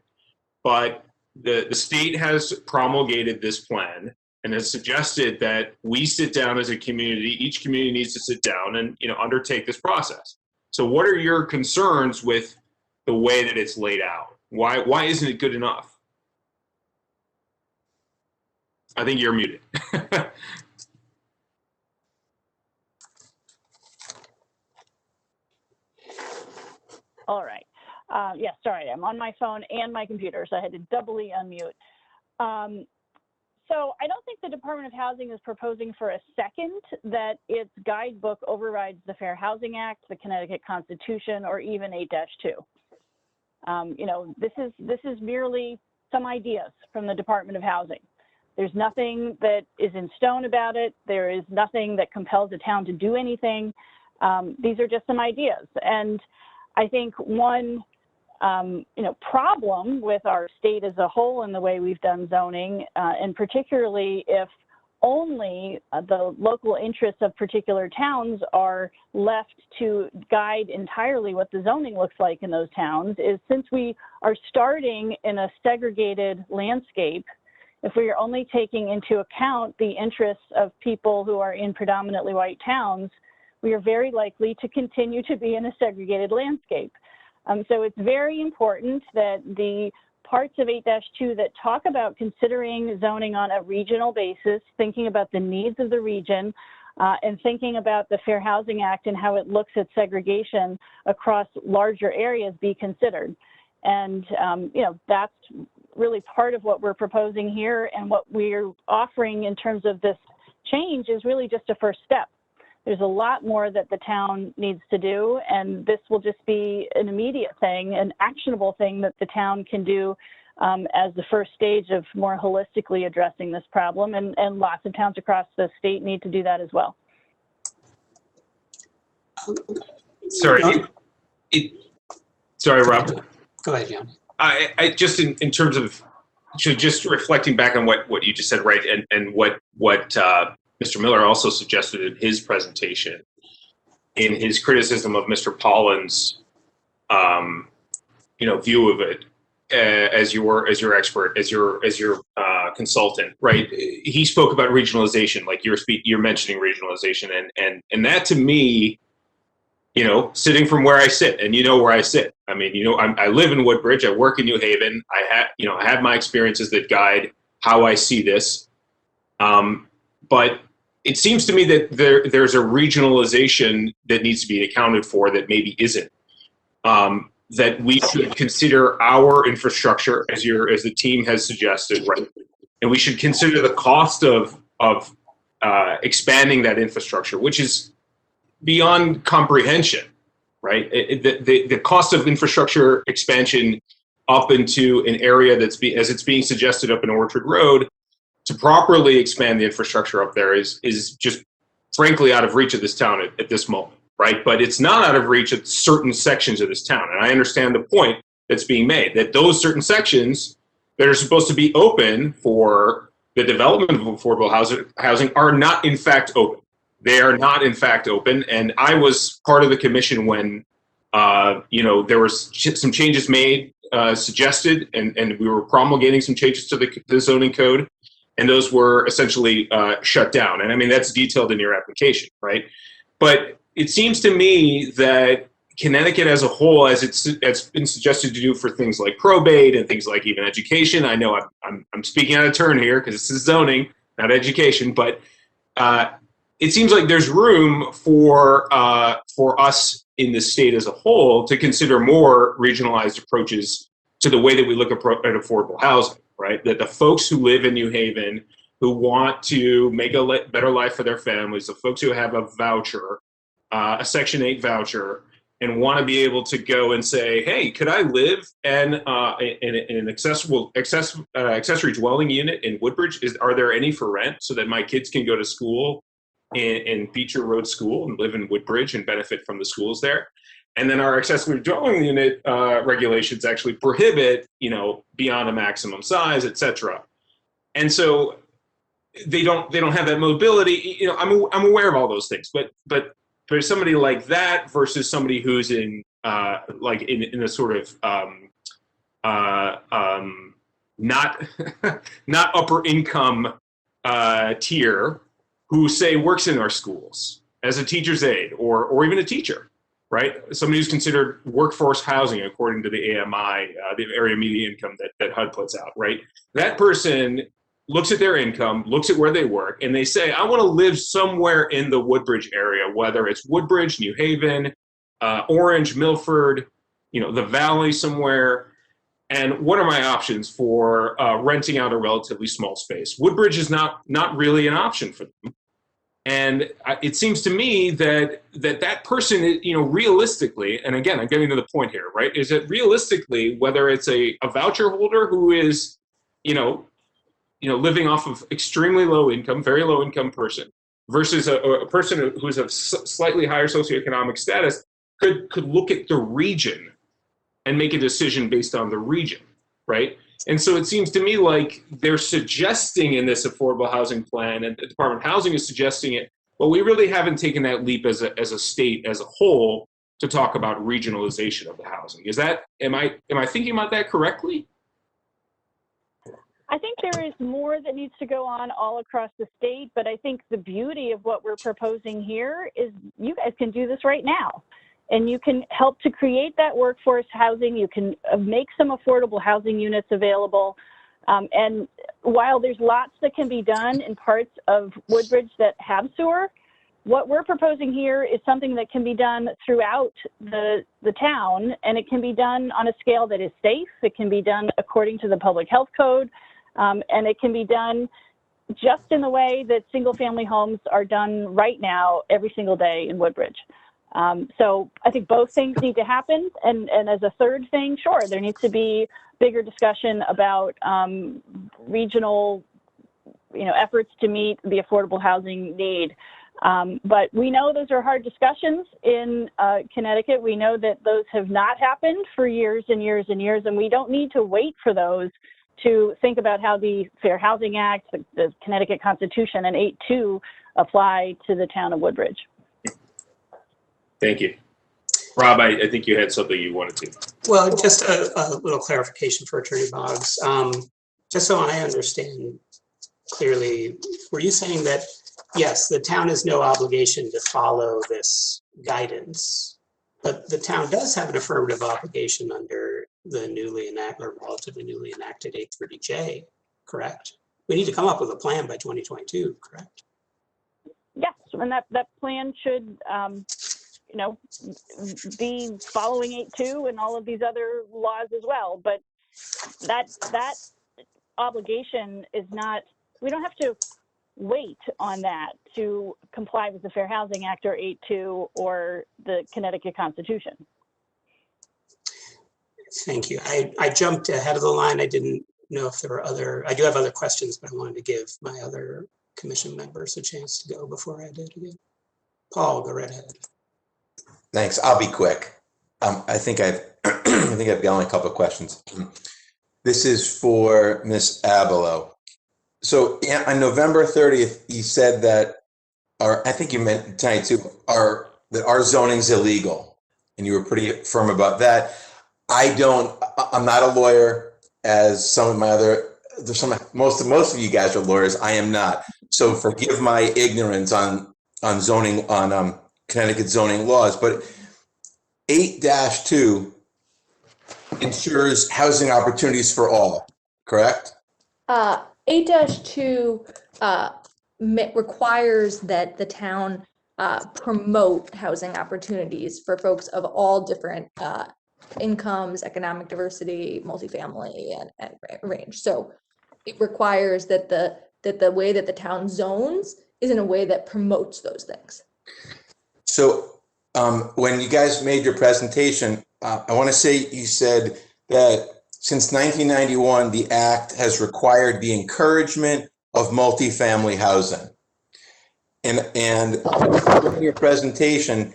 But the state has promulgated this plan and has suggested that we sit down as a community. Each community needs to sit down and undertake this process. So what are your concerns with the way that it's laid out? Why isn't it good enough? I think you're muted. All right. Yeah, sorry, I'm on my phone and my computer, so I had to doubly unmute. So I don't think the Department of Housing is proposing for a second that its guidebook overrides the Fair Housing Act, the Connecticut Constitution, or even 8-2. This is merely some ideas from the Department of Housing. There's nothing that is in stone about it. There is nothing that compels the town to do anything. These are just some ideas. And I think one problem with our state as a whole and the way we've done zoning, and particularly if only the local interests of particular towns are left to guide entirely what the zoning looks like in those towns, is since we are starting in a segregated landscape, if we are only taking into account the interests of people who are in predominantly white towns, we are very likely to continue to be in a segregated landscape. So it's very important that the parts of 8-2 that talk about considering zoning on a regional basis, thinking about the needs of the region, and thinking about the Fair Housing Act and how it looks at segregation across larger areas be considered. And, you know, that's really part of what we're proposing here, and what we're offering in terms of this change is really just a first step. There's a lot more that the town needs to do, and this will just be an immediate thing, an actionable thing that the town can do as the first stage of more holistically addressing this problem, and lots of towns across the state need to do that as well. Sorry, sorry, Rob. Go ahead, John. I just in terms of, so just reflecting back on what you just said, right, and what Mr. Miller also suggested in his presentation, in his criticism of Mr. Pollan's, view of it, as your expert, as your consultant, right? He spoke about regionalization, like you're mentioning regionalization, and that to me, you know, sitting from where I sit, and you know where I sit. I mean, you know, I live in Woodbridge. I work in New Haven. I have my experiences that guide how I see this. But it seems to me that there's a regionalization that needs to be accounted for that maybe isn't. That we should consider our infrastructure, as the team has suggested, right? And we should consider the cost of expanding that infrastructure, which is beyond comprehension, right? The cost of infrastructure expansion up into an area as it's being suggested up in Orchard Road, to properly expand the infrastructure up there is just frankly out of reach of this town at this moment, right? But it's not out of reach of certain sections of this town. And I understand the point that's being made, that those certain sections that are supposed to be open for the development of affordable housing are not in fact open. They are not in fact open. And I was part of the commission when, there was some changes made, suggested, and we were promulgating some changes to the zoning code. And those were essentially shut down. And I mean, that's detailed in your application, right? But it seems to me that Connecticut as a whole, as it's been suggested to do for things like probate and things like even education, I know I'm speaking out of turn here because this is zoning, not education, but it seems like there's room for us in the state as a whole to consider more regionalized approaches to the way that we look at affordable housing. Right, that the folks who live in New Haven, who want to make a better life for their families, the folks who have a voucher, a Section 8 voucher, and want to be able to go and say, hey, could I live in an accessory dwelling unit in Woodbridge? Are there any for rent so that my kids can go to school in Beecher Road School and live in Woodbridge and benefit from the schools there? And then our accessory dwelling unit regulations actually prohibit, beyond a maximum size, et cetera. And so they don't have that mobility. I'm aware of all those things, but for somebody like that versus somebody who's in a sort of not upper income tier, who say works in our schools as a teacher's aide or even a teacher. Right, somebody who's considered workforce housing according to the AMI, the area median income that HUD puts out. Right, that person looks at their income, looks at where they work, and they say, "I want to live somewhere in the Woodbridge area, whether it's Woodbridge, New Haven, Orange, Milford, the Valley somewhere. And what are my options for renting out a relatively small space?" Woodbridge is not really an option for them. And it seems to me that person, realistically, and again, I'm getting to the point here, right? Is that realistically, whether it's a voucher holder who is, living off of extremely low income, very low income person, versus a person who's of slightly higher socioeconomic status, could look at the region and make a decision based on the region, right? And so it seems to me like they're suggesting in this affordable housing plan, and the Department of Housing is suggesting it, but we really haven't taken that leap as a state as a whole to talk about regionalization of the housing. Is that, am I thinking about that correctly? I think there is more that needs to go on all across the state, but I think the beauty of what we're proposing here is you guys can do this right now. And you can help to create that workforce housing. You can make some affordable housing units available. And while there's lots that can be done in parts of Woodbridge that have sewer, what we're proposing here is something that can be done throughout the town, and it can be done on a scale that is safe. It can be done according to the public health code, and it can be done just in the way that single family homes are done right now every single day in Woodbridge. So I think both things need to happen. And as a third thing, sure, there needs to be bigger discussion about regional, efforts to meet the affordable housing need. But we know those are hard discussions in Connecticut. We know that those have not happened for years and years and years, and we don't need to wait for those to think about how the Fair Housing Act, the Connecticut Constitution, and 8.2 apply to the town of Woodbridge. Thank you. Rob, I think you had something you wanted to. Well, just a little clarification for Attorney Boggs. Just so I understand clearly, were you saying that, yes, the town has no obligation to follow this guidance, but the town does have an affirmative obligation under the newly enacted, or relatively newly enacted 830J, correct? We need to come up with a plan by 2022, correct? Yes, and that plan should, be following 8.2 and all of these other laws as well. But that obligation is not, we don't have to wait on that to comply with the Fair Housing Act or 8.2 or the Connecticut Constitution. Thank you. I jumped ahead of the line. I didn't know if there were other, I do have other questions, but I wanted to give my other commission members a chance to go before I did again. Paul, go right ahead. Thanks. I'll be quick. I think I've got only a couple of questions. This is for Ms. Abelo. So on November 30th, you said that, or I think you meant tonight too, that our zoning's illegal, and you were pretty firm about that. I'm not a lawyer, as some of my other, most of you guys are lawyers. I am not. So forgive my ignorance on zoning, on Connecticut zoning laws, but 8-2 ensures housing opportunities for all, correct? 8-2 requires that the town promote housing opportunities for folks of all different incomes, economic diversity, multifamily, and range. So it requires that the way that the town zones is in a way that promotes those things. So when you guys made your presentation, I want to say you said that since 1991, the act has required the encouragement of multifamily housing. And in your presentation,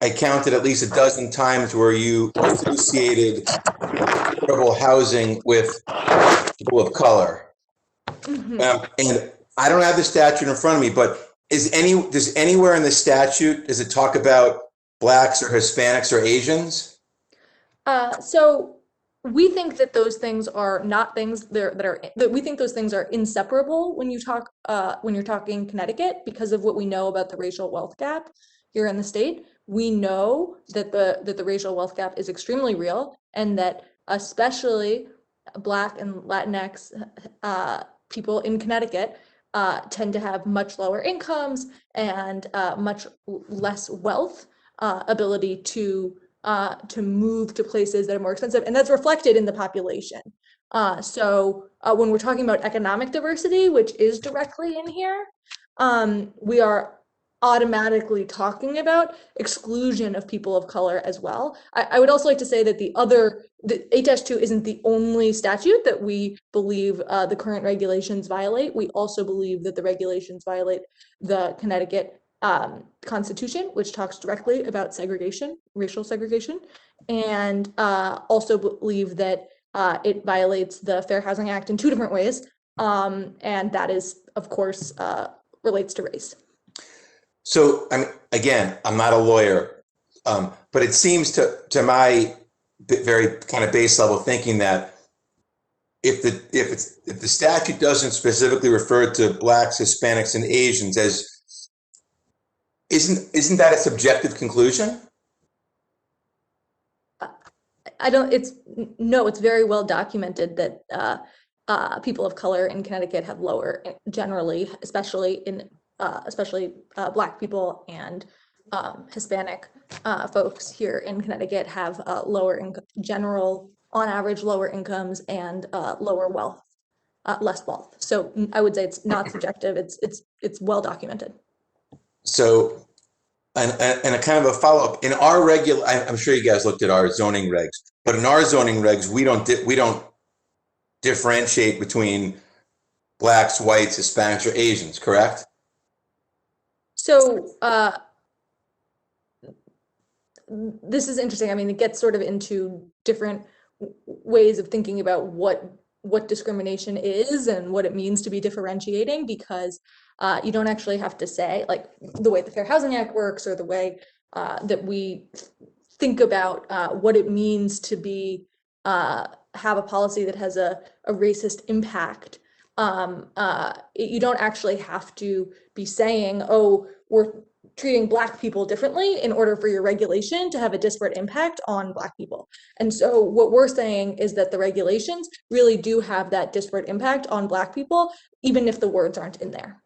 I counted at least a dozen times where you associated affordable housing with people of color. Mm-hmm. And I don't have the statute in front of me, but does anywhere in the statute, does it talk about Blacks or Hispanics or Asians? So we think that those things are not things that we think those things are inseparable when you're talking Connecticut, because of what we know about the racial wealth gap here in the state. We know that the racial wealth gap is extremely real, and that especially Black and Latinx people in Connecticut tend to have much lower incomes and much less wealth, ability to move to places that are more expensive, and that's reflected in the population. So when we're talking about economic diversity, which is directly in here, we are automatically talking about exclusion of people of color as well. I would also like to say that the 8-2 isn't the only statute that we believe the current regulations violate. We also believe that the regulations violate the Connecticut Constitution, which talks directly about segregation, racial segregation, and also believe that it violates the Fair Housing Act in two different ways. And that is, of course, relates to race. So, I mean, again, I'm not a lawyer, but it seems to my very kind of base level thinking that if the statute doesn't specifically refer to Blacks, Hispanics, and Asians as, isn't that a subjective conclusion? It's very well documented that people of color in Connecticut have lower, generally, especially Black people and Hispanic folks here in Connecticut have lower general, on average, lower incomes and lower wealth, less wealth. So I would say it's not subjective. It's well documented. So, and a kind of a follow-up in our regular, I'm sure you guys looked at our zoning regs, but in our zoning regs, we don't differentiate between Blacks, whites, Hispanics, or Asians, correct? So this is interesting. I mean, it gets sort of into different ways of thinking about what discrimination is and what it means to be differentiating, because you don't actually have to say, like the way the Fair Housing Act works or the way that we think about what it means to be have a policy that has a racist impact. You don't actually have to be saying, oh, we're treating Black people differently in order for your regulation to have a disparate impact on Black people. And so what we're saying is that the regulations really do have that disparate impact on Black people, even if the words aren't in there.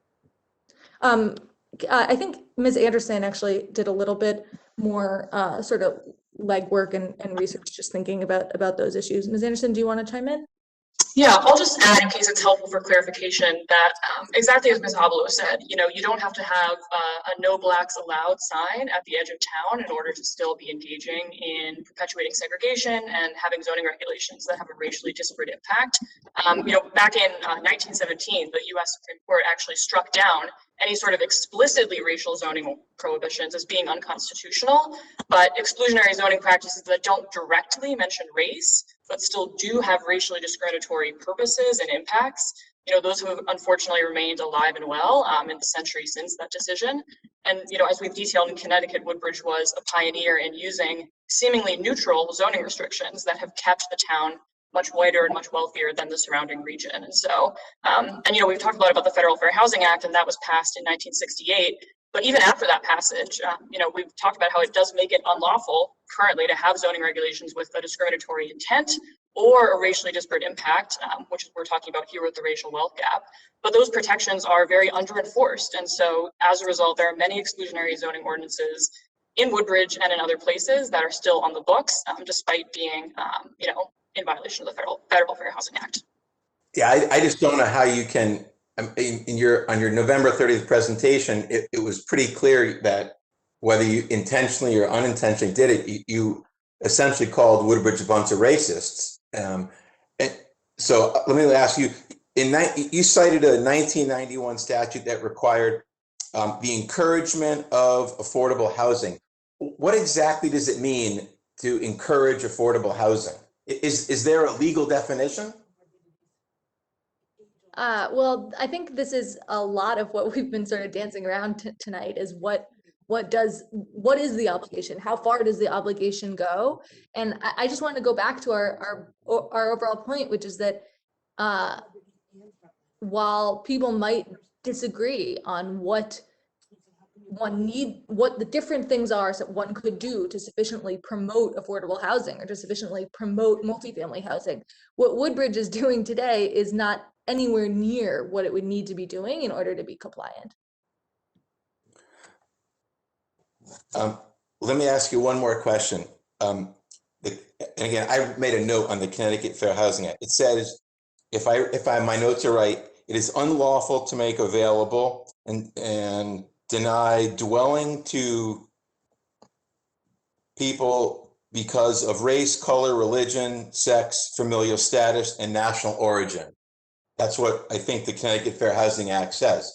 I think Ms. Anderson actually did a little bit more sort of legwork and research, just thinking about those issues. Ms. Anderson, do you want to chime in? Yeah, I'll just add, in case it's helpful for clarification, that exactly as Ms. Oblo said, you don't have to have a no Blacks allowed sign at the edge of town in order to still be engaging in perpetuating segregation and having zoning regulations that have a racially disparate impact. Back in 1917, the U.S. Supreme Court actually struck down any sort of explicitly racial zoning prohibitions as being unconstitutional, but exclusionary zoning practices that don't directly mention race, but still do have racially discriminatory purposes and impacts, those have unfortunately remained alive and well in the century since that decision. And, as we've detailed in Connecticut, Woodbridge was a pioneer in using seemingly neutral zoning restrictions that have kept the town much whiter and much wealthier than the surrounding region. And so, we've talked a lot about the Federal Fair Housing Act, and that was passed in 1968. But even after that passage, we've talked about how it does make it unlawful currently to have zoning regulations with a discriminatory intent or a racially disparate impact, which we're talking about here with the racial wealth gap. But those protections are very under-enforced. And so as a result, there are many exclusionary zoning ordinances in Woodbridge and in other places that are still on the books, despite being, in violation of the Federal Fair Housing Act. Yeah, I just don't know how you can, on your November 30th presentation, it was pretty clear that whether you intentionally or unintentionally did it, you essentially called Woodbridge a bunch of racists. And so let me ask you, you cited a 1991 statute that required the encouragement of affordable housing. What exactly does it mean to encourage affordable housing? Is there a legal definition? Well, I think this is a lot of what we've been sort of dancing around tonight is what is the obligation? How far does the obligation go? And I just want to go back to our overall point, which is that while people might disagree on what the different things are that one could do to sufficiently promote affordable housing or to sufficiently promote multifamily housing, what Woodbridge is doing today is not anywhere near what it would need to be doing in order to be compliant. Let me ask you one more question. And again, I made a note on the Connecticut Fair Housing Act. It says, if my notes are right, it is unlawful to make available and deny dwelling to people because of race, color, religion, sex, familial status, and national origin. That's what I think the Connecticut Fair Housing Act says.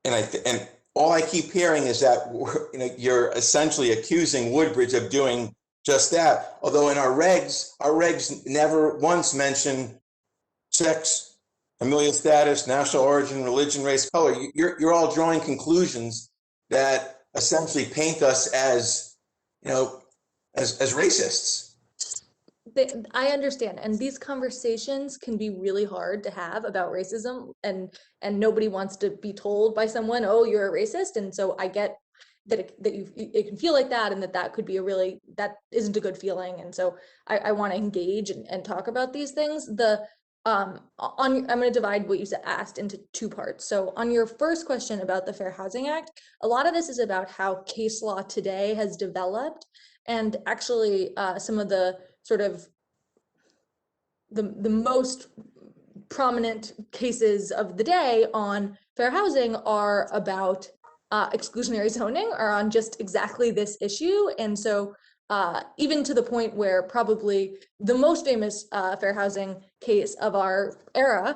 And all I keep hearing is that you're essentially accusing Woodbridge of doing just that. Although in our regs never once mention sex, familial status, national origin, religion, race, color. You're all drawing conclusions that essentially paint us as, as racists. I understand, and these conversations can be really hard to have about racism, and nobody wants to be told by someone, oh, you're a racist. And so I get that it can feel like that, and that could be that isn't a good feeling. And so I want to engage and talk about these things. I'm going to divide what you asked into two parts. So on your first question about the Fair Housing Act, a lot of this is about how case law today has developed, and actually some of the sort of the most prominent cases of the day on fair housing are about exclusionary zoning, are on just exactly this issue. And so even to the point where probably the most famous fair housing case of our era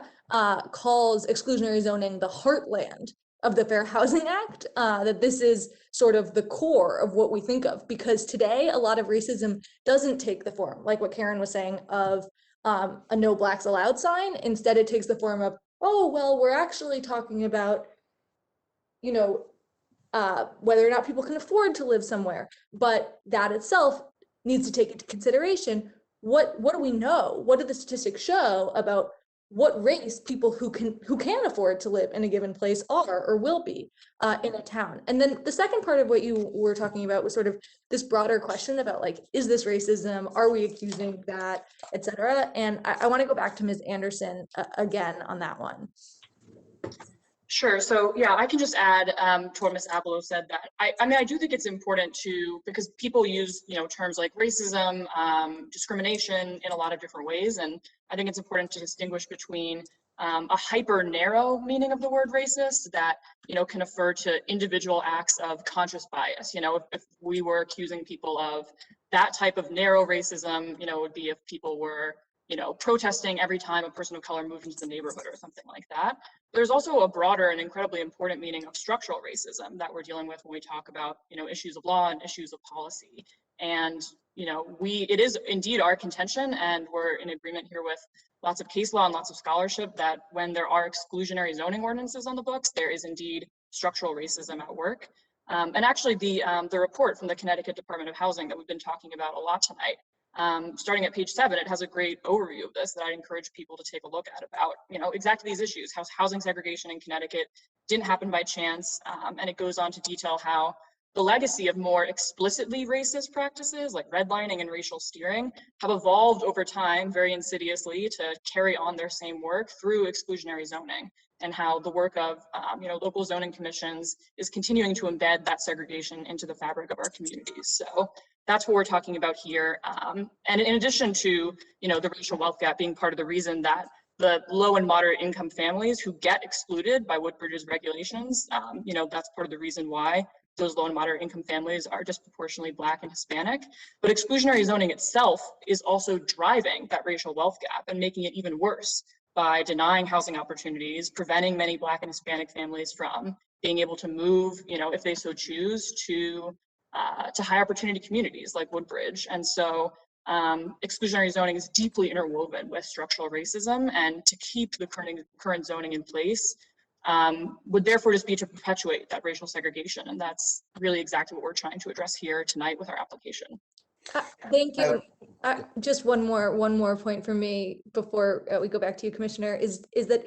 calls exclusionary zoning the heartland of the Fair Housing Act, that this is sort of the core of what we think of, because today a lot of racism doesn't take the form, like what Karen was saying, of a no blacks allowed sign. Instead, it takes the form of, oh, well, we're actually talking about, whether or not people can afford to live somewhere. But that itself needs to take into consideration, what do we know? What do the statistics show about what race people who can afford to live in a given place are or will be in a town? And then the second part of what you were talking about was sort of this broader question about, like, is this racism? Are we accusing that, et cetera? And I want to go back to Ms. Anderson again on that one. Sure. So yeah, I can just add to what Ms. Abelo said, that I mean, I do think it's important because people use, terms like racism, discrimination in a lot of different ways. And I think it's important to distinguish between a hyper narrow meaning of the word racist that, can refer to individual acts of conscious bias. If we were accusing people of that type of narrow racism, it would be if people were, protesting every time a person of color moved into the neighborhood or something like that. There's also a broader and incredibly important meaning of structural racism that we're dealing with when we talk about, issues of law and issues of policy. And, it is indeed our contention, and we're in agreement here with lots of case law and lots of scholarship, that when there are exclusionary zoning ordinances on the books, there is indeed structural racism at work. And actually the report from the Connecticut Department of Housing that we've been talking about a lot tonight, starting at page 7, it has a great overview of this that I'd encourage people to take a look at, about, exactly these issues, how housing segregation in Connecticut didn't happen by chance. And it goes on to detail how the legacy of more explicitly racist practices like redlining and racial steering have evolved over time very insidiously to carry on their same work through exclusionary zoning, and how the work of local zoning commissions is continuing to embed that segregation into the fabric of our communities. So that's what we're talking about here. And in addition to the racial wealth gap being part of the reason that the low and moderate income families who get excluded by Woodbridge's regulations, that's part of the reason why those low and moderate income families are disproportionately Black and Hispanic. But exclusionary zoning itself is also driving that racial wealth gap and making it even worse by denying housing opportunities, preventing many Black and Hispanic families from being able to move, if they so choose, to high opportunity communities like Woodbridge. And so exclusionary zoning is deeply interwoven with structural racism, and to keep the current zoning in place would therefore just be to perpetuate that racial segregation. And that's really exactly what we're trying to address here tonight with our application. Thank you. Just one more point for me before we go back to you, Commissioner, is that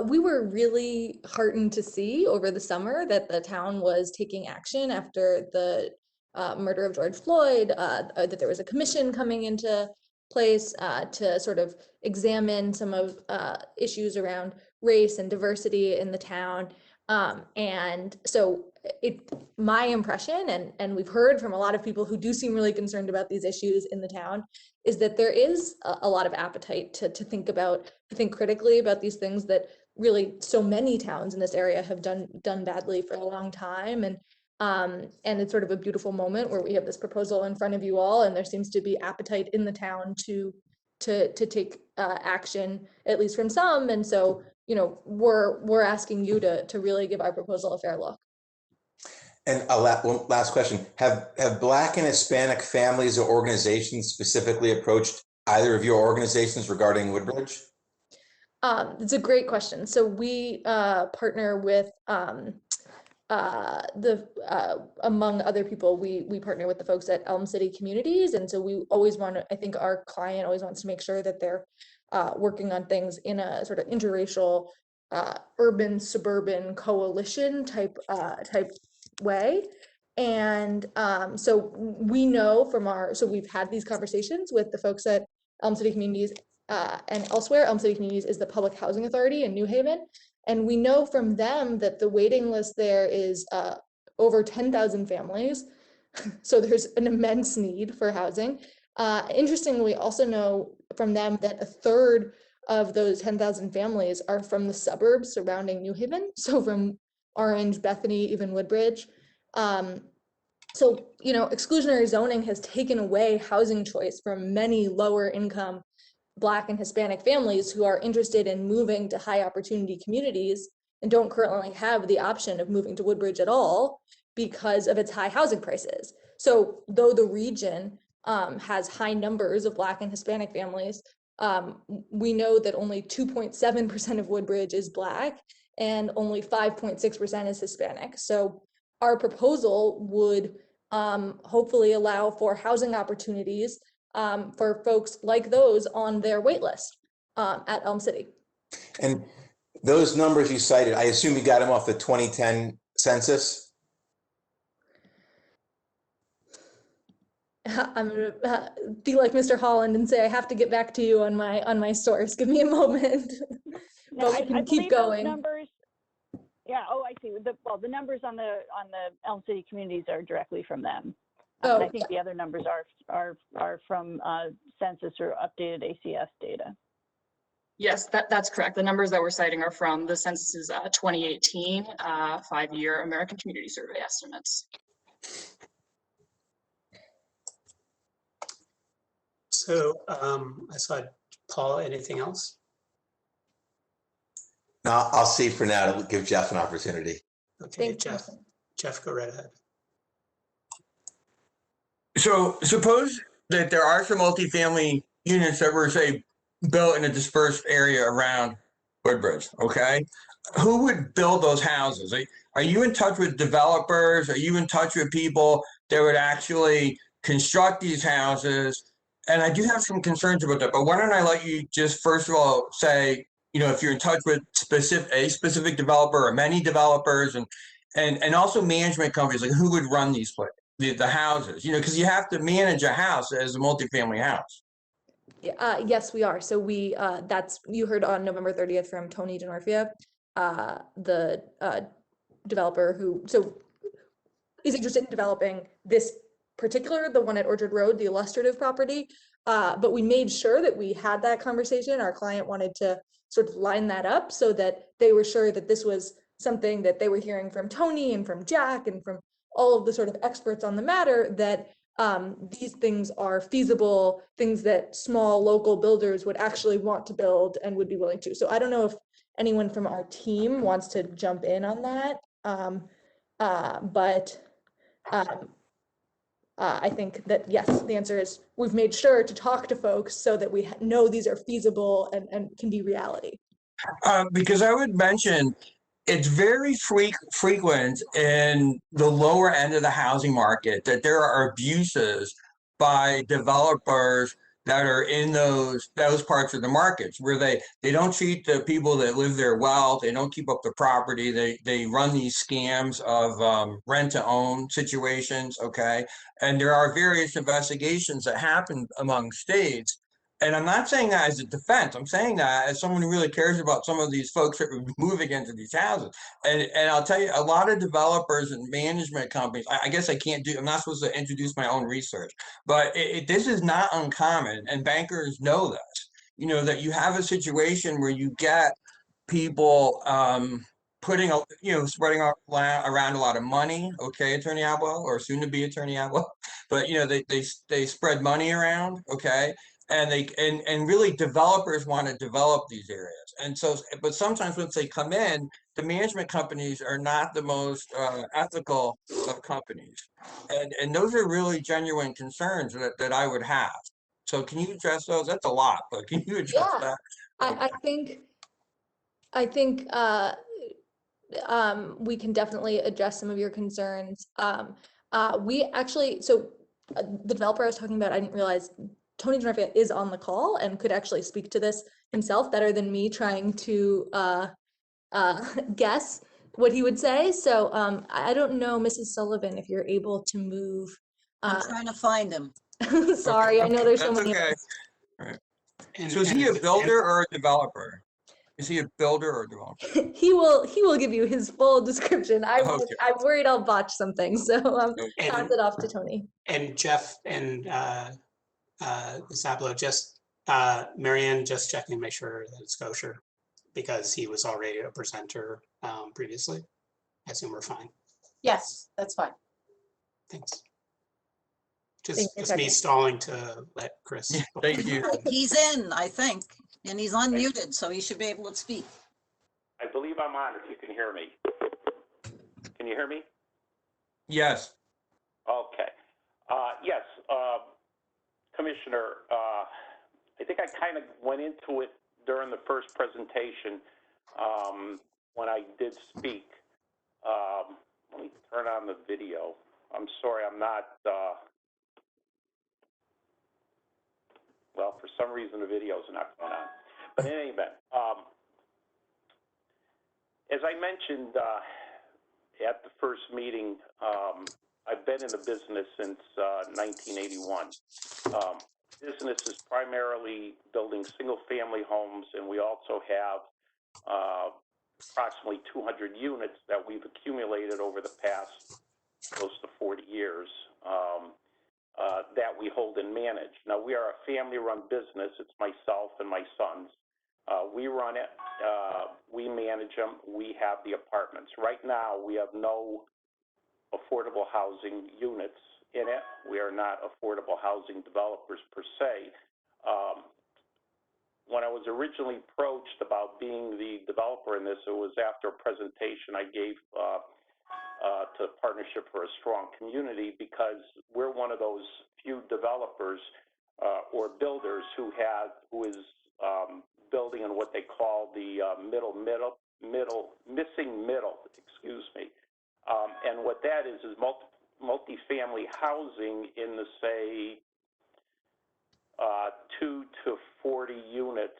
we were really heartened to see over the summer that the town was taking action after the murder of George Floyd, that there was a commission coming into place to sort of examine some of issues around race and diversity in the town. And so my impression, and we've heard from a lot of people who do seem really concerned about these issues in the town, is that there is a lot of appetite to think critically about these things that really so many towns in this area have done badly for a long time. And it's sort of a beautiful moment where we have this proposal in front of you all, and there seems to be appetite in the town to take action, at least from some. And so, we're asking you to really give our proposal a fair look. And one last question. Have Black and Hispanic families or organizations specifically approached either of your organizations regarding Woodbridge? It's a great question. So we partner with among other people, we partner with the folks at Elm City Communities, and so we always want to. I think our client always wants to make sure that they're working on things in a sort of interracial, urban suburban coalition type way. And so we know from so we've had these conversations with the folks at Elm City Communities and elsewhere. Elm City Communities is the public housing authority in New Haven. And we know from them that the waiting list there is over 10,000 families. So there's an immense need for housing. Interestingly, we also know from them that a third of those 10,000 families are from the suburbs surrounding New Haven. So from Orange, Bethany, even Woodbridge. So, exclusionary zoning has taken away housing choice from many lower income Black and Hispanic families who are interested in moving to high opportunity communities and don't currently have the option of moving to Woodbridge at all because of its high housing prices. So though the region has high numbers of Black and Hispanic families, we know that only 2.7% of Woodbridge is Black and only 5.6% is Hispanic. So our proposal would hopefully allow for housing opportunities for folks like those on their wait list at Elm City. And those numbers you cited, I assume you got them off the 2010 census? I'm gonna be like Mr. Holland and say I have to get back to you on my source. Give me a moment. No, But we can I keep believe those going. numbers. Yeah. Oh, I see. The numbers on the Elm City Communities are directly from them. Oh, I think the other numbers are from census or updated ACS data. Yes, that's correct. The numbers that we're citing are from the census's 2018 5-year American Community Survey estimates. So I saw Paul, anything else? No, I'll see for now to give Jeff an opportunity. Okay, Jeff, go right ahead. So suppose that there are some multifamily units that were, say, built in a dispersed area around Woodbridge, okay? Who would build those houses? Are you in touch with developers? Are you in touch with people that would actually construct these houses? And I do have some concerns about that, but why don't I let you just first of all say, if you're in touch with a specific developer or many developers and also management companies, like who would run these places? The houses, because you have to manage a house as a multifamily house. Yes, we are. So we you heard on November 30th from Tony DeNorfia, the developer who is interested in developing this the one at Orchard Road, the illustrative property. But we made sure that we had that conversation. Our client wanted to sort of line that up so that they were sure that this was something that they were hearing from Tony and from Jack and from all of the sort of experts on the matter, that these things are feasible, things that small local builders would actually want to build and would be willing to. So I don't know if anyone from our team wants to jump in on that. I think that, yes, the answer is we've made sure to talk to folks so that we know these are feasible and can be reality. Because I would mention, it's very frequent in the lower end of the housing market that there are abuses by developers that are in those parts of the markets where they don't treat the people that live there well. They don't keep up the property. They run these scams of rent to own situations. Okay. And there are various investigations that happen among states. And I'm not saying that as a defense. I'm saying that as someone who really cares about some of these folks that are moving into these houses. And I'll tell you, a lot of developers and management companies, I guess I'm not supposed to introduce my own research, but this is not uncommon. And bankers know this, that you have a situation where you get people spreading around a lot of money. Okay, Attorney Atwell, or soon to be Attorney Atwell, but they spread money around. Okay. and and really developers want to develop these areas. And so, but sometimes once they come in, the management companies are not the most ethical of companies. And those are really genuine concerns that I would have. So can you address those? That's a lot, but can you address Yeah, that? I think we can definitely address some of your concerns. We actually, the developer I was talking about, I didn't realize Tony Gianfranco is on the call and could actually speak to this himself better than me trying to guess what he would say. So I don't know, Mrs. Sullivan, if you're able to move. I'm trying to find him. Sorry, I know there's so That's many. okay. All right. So is he a builder or a developer? Is he a builder or a developer? He will give you his full description. I'm worried I'll botch something, so pass it off to Tony. And Jeff and Zablo, just Marianne, just checking to make sure that it's kosher because he was already a presenter previously. I assume we're fine. Yes, that's fine. Thanks. Just me stalling to let Chris. Thank you. He's in, I think, and he's unmuted, so he should be able to speak. I believe I'm on, if you can hear me. Can you hear me? Yes. Okay. Yes, Commissioner, I think I kind of went into it during the first presentation when I did speak. Let me turn on the video. I'm sorry, I'm not, well, for some reason the video's not going on. But in any event, as I mentioned at the first meeting, I've been in the business since 1981. Business is primarily building single-family homes, and we also have approximately 200 units that we've accumulated over the past close to 40 years that we hold and manage. Now, we are a family-run business. It's myself and my sons. We run it. We manage them. We have the apartments. Right now, we have no affordable housing units in it. We are not affordable housing developers per se. When I was originally approached about being the developer in this, it was after a presentation I gave to Partnership for a Strong Community, because we're one of those few developers or builders who is building in what they call the missing middle, excuse me. And what that is multifamily housing in the, say, 2 to 40 units,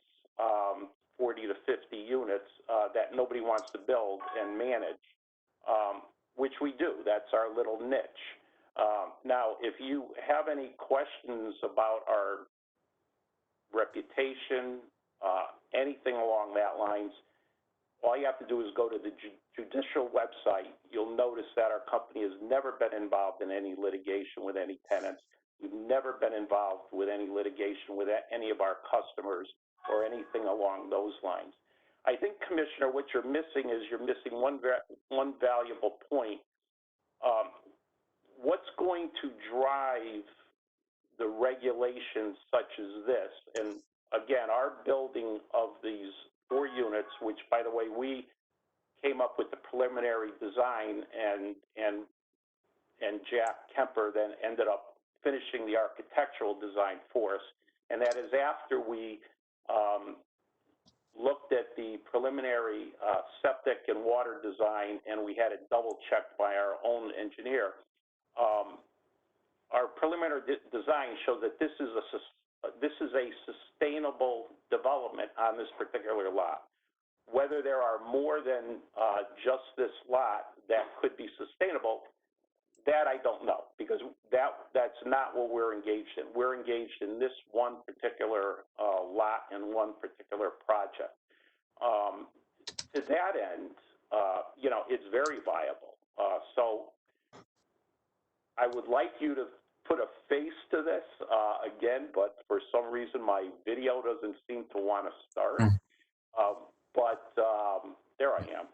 40 to 50 units that nobody wants to build and manage, which we do. That's our little niche. Now, if you have any questions about our reputation, anything along that lines, all you have to do is go to the judicial website. You'll notice that our company has never been involved in any litigation with any tenants. We've never been involved with any litigation with any of our customers or anything along those lines. I think, Commissioner, what you're missing is you're missing one valuable point. What's going to drive the regulations such as this? And again, our building of these 4 units, which, by the way, we came up with the preliminary design, and Jack Kemper then ended up finishing the architectural design for us. And that is after we looked at the preliminary septic and water design, and we had it double checked by our own engineer. Our preliminary design showed that this is a sustainable development on this particular lot. Whether there are more than just this lot that could be sustainable, that I don't know, because that's not what we're engaged in. We're engaged in this one particular lot and one particular project. To that end, you know, it's very viable. So I would like you to put a face to this again, but for some reason my video doesn't seem to want to start. But there I am.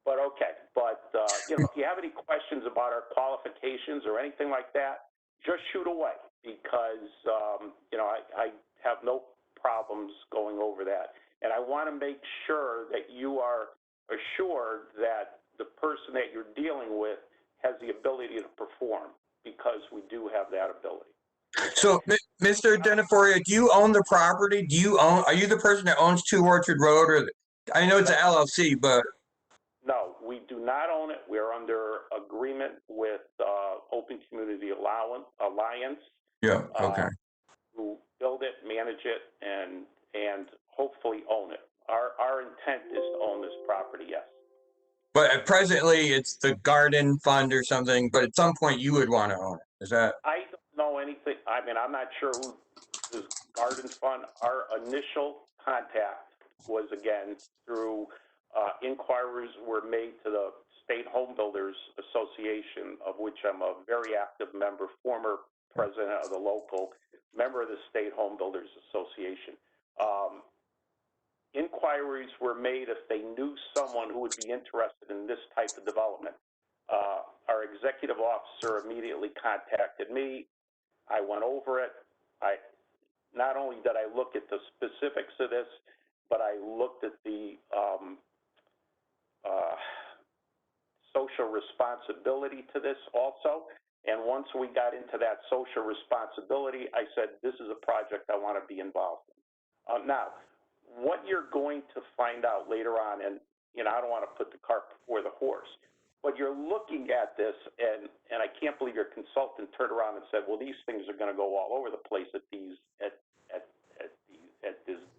But okay. But you know, if you have any questions about our qualifications or anything like that, just shoot away because, I have no problems going over that. And I want to make sure that you are assured that the person that you're dealing with has the ability to perform, because we do have that ability. So, Mr. Denaforia, do you own the property? Are you the person that owns 2 Orchard Road? Or I know it's an LLC, but. No, we do not own it. We're under agreement with Open Community Alliance. Yeah, okay. Who build it, manage it, and hopefully own it. Our intent is to own this property, yes. But presently, it's the garden fund or something, but at some point you would want to own it. Is that? I don't know anything. I mean, I'm not sure who this garden fund. Our initial contact was, again, through inquiries were made to the State Home Builders Association, of which I'm a very active member, former president of the local, member of the State Home Builders Association. Inquiries were made if they knew someone who would be interested in this type of development. Our executive officer immediately contacted me. I went over it. Not only did I look at the specifics of this, but I looked at the social responsibility to this also. And once we got into that social responsibility, I said, this is a project I want to be involved in. Now, what you're going to find out later on, and I don't want to put the cart before the horse, but you're looking at this, and I can't believe your consultant turned around and said, well, these things are going to go all over the place at this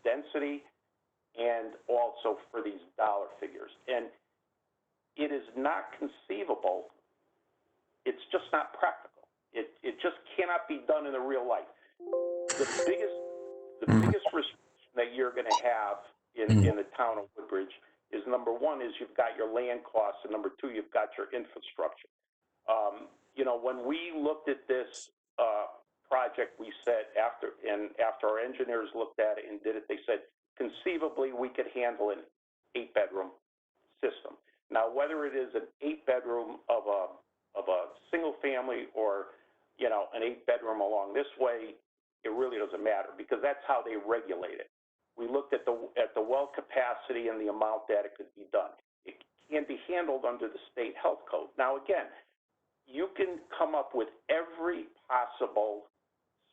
density, and also for these dollar figures. And it is not conceivable. It's just not practical. It just cannot be done in the real life. The biggest restriction that you're going to have in the town of Woodbridge is, number one, is you've got your land costs, and number two, you've got your infrastructure. When we looked at this project, we said after our engineers looked at it and did it, they said conceivably we could handle an 8-bedroom system. Now, whether it is an 8-bedroom of a single family or an 8-bedroom along this way, it really doesn't matter, because that's how they regulate it. We looked at the well capacity and the amount that it could be done. It can be handled under the state health code. Now, again, you can come up with every possible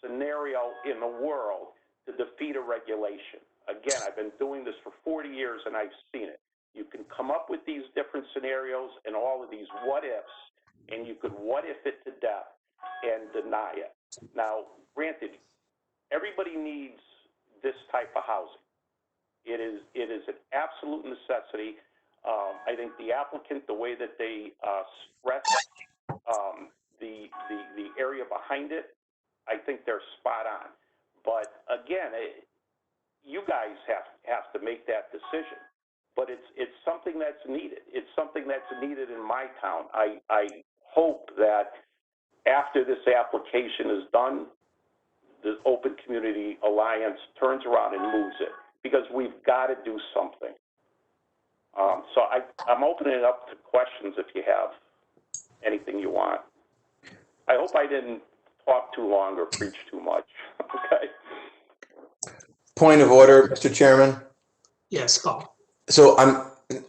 scenario in the world to defeat a regulation. Again, I've been doing this for 40 years and I've seen it. You can come up with these different scenarios and all of these what ifs, and you could what if it to death and deny it. Now, granted, everybody needs this type of housing. It is an absolute necessity. I think the applicant, the way that they stress the area behind it, I think they're spot on. But again, you guys have to make that decision. But it's something that's needed. It's something that's needed in my town. I hope that after this application is done, the Open Community Alliance turns around and moves it, because we've got to do something. So I'm opening it up to questions if you have anything you want. I hope I didn't talk too long or preach too much. Okay. Point of order, Mr. Chairman. Yes, Paul. So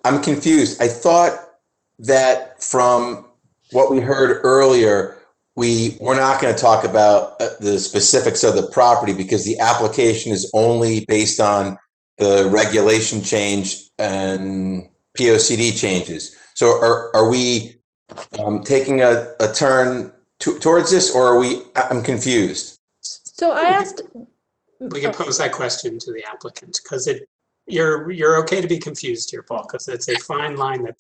I'm confused. I thought that from what we heard earlier, we're not going to talk about the specifics of the property, because the application is only based on the regulation change and POCD changes. So are we taking a turn towards this, or are we? I'm confused. So I asked. We can pose that question to the applicant, because you're okay to be confused here, Paul, because it's a fine line that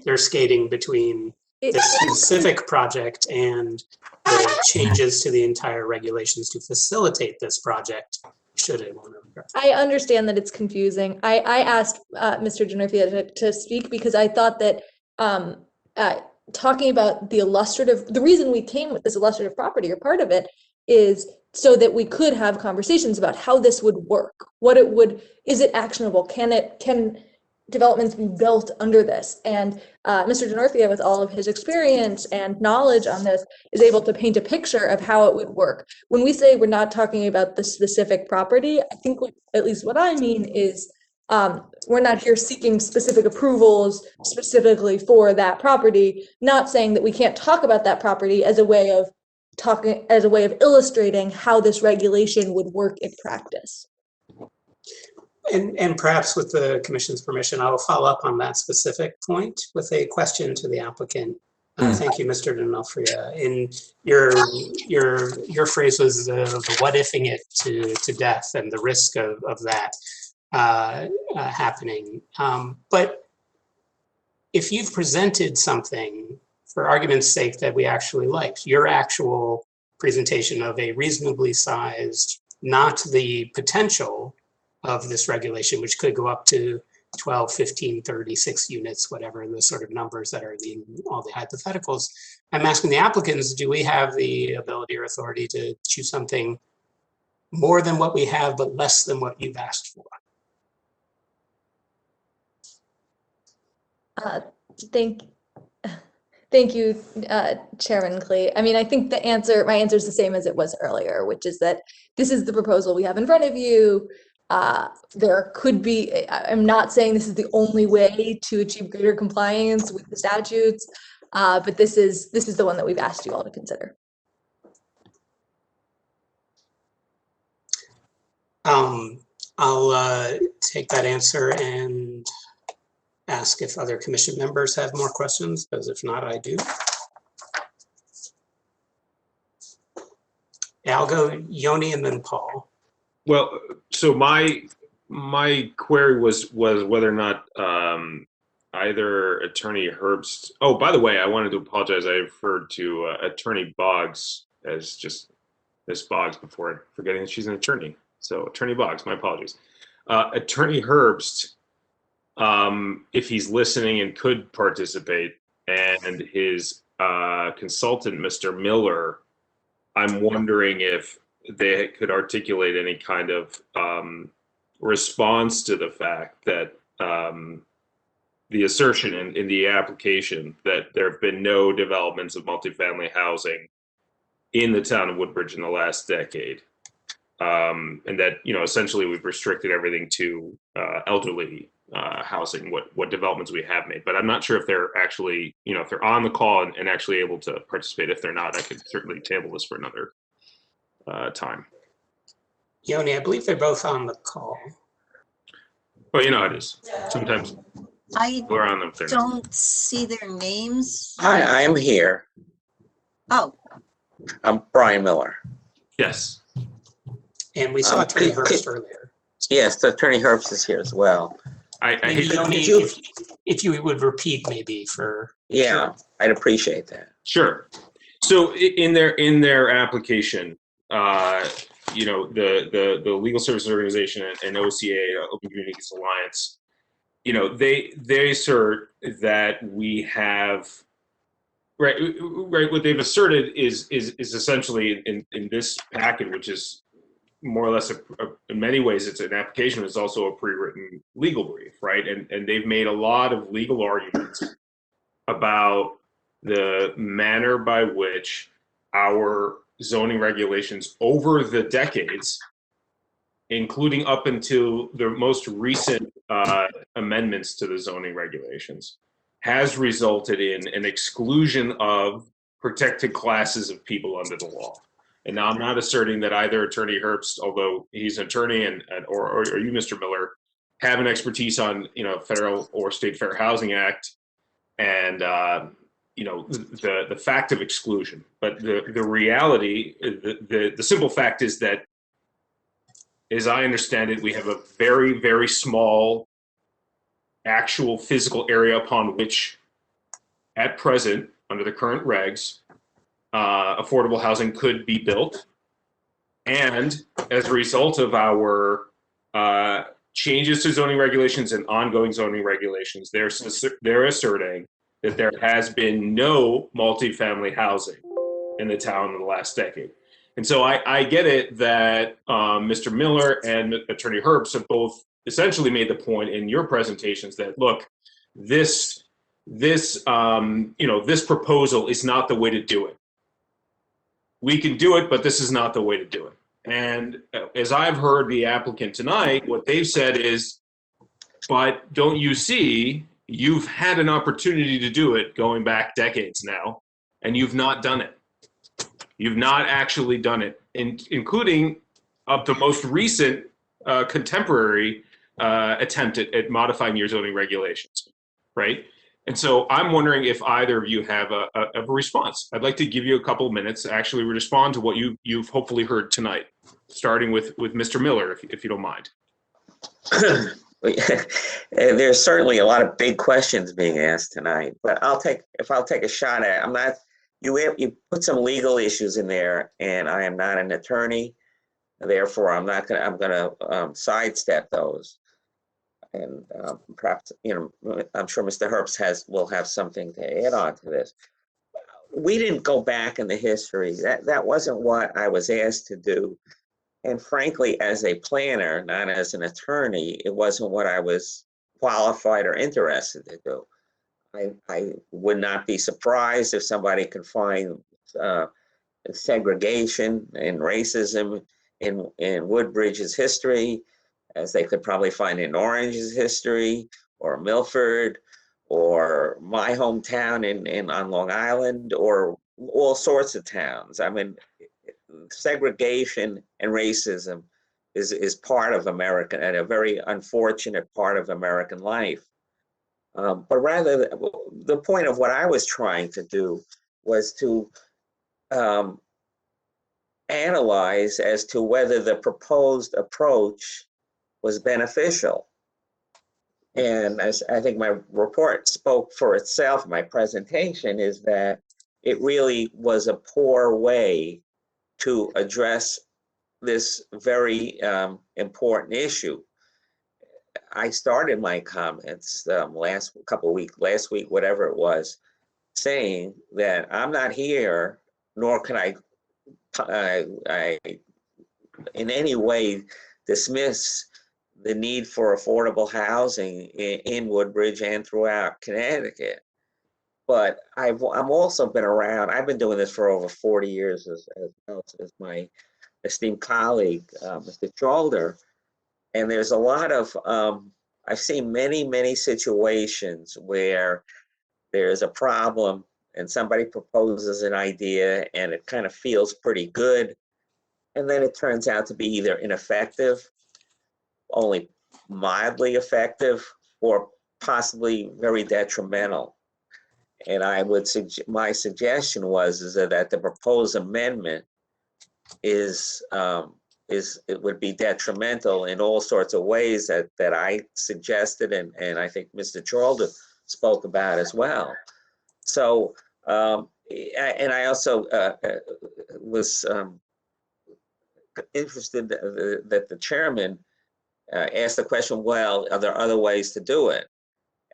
they're skating between the specific project and the changes to the entire regulations to facilitate this project, should it want to. I understand that it's confusing. I asked Mr. Denaforia to speak because I thought that talking about the reason we came with this illustrative property, or part of it, is so that we could have conversations about how this would work, what it would, is it actionable? developments be built under this. And Mr. DeNorthia, with all of his experience and knowledge on this, is able to paint a picture of how it would work. When we say we're not talking about the specific property, I think at least what I mean is we're not here seeking specific approvals specifically for that property, not saying that we can't talk about that property as a way of illustrating how this regulation would work in practice. And perhaps with the commission's permission, I will follow up on that specific point with a question to the applicant. Thank you, Mr. D'Onofrio. In your phrase was the what ifing it to death and the risk of that happening. But if you've presented something, for argument's sake, that we actually liked, your actual presentation of a reasonably sized, not the potential of this regulation, which could go up to 12, 15, 36 units, whatever the sort of numbers that are in all the hypotheticals. I'm asking the applicants, do we have the ability or authority to choose something more than what we have, but less than what you've asked for? Thank you, Chairman Klee. I mean, I think my answer is the same as it was earlier, which is that this is the proposal we have in front of you. There could be, I'm not saying this is the only way to achieve greater compliance with the statutes, but this is the one that we've asked you all to consider. I'll take that answer and ask if other commission members have more questions, because if not, I do. Yeah, I'll go Yoni and then Paul. Well, so my query was whether or not either Attorney Herbst. Oh, by the way, I wanted to apologize. I referred to Attorney Boggs as just Miss Boggs before, forgetting that she's an attorney. So Attorney Boggs, my apologies. Attorney Herbst, if he's listening and could participate, and his consultant, Mr. Miller, I'm wondering if they could articulate any kind of response to the fact that the assertion in the application that there have been no developments of multifamily housing in the town of Woodbridge in the last decade. And that, essentially we've restricted everything to elderly housing, what developments we have made. But I'm not sure if they're actually, if they're on the call and actually able to participate. If they're not, I could certainly table this for another time. Yoni, I believe they're both on the call. Well, you know how it is. Sometimes we're on them. Don't see their names. Hi, I am here. Oh, I'm Brian Miller. Yes. And we saw Attorney Herbst earlier. Yes, Attorney Herbst is here as well. Yoni, if you would repeat maybe for. Yeah, sure. I'd appreciate that. Sure. So in their application, the Legal Services Organization and OCA, Open Communities Alliance, they assert that we have right. What they've asserted is essentially in this packet, which is more or less in many ways it's an application. It's also a pre-written legal brief, right? And they've made a lot of legal arguments about the manner by which our zoning regulations over the decades, including up until the most recent amendments to the zoning regulations, has resulted in an exclusion of protected classes of people under the law. And now I'm not asserting that either Attorney Herbst, although he's an attorney, or you, Mr. Miller, have an expertise on federal or state fair housing act and the fact of exclusion. But the reality, the simple fact is that, as I understand it, we have a very, very small actual physical area upon which, at present, under the current regs, affordable housing could be built. And as a result of our changes to zoning regulations and ongoing zoning regulations, they're asserting that there has been no multifamily housing in the town in the last decade. And so I get it that Mr. Miller and Attorney Herbst have both essentially made the point in your presentations that, look, this proposal is not the way to do it. We can do it, but this is not the way to do it. And as I've heard the applicant tonight, what they've said is, but don't you see, you've had an opportunity to do it going back decades now, and you've not done it. You've not actually done it, including up to most recent contemporary attempt at modifying your zoning regulations, right? And so I'm wondering if either of you have a response. I'd like to give you a couple of minutes to actually respond to what you've hopefully heard tonight, starting with Mr. Miller, if you don't mind. There's certainly a lot of big questions being asked tonight, but I'll take a shot at it. I'm not. You put some legal issues in there, and I am not an attorney, therefore I'm gonna sidestep those. And perhaps, I'm sure Mr. Herbst will have something to add on to this. We didn't go back in the history. That wasn't what I was asked to do. And frankly, as a planner, not as an attorney, it wasn't what I was qualified or interested to do. I would not be surprised if somebody could find segregation and racism in Woodbridge's history, as they could probably find in Orange's history, or Milford, or my hometown on Long Island, or all sorts of towns. I mean, segregation and racism is part of American, and a very unfortunate part of American life. But rather, the point of what I was trying to do was to analyze as to whether the proposed approach was beneficial. And as I think my report spoke for itself, my presentation is that it really was a poor way to address this very important issue. I started my comments last week, whatever it was, saying that I'm not here, nor can I in any way dismiss the need for affordable housing in Woodbridge and throughout Connecticut. But I've also been around. I've been doing this for over 40 years, as my esteemed colleague, Mr. Chalder. And there's a lot of, I've seen many situations where there's a problem and somebody proposes an idea and it kind of feels pretty good. And then it turns out to be either ineffective, only mildly effective, or possibly very detrimental. And my suggestion is that the proposed amendment it would be detrimental in all sorts of ways that I suggested, and I think Mr. Chalder spoke about as well. So, and I also was interested that the chairman asked the question, well, are there other ways to do it?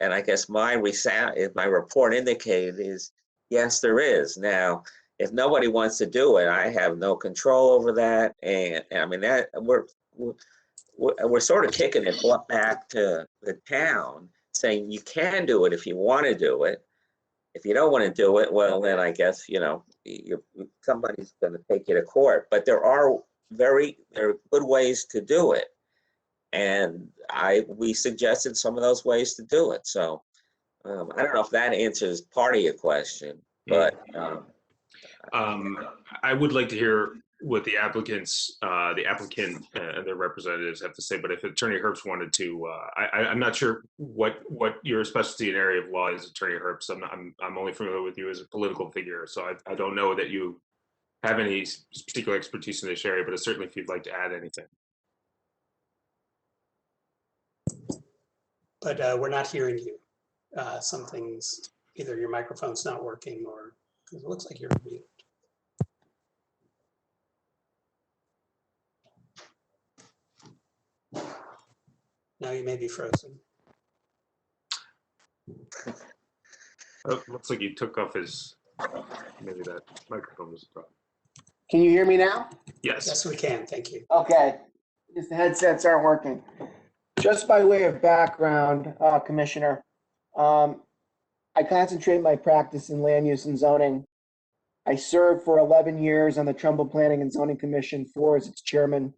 And I guess my report indicated is, yes, there is. Now, if nobody wants to do it, I have no control over that. And I mean, that we're sort of kicking it back to the town, saying you can do it if you want to do it. If you don't want to do it, well, then I guess, somebody's going to take you to court. But there are good ways to do it. And we suggested some of those ways to do it. So I don't know if that answers part of your question, but I would like to hear what the applicant and their representatives have to say. But if Attorney Herbst wanted to, I'm not sure what your specialty and area of law is, Attorney Herbst. I'm only familiar with you as a political figure, so I don't know that you have any particular expertise in this area. But certainly, if you'd like to add anything. But we're not hearing you. Something's, either your microphone's not working or, because it looks like you're muted. Now you may be frozen. Oh, looks like he took off maybe that microphone was a problem. Can you hear me now? Yes. Yes, we can. Thank you. Okay. The headsets aren't working. Just by way of background, Commissioner, I concentrate my practice in land use and zoning. I served for 11 years on the Trumbull Planning and Zoning Commission, 4 as its chairman.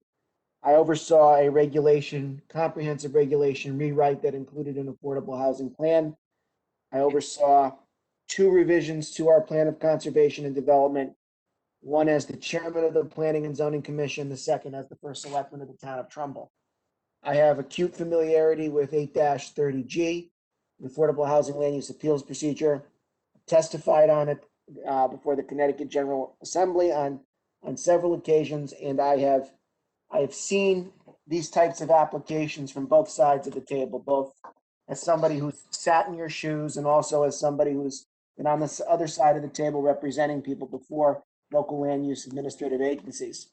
I oversaw a comprehensive regulation rewrite that included an affordable housing plan. I oversaw 2 revisions to our plan of conservation and development, one as the chairman of the Planning and Zoning Commission, the second as the first selectman of the town of Trumbull. I have acute familiarity with 8-30G, the Affordable Housing Land Use Appeals Procedure, testified on it before the Connecticut General Assembly on several occasions, and I have seen these types of applications from both sides of the table, both as somebody who's sat in your shoes and also as somebody who's been on the other side of the table representing people before local land use administrative agencies.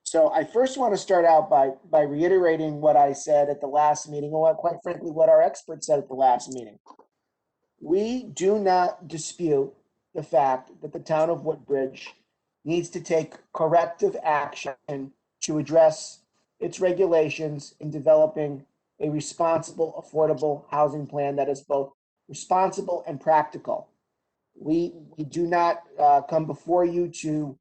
So I first want to start out by reiterating what I said at the last meeting, or quite frankly, what our experts said at the last meeting. We do not dispute the fact that the town of Woodbridge needs to take corrective action to address its regulations in developing a responsible, affordable housing plan that is both responsible and practical. We do not come before you to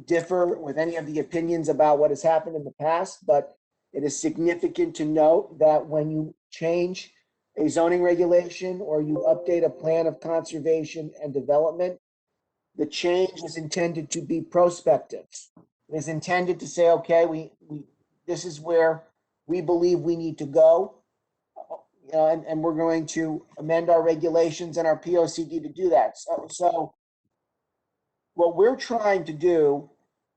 differ with any of the opinions about what has happened in the past, but it is significant to note that when you change a zoning regulation or you update a plan of conservation and development, the change is intended to be prospective. It is intended to say, okay, this is where we believe we need to go, and we're going to amend our regulations and our POCD to do that. So what we're trying to do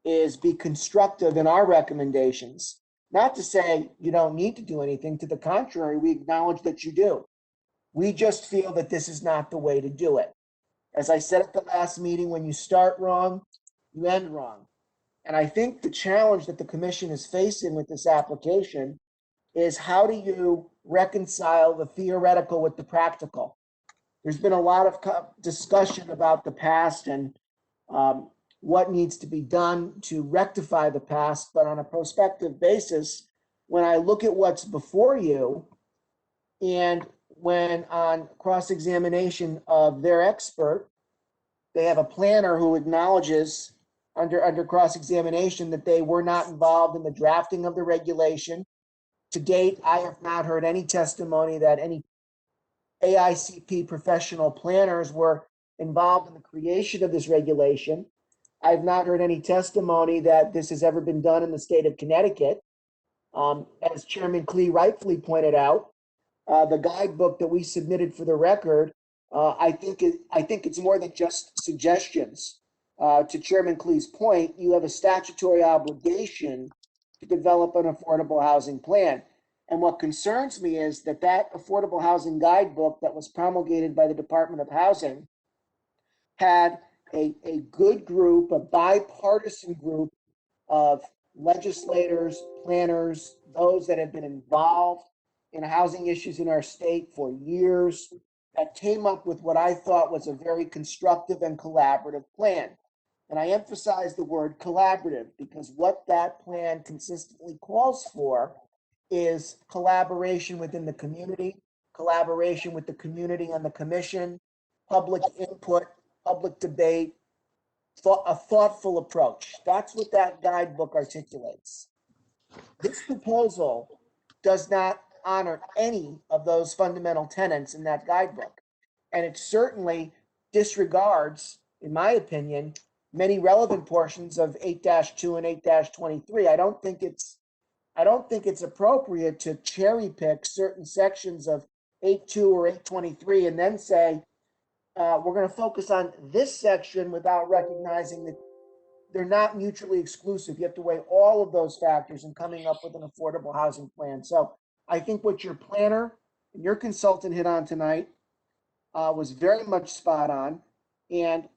is be constructive in our recommendations, not to say you don't need to do anything. To the contrary, we acknowledge that you do. We just feel that this is not the way to do it. As I said at the last meeting, when you start wrong, you end wrong. And I think the challenge that the commission is facing with this application is, how do you reconcile the theoretical with the practical? There's been a lot of discussion about the past and what needs to be done to rectify the past, but on a prospective basis, when I look at what's before you, and when on cross-examination of their expert, they have a planner who acknowledges under cross-examination that they were not involved in the drafting of the regulation. To date, I have not heard any testimony that any AICP professional planners were involved in the creation of this regulation. I've not heard any testimony that this has ever been done in the state of Connecticut. As Chairman Klee rightfully pointed out, the guidebook that we submitted for the record, I think it's more than just suggestions. To Chairman Klee's point, you have a statutory obligation to develop an affordable housing plan. And what concerns me is that affordable housing guidebook that was promulgated by the Department of Housing had a good group, a bipartisan group of legislators, planners, those that have been involved in housing issues in our state for years, that came up with what I thought was a very constructive and collaborative plan. And I emphasize the word collaborative because what that plan consistently calls for is collaboration within the community, collaboration with the community and the commission, public input, public debate, a thoughtful approach. That's what that guidebook articulates. This proposal does not honor any of those fundamental tenets in that guidebook. And it certainly disregards, in my opinion, many relevant portions of 8-2 and 8-23. I don't think it's appropriate to cherry pick certain sections of 8-2 or 8-23 and then say, we're going to focus on this section without recognizing that they're not mutually exclusive. You have to weigh all of those factors in coming up with an affordable housing plan. So I think what your planner and your consultant hit on tonight was very much spot on. And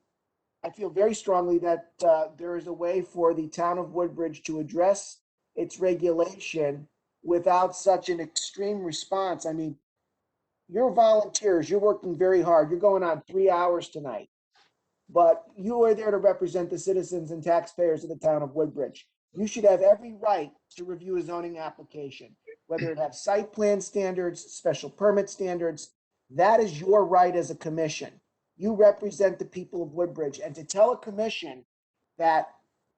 I feel very strongly that there is a way for the town of Woodbridge to address its regulation without such an extreme response. I mean, you're volunteers, you're working very hard. You're going on 3 hours tonight, but you are there to represent the citizens and taxpayers of the town of Woodbridge. You should have every right to review a zoning application, whether it have site plan standards, special permit standards. That is your right as a commission. You represent the people of Woodbridge, and to tell a commission that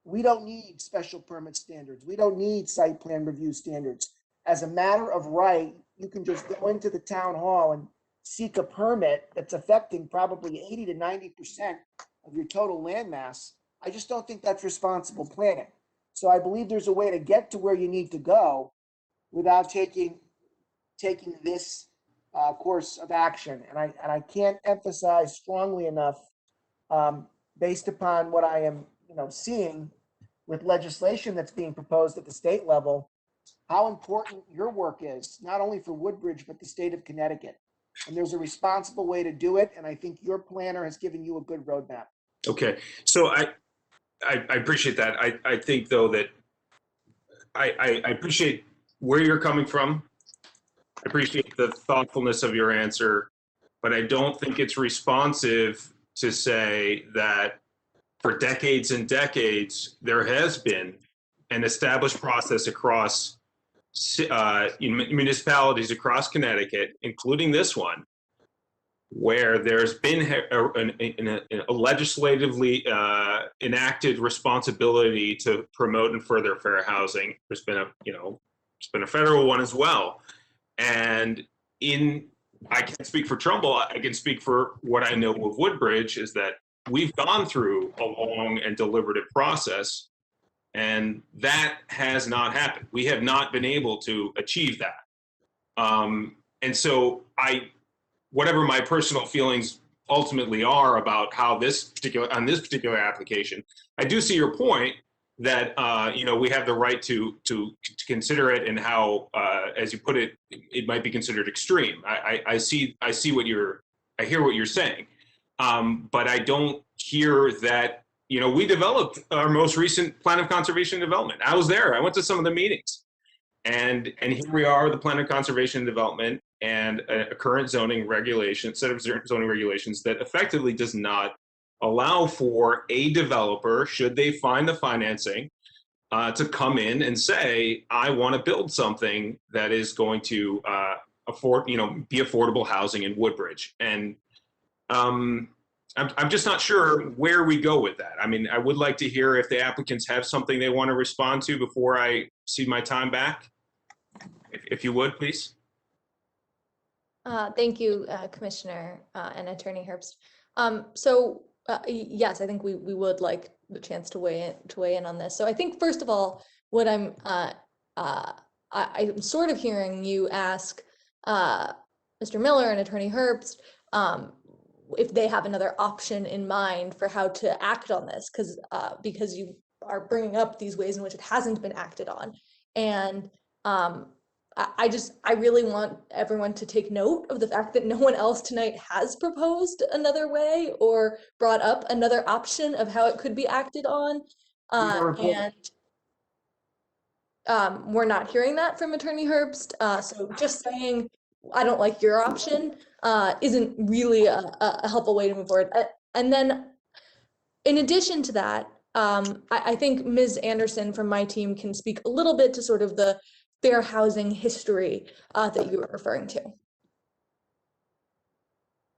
we don't need special permit standards, we don't need site plan review standards. As a matter of right, you can just go into the town hall and seek a permit that's affecting probably 80 to 90% of your total land mass. I just don't think that's responsible planning. So I believe there's a way to get to where you need to go without taking this course of action. And I can't emphasize strongly enough, based upon what I am, seeing with legislation that's being proposed at the state level, how important your work is, not only for Woodbridge, but the state of Connecticut. And there's a responsible way to do it. And I think your planner has given you a good roadmap. Okay, so I appreciate that. I think though that I appreciate where you're coming from. I appreciate the thoughtfulness of your answer, but I don't think it's responsive to say that for decades and decades, there has been an established process across municipalities across Connecticut, including this one, where there's been a legislatively enacted responsibility to promote and further fair housing. There's been a federal one as well. And I can't speak for Trumbull, I can speak for what I know of Woodbridge, is that we've gone through a long and deliberative process, and that has not happened. We have not been able to achieve that. And so whatever my personal feelings ultimately are about how this particular application, I do see your point that we have the right to consider it, and how, as you put it, it might be considered extreme. I hear what you're saying, but I don't hear that. We developed our most recent plan of conservation and development. I was there. I went to some of the meetings, and here we are, the plan of conservation and development, and a current zoning regulation, set of zoning regulations that effectively does not allow for a developer, should they find the financing, to come in and say, I want to build something that is going to be affordable housing in Woodbridge. And I'm just not sure where we go with that. I mean, I would like to hear if the applicants have something they want to respond to before I cede my time back. If you would, please. Thank you, Commissioner and Attorney Herbst. Yes, I think we would like the chance to weigh in on this. So I think, first of all, what I'm sort of hearing you ask Mr. Miller and Attorney Herbst if they have another option in mind for how to act on this, because you are bringing up these ways in which it hasn't been acted on. And I really want everyone to take note of the fact that no one else tonight has proposed another way or brought up another option of how it could be acted on. We're not hearing that from Attorney Herbst. So just saying, I don't like your option isn't really a helpful way to move forward. And then in addition to that, I think Ms. Anderson from my team can speak a little bit to sort of the fair housing history that you were referring to.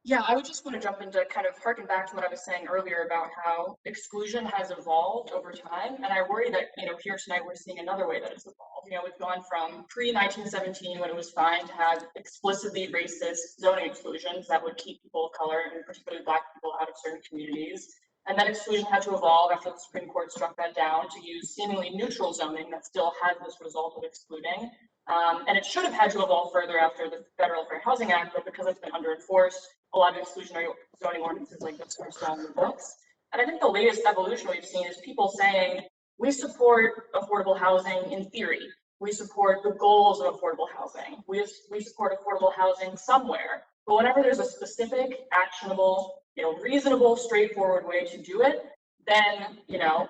Yeah, I would just want to jump into kind of harken back to what I was saying earlier about how exclusion has evolved over time. And I worry that, here tonight we're seeing another way that it's evolved. We've gone from pre-1917, when it was fine to have explicitly racist zoning exclusions that would keep people of color, and particularly Black people, out of certain communities. And that exclusion had to evolve after the Supreme Court struck that down to use seemingly neutral zoning that still has this result of excluding. And it should have had to evolve further after the Federal Fair Housing Act, but because it's been under-enforced, a lot of exclusionary zoning ordinances like this are still on the books. And I think the latest evolution we've seen is people saying, we support affordable housing in theory. We support the goals of affordable housing. We support affordable housing somewhere. But whenever there's a specific, actionable, reasonable, straightforward way to do it, then,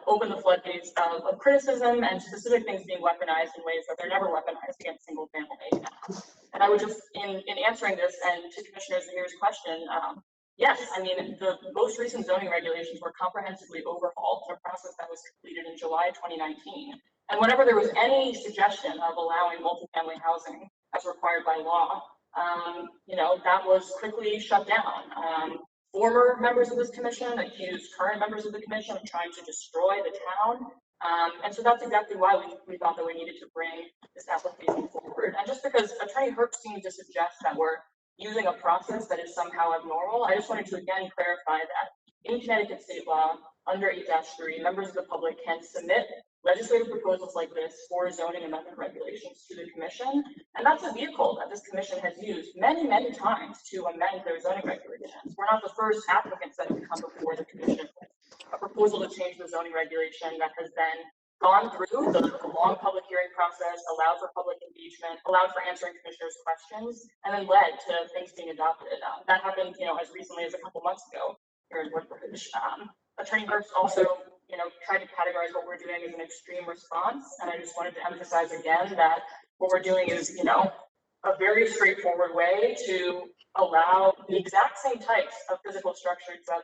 open the floodgates of criticism and specific things being weaponized in ways that they're never weaponized against single family. And I would just, in answering this, and to Commissioner Zahir's question, yes, I mean, the most recent zoning regulations were comprehensively overhauled in a process that was completed in July 2019. And whenever there was any suggestion of allowing multifamily housing as required by law, that was quickly shut down. Former members of this commission accused current members of the commission of trying to destroy the town. And so that's exactly why we thought that we needed to bring this application forward. And just because Attorney Herb seemed to suggest that we're using a process that is somehow abnormal, I just wanted to again clarify that in Connecticut state law, under 8-3, members of the public can submit legislative proposals like this for zoning amendment regulations to the commission. And that's a vehicle that this commission has used many, many times to amend their zoning regulations. We're not the first applicants that have come before the commission with a proposal to change the zoning regulation that has then gone through the long public hearing process, allowed for public engagement, allowed for answering commissioners' questions, and then led to things being adopted. That happened, as recently as a couple months ago here in Woodbridge. Attorney Herbst also, tried to categorize what we're doing as an extreme response, and I just wanted to emphasize again that what we're doing is, a very straightforward way to allow the exact same types of physical structures that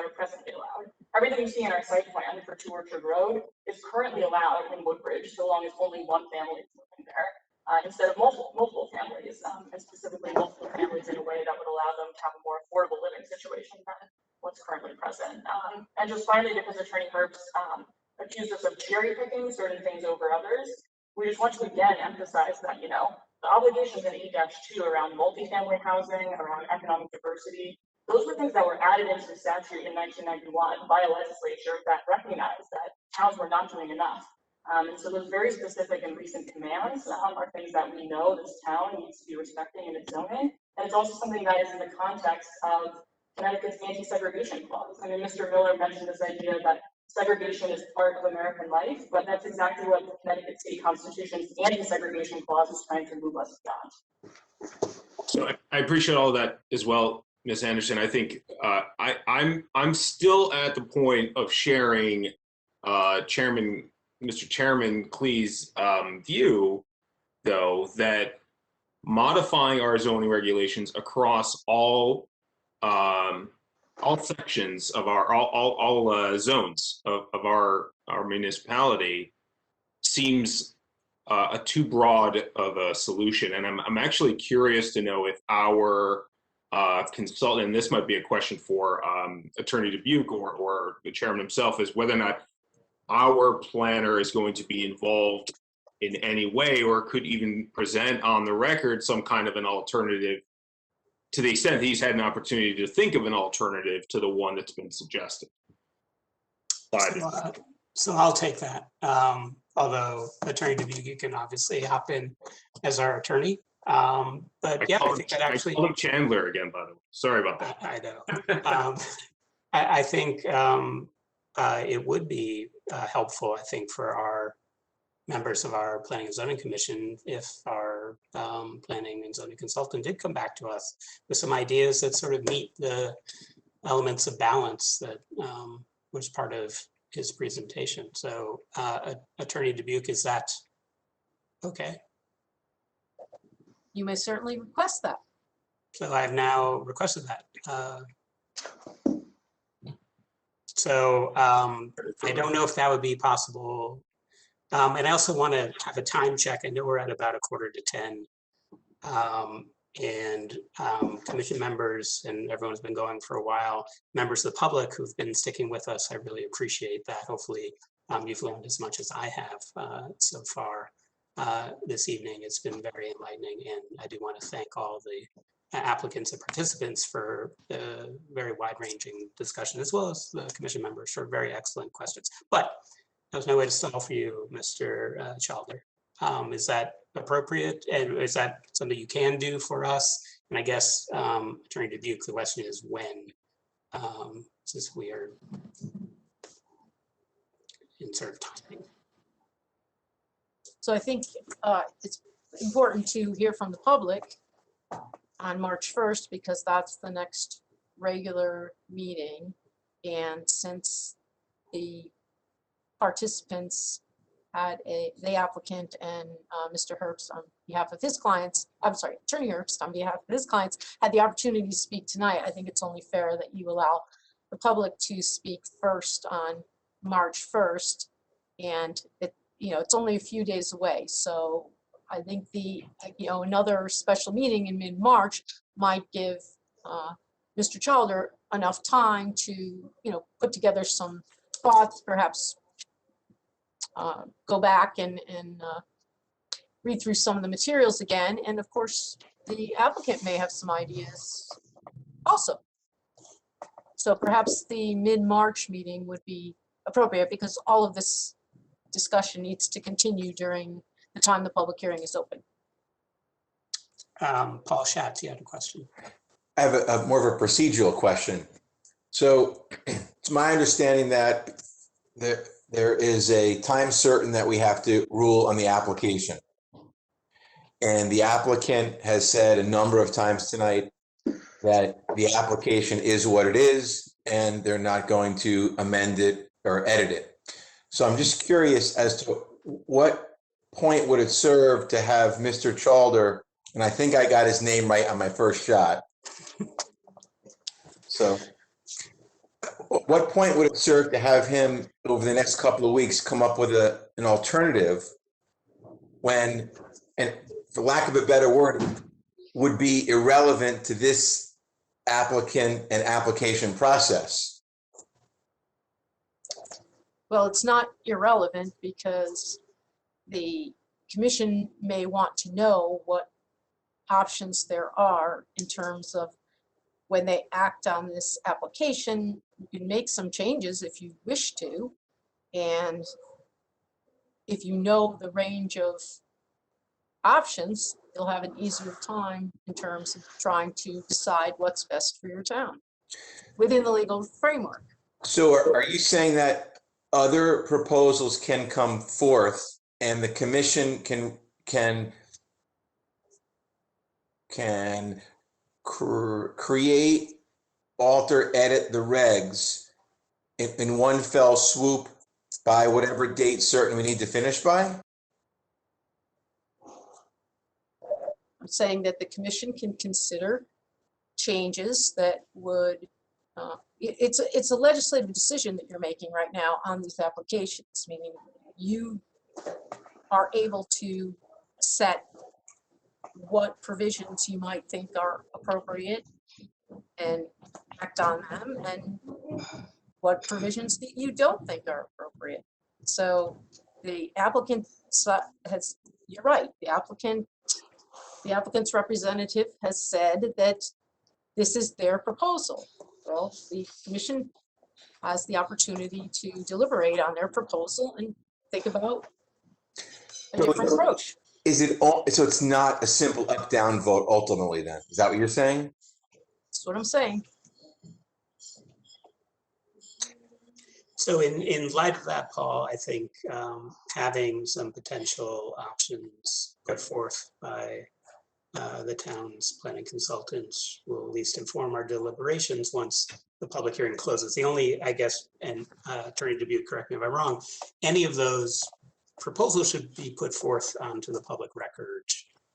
are presently allowed. Everything you see in our site plan for 2 Orchard Road is currently allowed in Woodbridge, so long as only one family is living there, instead of multiple families, and specifically multiple families in a way that would allow them to have a more affordable living situation than what's currently present. And just finally, because Attorney Herbst accused us of cherry picking certain things over others, we just want to again emphasize that, the obligations in 8-2 around multifamily housing, around economic diversity, those were things that were added into the statute in 1991 by a legislature that recognized that towns were not doing enough. And so those very specific and recent commands are things that we know this town needs to be respecting in its zoning. And it's also something that is in the context of Connecticut's anti-segregation clause. I mean, Mr. Miller mentioned this idea that segregation is part of American life, but that's exactly what the Connecticut State Constitution's anti-segregation clause is trying to move us beyond. So I appreciate all that as well, Ms. Anderson. I think I'm still at the point of sharing Mr. Chairman Klee's view, though, that modifying our zoning regulations across all sections of all zones of our municipality seems a too broad of a solution. And I'm actually curious to know if our consultant, and this might be a question for Attorney Dubuque or the chairman himself, is whether or not our planner is going to be involved in any way or could even present on the record some kind of an alternative, to the extent that he's had an opportunity to think of an alternative to the one that's been suggested. So I'll take that. Although Attorney Dubuque, you can obviously hop in as our attorney. But yeah, I think that actually. I called him Chandler again, by the way. Sorry about that. I know. I think it would be helpful, I think, for our members of our Planning and Zoning Commission if our planning and zoning consultant did come back to us with some ideas that sort of meet the elements of balance that was part of his presentation. So Attorney Dubuque, is that okay? You may certainly request that. So I've now requested that. So I don't know if that would be possible. And I also want to have a time check. I know we're at about 9:45. And commission members and everyone's been going for a while. Members of the public who've been sticking with us, I really appreciate that. Hopefully you've learned as much as I have so far this evening. It's been very enlightening, and I do want to thank all the applicants and participants for the very wide-ranging discussion, as well as the commission members for very excellent questions. But there's no way to stall for you, Mr. Chalder. Is that appropriate? And is that something you can do for us? And I guess, Attorney Dubuque, the question is when, since we are in sort of timing. So I think it's important to hear from the public on March 1st, because that's the next regular meeting. And since the participants had the applicant and Mr. Herbst on behalf of his clients, I'm sorry, Attorney Herbst on behalf of his clients had the opportunity to speak tonight, I think it's only fair that you allow the public to speak first on March 1st. And it's only a few days away. So I think another special meeting in mid-March might give Mr. Childer enough time to, put together some thoughts, perhaps go back and read through some of the materials again. And of course, the applicant may have some ideas also. So perhaps the mid-March meeting would be appropriate because all of this discussion needs to continue during the time the public hearing is open. Paul Schatz, you had a question. I have a more of a procedural question. So it's my understanding that there is a time certain that we have to rule on the application. And the applicant has said a number of times tonight that the application is what it is, and they're not going to amend it or edit it. So I'm just curious as to what point would it serve to have Mr. Childer, and I think I got his name right on my first shot. So what point would it serve to have him over the next couple of weeks come up with an alternative when, and for lack of a better word, would be irrelevant to this applicant and application process? Well, it's not irrelevant because the commission may want to know what options there are in terms of when they act on this application. You can make some changes if you wish to. And if you know the range of options, you'll have an easier time in terms of trying to decide what's best for your town within the legal framework. So are you saying that other proposals can come forth and the commission can create, alter, edit the regs in one fell swoop by whatever date certain we need to finish by? I'm saying that the commission can consider changes that would, it's a legislative decision that you're making right now on these applications, meaning you are able to set what provisions you might think are appropriate and act on them, and what provisions that you don't think are appropriate. So the applicant has, you're right, the applicant's representative has said that this is their proposal. Well, the commission has the opportunity to deliberate on their proposal and think about a different approach. Is it all, so it's not a simple up-down vote ultimately then? Is that what you're saying? That's what I'm saying. So in light of that, Paul, I think having some potential options put forth by the town's planning consultants will at least inform our deliberations once the public hearing closes. The only, I guess, and Attorney Dubuque, correct me if I'm wrong, any of those proposals should be put forth onto the public record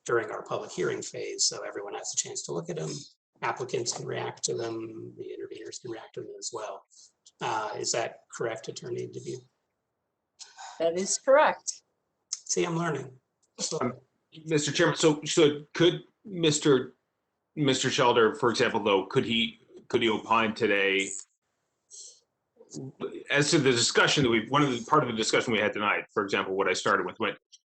during our public hearing phase, so everyone has a chance to look at them. Applicants can react to them, the interveners can react to them as well. Is that correct, Attorney Dubuque? That is correct. See, I'm learning. Mr. Chairman, so could Mr. Childer, for example, though, could he opine today as to the discussion that part of the discussion we had tonight, for example, what I started with,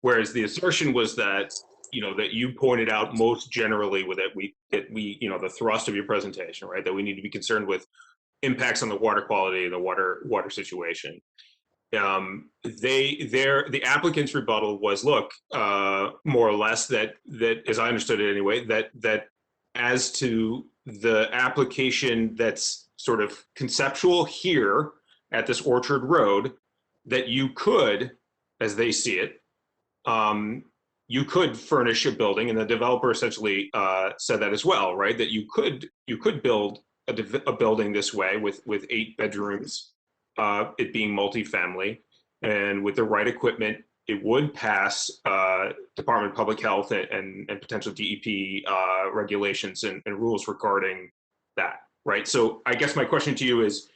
whereas the assertion was that, that you pointed out most generally with it, the thrust of your presentation, right, that we need to be concerned with impacts on the water quality and the water situation. The applicant's rebuttal was, look, more or less that as I understood it anyway, that as to the application that's sort of conceptual here at this Orchard Road, that you could, as they see it, you could furnish a building, and the developer essentially said that as well, right? That you could build a building this way with 8 bedrooms, it being multifamily, and with the right equipment, it would pass Department of Public Health and potential DEP regulations and rules regarding that, right? So I guess my question to you is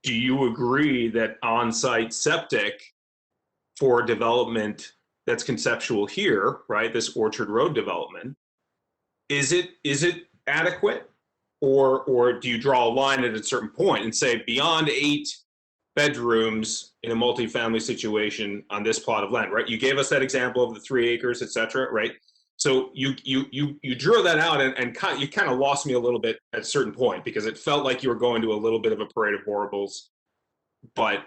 do you agree that on-site septic for development that's conceptual here, right? This Orchard Road development, is it adequate, or do you draw a line at a certain point and say beyond 8 bedrooms in a multifamily situation on this plot of land, right? You gave us that example of the 3 acres, et cetera, right? So you drew that out and you kind of lost me a little bit at a certain point, because it felt like you were going to a little bit of a parade of horribles. But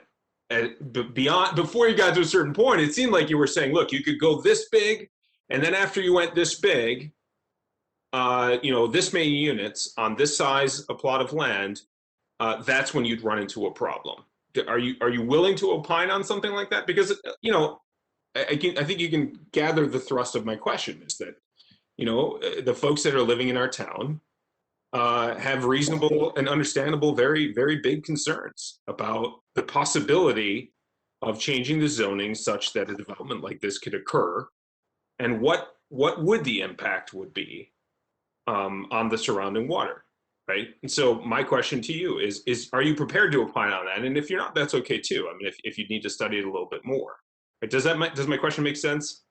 beyond, before you got to a certain point, it seemed like you were saying, look, you could go this big, and then after you went this big, this many units on this size a plot of land, that's when you'd run into a problem. Are you willing to opine on something like that? Because I think you can gather the thrust of my question is that the folks that are living in our town have reasonable and understandable, very, very big concerns about the possibility of changing the zoning such that a development like this could occur, and what would the impact would be on the surrounding water, right? And so my question to you is are you prepared to opine on that? And if you're not, that's okay too. I mean, if you need to study it a little bit more. Right? Does my question make sense?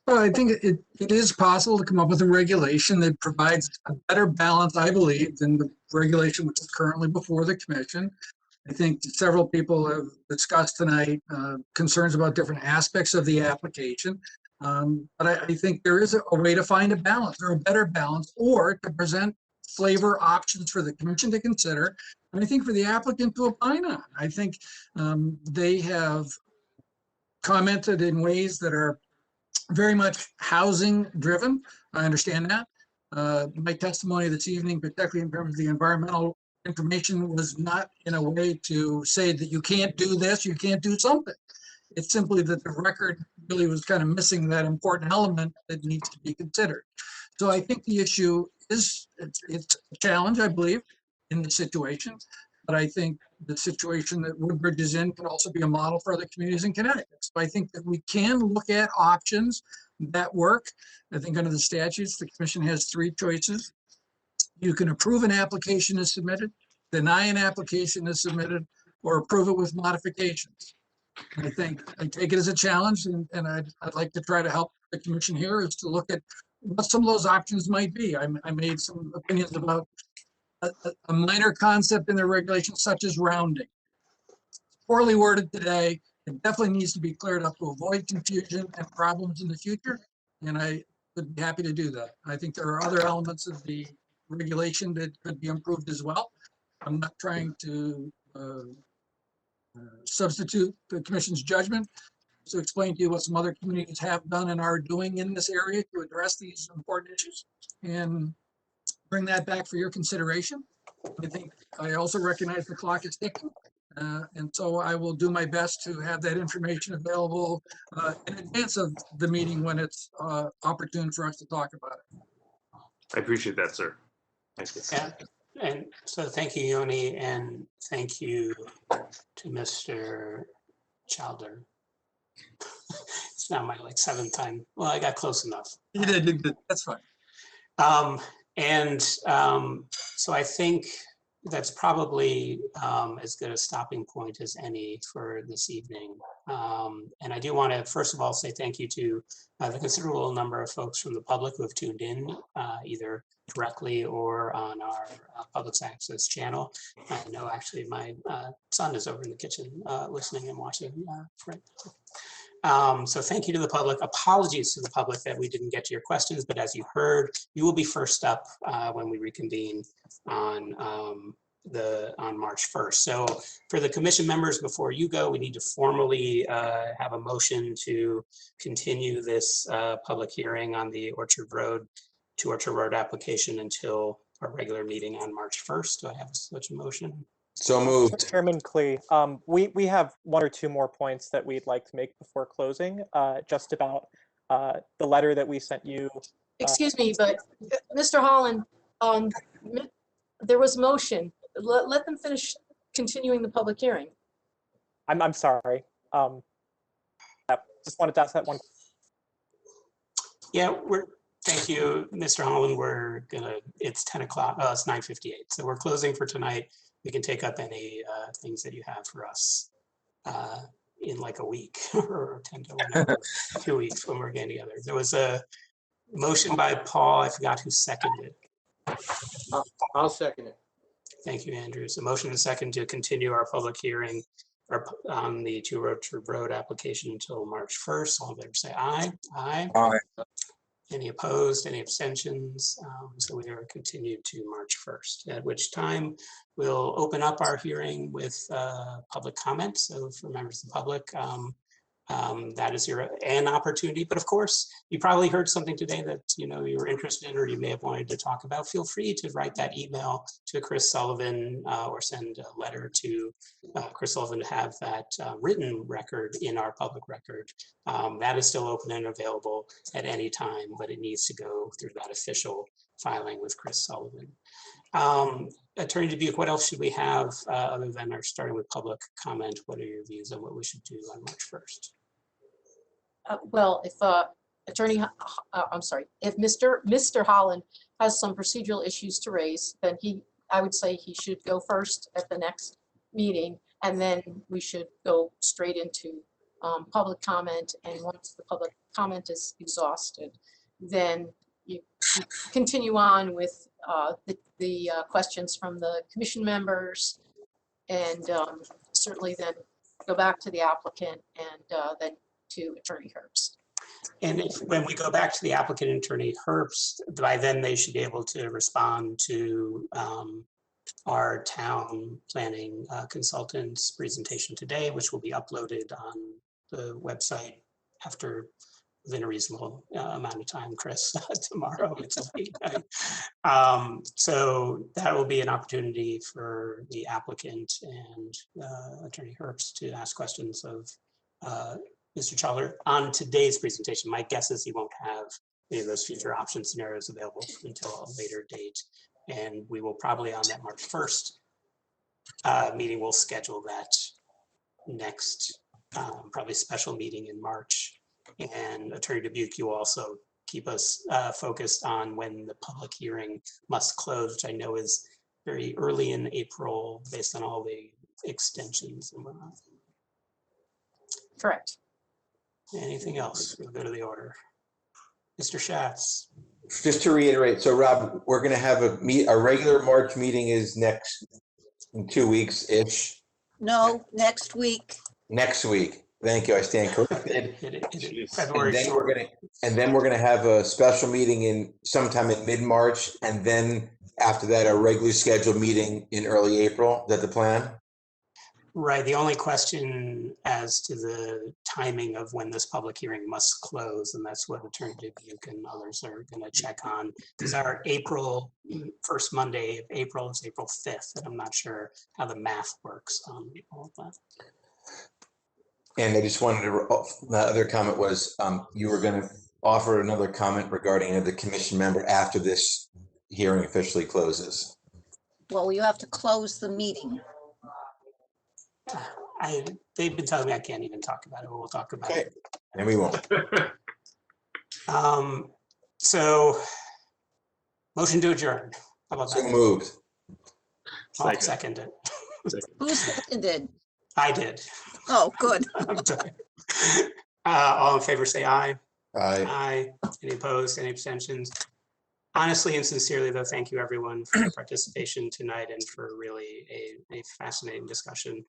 Well, I think it is possible to come up with a regulation that provides a better balance, I believe, than the regulation which is currently before the commission. I think several people have discussed tonight concerns about different aspects of the application. But I think there is a way to find a balance, or a better balance, or to present flavor options for the commission to consider, and I think for the applicant to opine on. I think they have commented in ways that are very much housing driven. I understand that. My testimony this evening, particularly in terms of the environmental information, was not in a way to say that you can't do this, you can't do something. It's simply that the record really was kind of missing that important element that needs to be considered. So I think the issue is, it's a challenge, I believe, in the situation. But I think the situation that Woodbridge is in can also be a model for other communities in Connecticut. So I think that we can look at options that work. I think under the statutes, the commission has 3 choices. You can approve an application as submitted, deny an application as submitted, or approve it with modifications. I think I take it as a challenge, and I'd like to try to help the commission here is to look at what some of those options might be. I made some opinions about a minor concept in the regulations, such as rounding. It's poorly worded today. It definitely needs to be cleared up to avoid confusion and problems in the future, and I would be happy to do that. I think there are other elements of the regulation that could be improved as well. I'm not trying to substitute the commission's judgment, to explain to you what some other communities have done and are doing in this area to address these important issues, and bring that back for your consideration. I think I also recognize the clock is ticking, and so I will do my best to have that information available in advance of the meeting when it's opportune for us to talk about it. I appreciate that, sir. Thank you. Yeah. And so thank you, Yoni, and thank you to Mr. Chowder. It's now my 7th time. Well, I got close enough. You did. That's fine. So I think that's probably as good a stopping point as any for this evening. And I do want to, first of all, say thank you to the considerable number of folks from the public who have tuned in, either directly or on our public access channel. I know actually my son is over in the kitchen listening and watching. So thank you to the public. Apologies to the public that we didn't get to your questions, but as you heard, you will be first up when we reconvene on March 1st. So for the commission members, before you go, we need to formally have a motion to continue this public hearing on the Orchard Road application until our regular meeting on March 1st. Do I have such a motion? So moved. Chairman Klee, we have 1 or 2 more points that we'd like to make before closing, just about the letter that we sent you. Excuse me, but Mr. Holland, there was motion. Let them finish continuing the public hearing. I'm sorry. Just wanted to ask that one. Yeah, thank you, Mr. Holland. It's 10 o'clock. Oh, it's 9:58. So we're closing for tonight. We can take up any things that you have for us in like a week or 10 to whenever, 2 weeks when we're getting together. There was a motion by Paul. I forgot who seconded. I'll second it. Thank you, Andrew. So motion and second to continue our public hearing on the Two Orchard Road application until March 1st. All in favor say aye. Aye. Aye. Any opposed, any abstentions? So we are continued to March 1st, at which time we'll open up our hearing with public comment. So for members of the public, that is an opportunity. But of course, you probably heard something today that you were interested in, or you may have wanted to talk about. Feel free to write that email to Chris Sullivan or send a letter to Chris Sullivan to have that written record in our public record. That is still open and available at any time, but it needs to go through that official filing with Chris Sullivan. Attorney Dubuque, what else should we have other than our starting with public comment? What are your views on what we should do on March 1st? Well, if if Mr. Holland has some procedural issues to raise, then I would say he should go first at the next meeting, and then we should go straight into public comment. And once the public comment is exhausted, then you continue on with the questions from the commission members, and certainly then go back to the applicant and then to Attorney Herbst. And when we go back to the applicant and Attorney Herbst, by then they should be able to respond to our town planning consultant's presentation today, which will be uploaded on the website within a reasonable amount of time, Chris, tomorrow. It's late night. So that will be an opportunity for the applicant and Attorney Herbst to ask questions of Mr. Chowler on today's presentation. My guess is he won't have any of those future option scenarios available until a later date. And we will probably on that March 1st meeting, we'll schedule that next probably special meeting in March. And Attorney Dubuque, you also keep us focused on when the public hearing must close, which I know is very early in April based on all the extensions and whatnot. Correct. Anything else? We'll go to the order. Mr. Schatz. Just to reiterate, so Rob, we're going to have a regular March meeting is in 2 weeks-ish. No, next week. Next week. Thank you. I stand corrected. February. And then we're going to have a special meeting in sometime in mid-March, and then after that, a regularly scheduled meeting in early April. Is that the plan? Right. The only question as to the timing of when this public hearing must close, and that's what Attorney Dubuque and others are going to check on, is our April first Monday of April is April 5th, and I'm not sure how the math works on all of that. And I just wanted to, the other comment was you were going to offer another comment regarding the commission member after this hearing officially closes. Well, you have to close the meeting. They've been telling me I can't even talk about it, but we'll talk about it. And we won't. So, motion to adjourn. How about So that? moved. I'll second it. Who seconded? I did. Oh, good. All in favor say aye. Aye. Aye. Any opposed? Any abstentions? Honestly and sincerely, though, thank you everyone for your participation tonight and for really a fascinating discussion.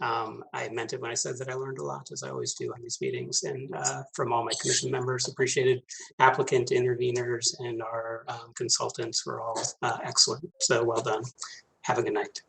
I meant it when I said that I learned a lot, as I always do on these meetings, and from all my commission members, appreciated applicant, interveners, and our consultants were all excellent. So well done. Have a good night.